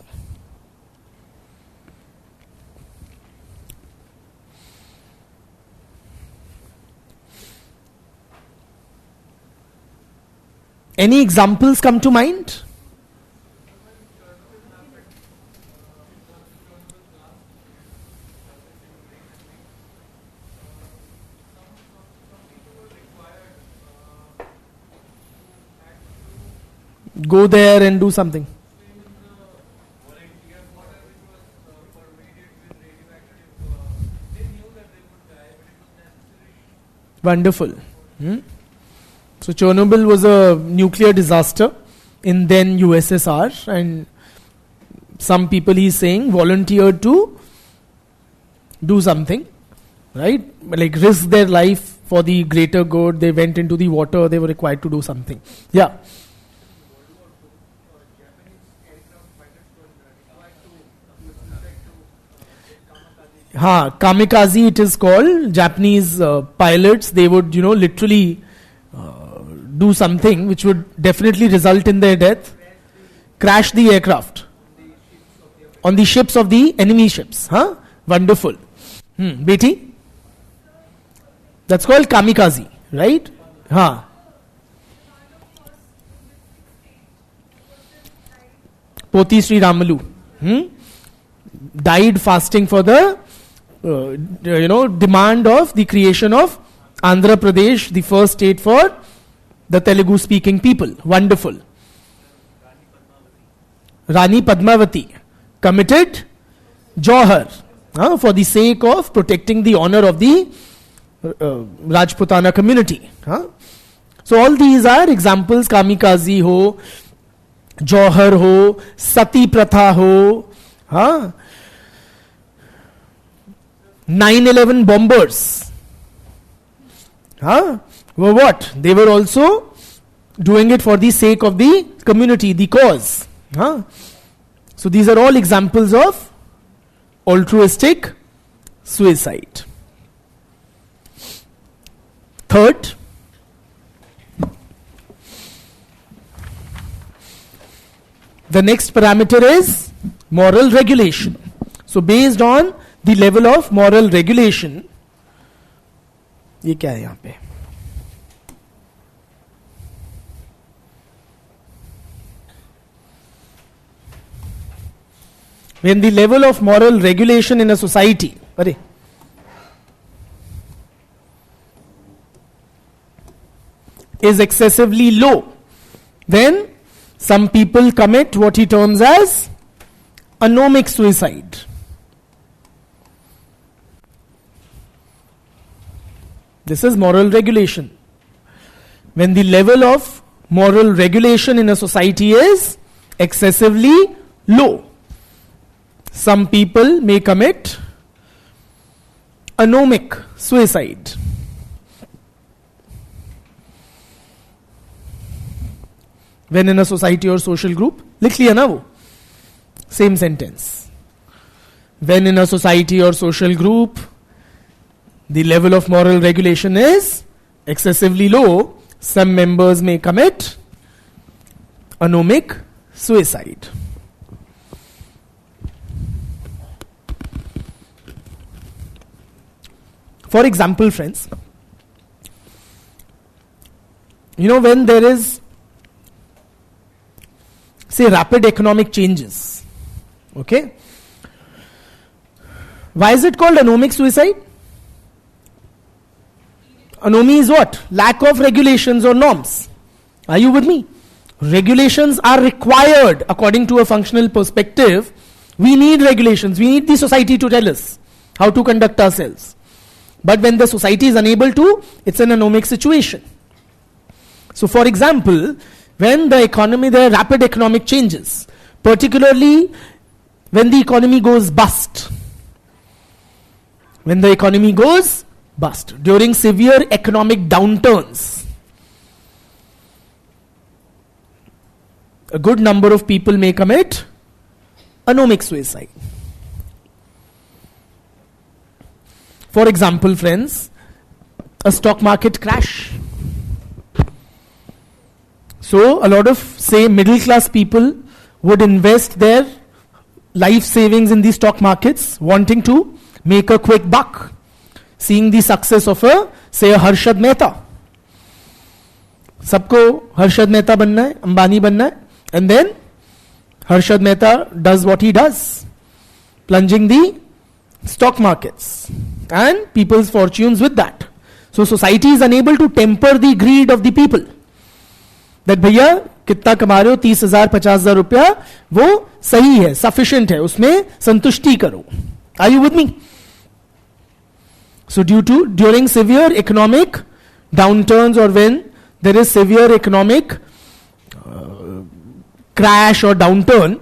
Any examples come to mind? Go there and do something. Wonderful. So Chernobyl was a nuclear disaster in then USSR, and some people, he's saying, volunteered to do something, right? Like risk their life for the greater good. They went into the water, they were required to do something. Yeah. Kamikaze it is called. Japanese pilots, they would, literally do something which would definitely result in their death. Crash the aircraft on the ships of the enemy ships. Wonderful. Beti? That's called kamikaze, right? Ha. Poti Sri Ramalu died fasting for the demand of the creation of Andhra Pradesh, the first state for the Telugu speaking people. Wonderful. Rani Padmavati committed Johar for the sake of protecting the honor of the Rajputana community. So all these are examples. Kamikaze ho, Johar ho, Sati Pratha ho, 9/11 bombers. Were what? They were also doing it for the sake of the community, the cause. So these are all examples of altruistic suicide. Third, the next parameter is moral regulation. So based on the level of moral regulation, ये क्या है यहाँ पे? When the level of moral regulation in a society, is excessively low, then some people commit what he terms as anomic suicide. This is moral regulation. When the level of moral regulation in a society is excessively low, some people may commit anomic suicide. When in a society or social group, लिख लिया ना वो, same sentence. When in a society or social group, the level of moral regulation is excessively low, some members may commit anomic suicide. For example, friends, when there is, say, rapid economic changes, okay, why is it called anomic suicide? Anomy is what? Lack of regulations or norms. Are you with me? Regulations are required according to a functional perspective. We need regulations. We need the society to tell us how to conduct ourselves. But when the society is unable to, it's an anomic situation. So for example, when there are rapid economic changes, particularly when the economy goes bust. When the economy goes bust, during severe economic downturns, a good number of people may commit anomic suicide. For example, friends, a stock market crash. So a lot of, say, middle class people would invest their life savings in the stock markets, wanting to make a quick buck, seeing the success of a Harshad Mehta. Sabko Harshad Mehta banna hai, Ambani banna hai, and then Harshad Mehta does what he does, plunging the stock markets and people's fortunes with that. So society is unable to temper the greed of the people. That भैया कितना कमा रहे हो, 30,000 50,000 रुपया, वो सही है, sufficient है, उसमें संतुष्टि करो. Are you with me? So during severe economic downturns, or when there is severe economic crash or downturn,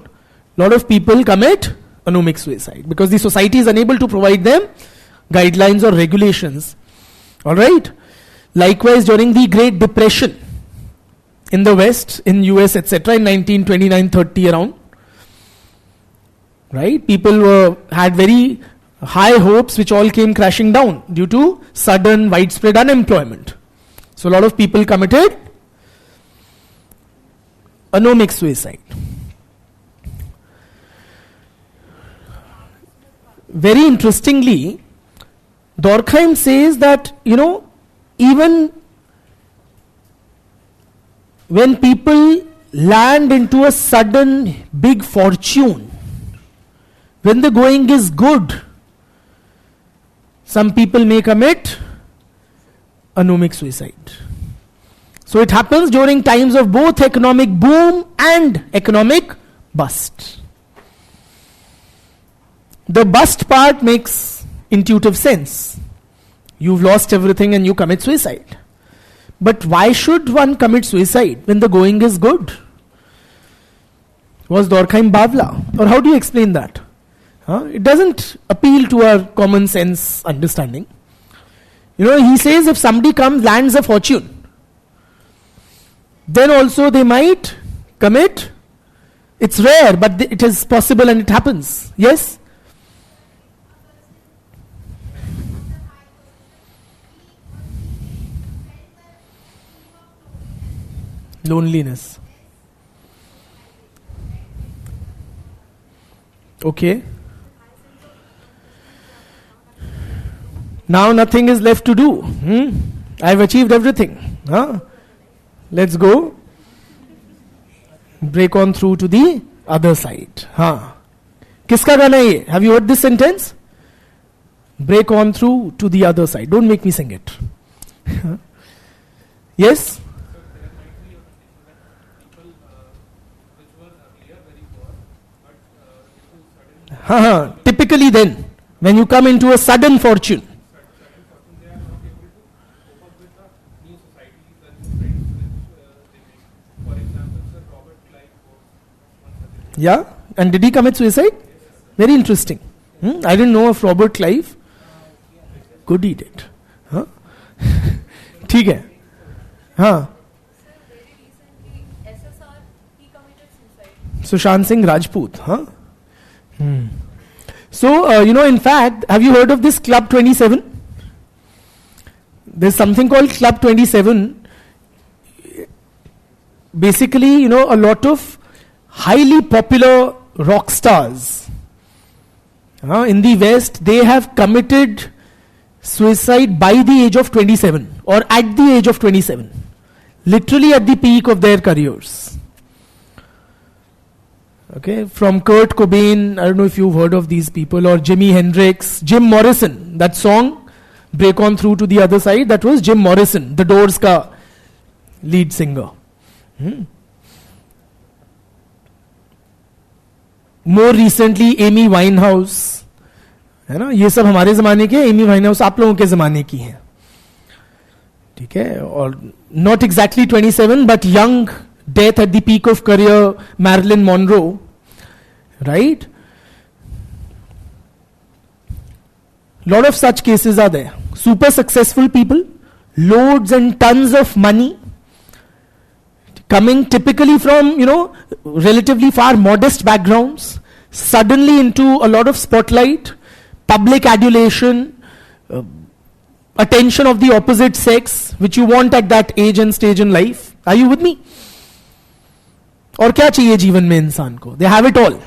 a lot of people commit anomic suicide because the society is unable to provide them guidelines or regulations. Alright? Likewise, during the Great Depression in the West, in US, etc., in 1929-30 around, right? People had very high hopes which all came crashing down due to sudden widespread unemployment. So a lot of people committed anomic suicide. Very interestingly, Durkheim says that, even when people land into a sudden big fortune, when the going is good, some people may commit anomic suicide. So it happens during times of both economic boom and economic bust. The bust part makes intuitive sense. You've lost everything and you commit suicide. But why should one commit suicide when the going is good? Was Durkheim Bavla? Or how do you explain that? It doesn't appeal to our common sense understanding. He says if somebody lands a fortune, then also they might commit. It's rare, but it is possible and it happens. Yes? Loneliness. Okay. Now nothing is left to do. I've achieved everything. Let's go. Break on through to the other side. Kiska gana hai ye? Have you heard this sentence? Break on through to the other side. Don't make me sing it. Yes? Typically then, when you come into a sudden fortune, yeah, and did he commit suicide? Very interesting. I didn't know of Robert Clive. Good, he did. ठीक है. हाँ. Very recently, SSR, he committed suicide. Sushant Singh Rajput. Huh? So, in fact, have you heard of this Club 27? There's something called Club 27. Basically, a lot of highly popular rock stars in the West, they have committed suicide by the age of 27 or at the age of 27. Literally at the peak of their careers. Okay, from Kurt Cobain, I don't know if you've heard of these people, or Jimi Hendrix, Jim Morrison, that song, Break On Through to the Other Side, that was Jim Morrison, the Doors ka lead singer. More recently, Amy Winehouse, है ना, ये सब हमारे ज़माने के, Amy Winehouse आप लोगों के ज़माने की हैं, ठीक है, और not exactly 27, but young, death at the peak of career, Marilyn Monroe, right? Lot of such cases are there. Super successful people, loads and tons of money, coming typically from, relatively far modest backgrounds, suddenly into a lot of spotlight, public adulation, attention of the opposite sex, which you want at that age and stage in life. Are you with me? और क्या चाहिए जीवन में इंसान को? They have it all.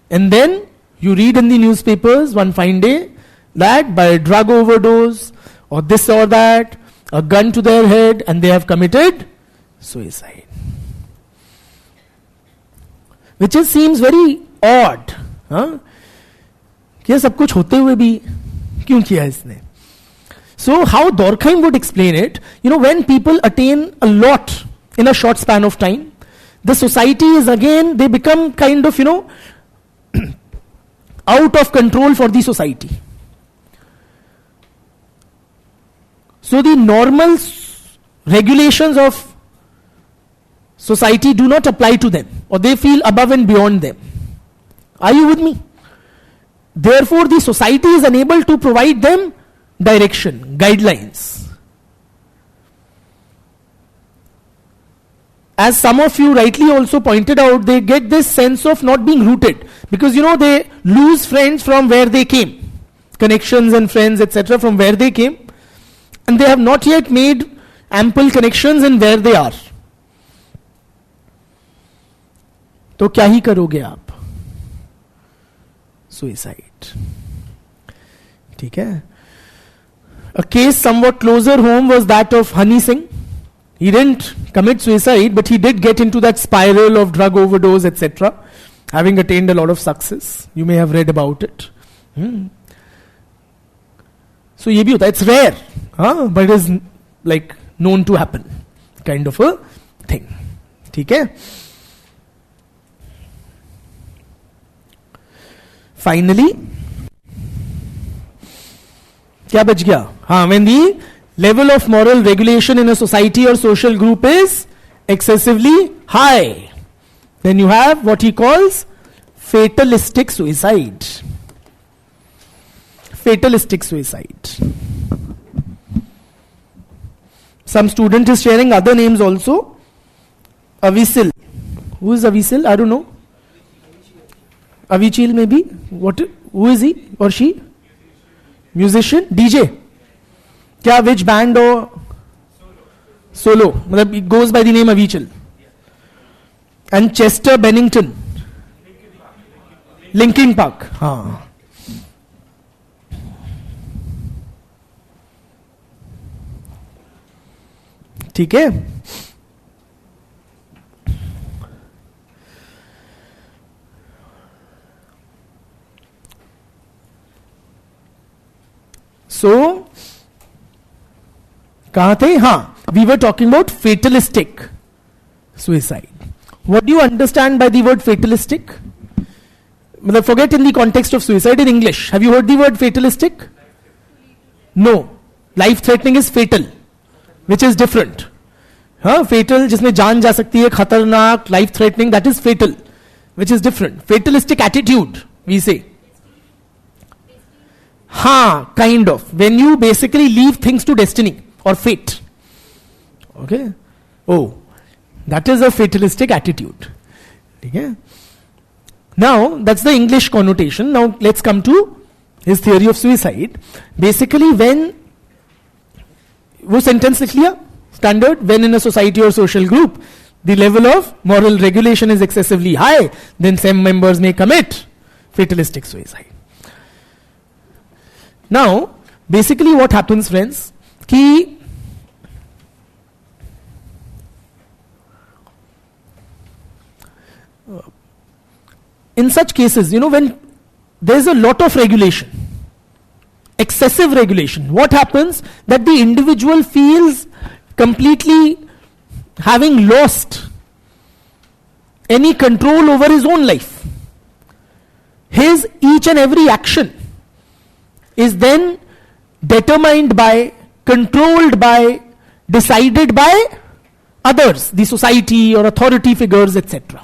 And then you read in the newspapers one fine day that by a drug overdose or this or that, a gun to their head, and they have committed suicide. Which seems very odd. ये सब कुछ होते हुए भी क्यों किया इसने? So how Durkheim would explain it, when people attain a lot in a short span of time, the society is again, they become kind of, out of control for the society. So the normal regulations of society do not apply to them, or they feel above and beyond them. Are you with me? Therefore, the society is unable to provide them direction, guidelines. As some of you rightly also pointed out, they get this sense of not being rooted. Because, they lose friends from where they came. Connections and friends, etc. from where they came. And they have not yet made ample connections in where they are. तो क्या ही करोगे आप? Suicide. ठीक है? A case somewhat closer home was that of Honey Singh. He didn't commit suicide, but he did get into that spiral of drug overdose, etc., having attained a lot of success. You may have read about it. So ये भी होता है. It's rare, but it is like known to happen, kind of a thing. ठीक है? Finally, क्या बच गया? When the level of moral regulation in a society or social group is excessively high, then you have what he calls fatalistic suicide. Fatalistic suicide. Some student is sharing other names also. Avisil. Who is Avisil? I don't know. Avichil maybe. What? Who is he or she? Musician? DJ? क्या which band or solo? मतलब it goes by the name Avichil. And Chester Bennington. Linkin Park. हाँ. ठीक है? So, कहाँ थे? हाँ, we were talking about fatalistic suicide. What do you understand by the word fatalistic? Forget in the context of suicide in English. Have you heard the word fatalistic? No. Life-threatening is fatal, which is different. Fatal, जिसमें जान जा सकती है, खतरनाक, life-threatening, that is fatal, which is different. Fatalistic attitude, we say. Kind of. When you basically leave things to destiny or fate. Okay? Oh, that is a fatalistic attitude. Okay? Now, that's the English connotation. Now, let's come to his theory of suicide. Basically, when वो sentence लिख लिया standard, when in a society or social group the level of moral regulation is excessively high, then some members may commit fatalistic suicide. Now, basically what happens, friends, कि in such cases, when there is a lot of regulation, excessive regulation, what happens? That the individual feels completely having lost any control over his own life. His each and every action is then determined by, controlled by, decided by others, the society or authority figures, etc.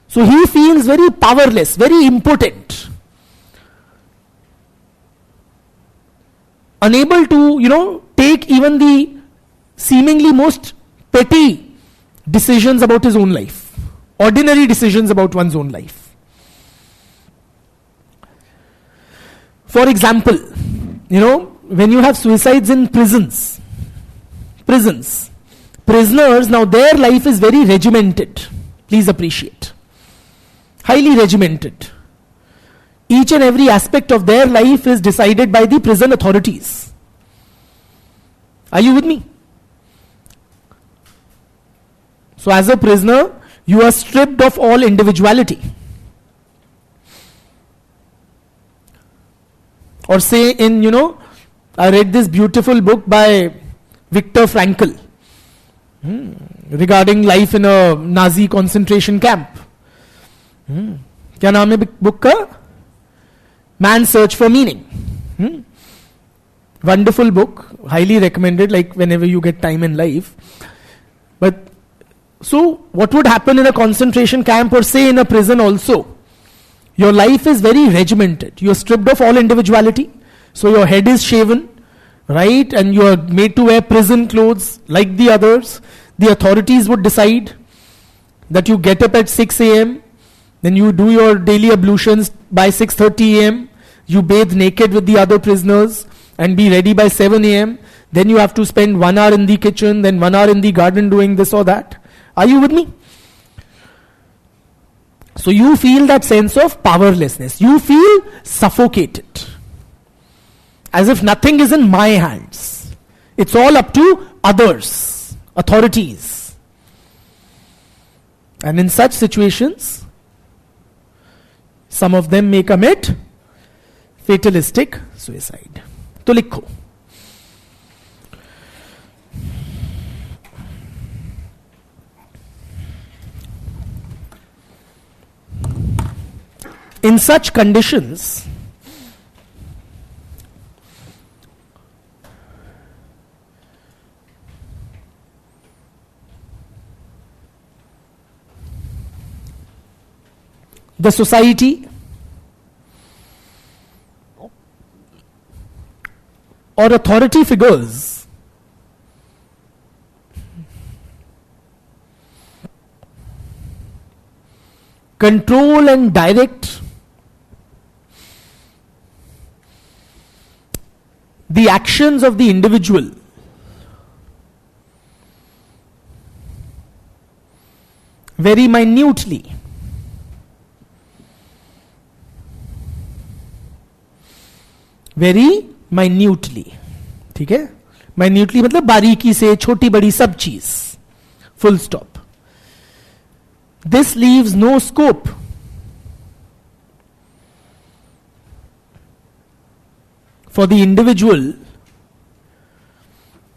So he feels very powerless, very impotent, unable to, take even the seemingly most petty decisions about his own life, ordinary decisions about one's own life. For example, when you have suicides in prisoners, now their life is very regimented. Please appreciate. Highly regimented. Each and every aspect of their life is decided by the prison authorities. Are you with me? So as a prisoner, you are stripped of all individuality. Or say I read this beautiful book by Viktor Frankl regarding life in a Nazi concentration camp. क्या नाम है book का? Man's Search for Meaning. Wonderful book, highly recommended, like whenever you get time in life. But so what would happen in a concentration camp or say in a prison also? Your life is very regimented. You are stripped of all individuality. So your head is shaven, right? And you are made to wear prison clothes like the others. The authorities would decide that you get up at 6 a.m., then you do your daily ablutions by 6:30 a.m., you bathe naked with the other prisoners and be ready by 7 a.m., then you have to spend 1 hour in the kitchen, then 1 hour in the garden doing this or that. Are you with me? So you feel that sense of powerlessness. You feel suffocated. as if nothing is in my hands. It's all up to others, authorities. And in such situations, some of them may commit fatalistic suicide. तो लिखो, in such conditions, the society or authority figures control and direct the actions of the individual very minutely. Very minutely, ठीक है, minutely मतलब बारीकी से, छोटी बड़ी सब चीज, full stop. This leaves no scope for the individual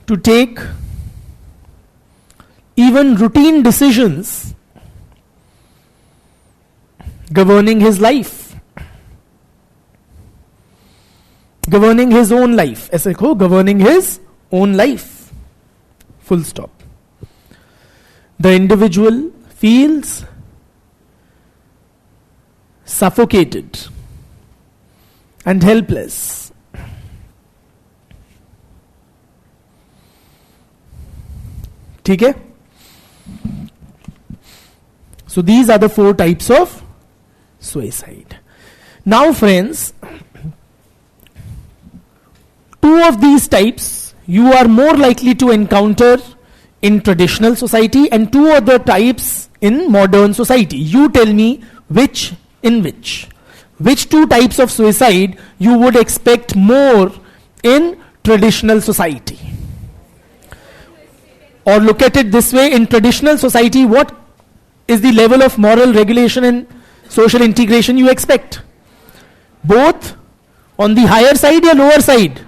to take even routine decisions governing his life, governing his own life. ऐसे लिखो, governing his own life, full stop. The individual feels suffocated and helpless. ठीक है? So these are the 4 types of suicide. Now friends, 2 of these types you are more likely to encounter in traditional society and 2 other types in modern society. You tell me which 2 types of suicide you would expect more in traditional society. Or look at it this way, in traditional society, what is the level of moral regulation and social integration you expect? Both on the higher side or lower side?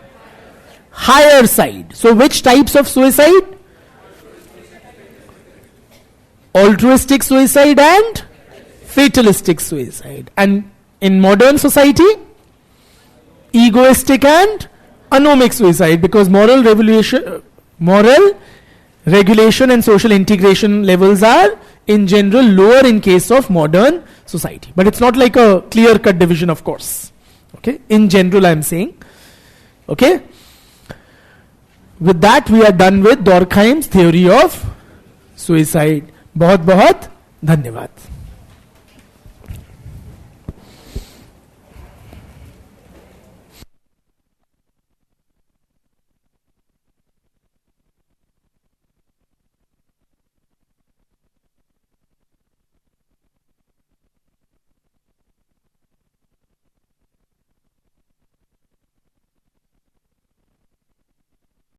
Higher side. So which types of suicide? Altruistic suicide and fatalistic suicide. And in modern society, egoistic and anomic suicide, because moral regulation and social integration levels are in general lower in case of modern society. But it's not like a clear-cut division, of course. Okay? In general, I'm saying. Okay? With that, we are done with Durkheim's theory of suicide. बहुत बहुत धन्यवाद.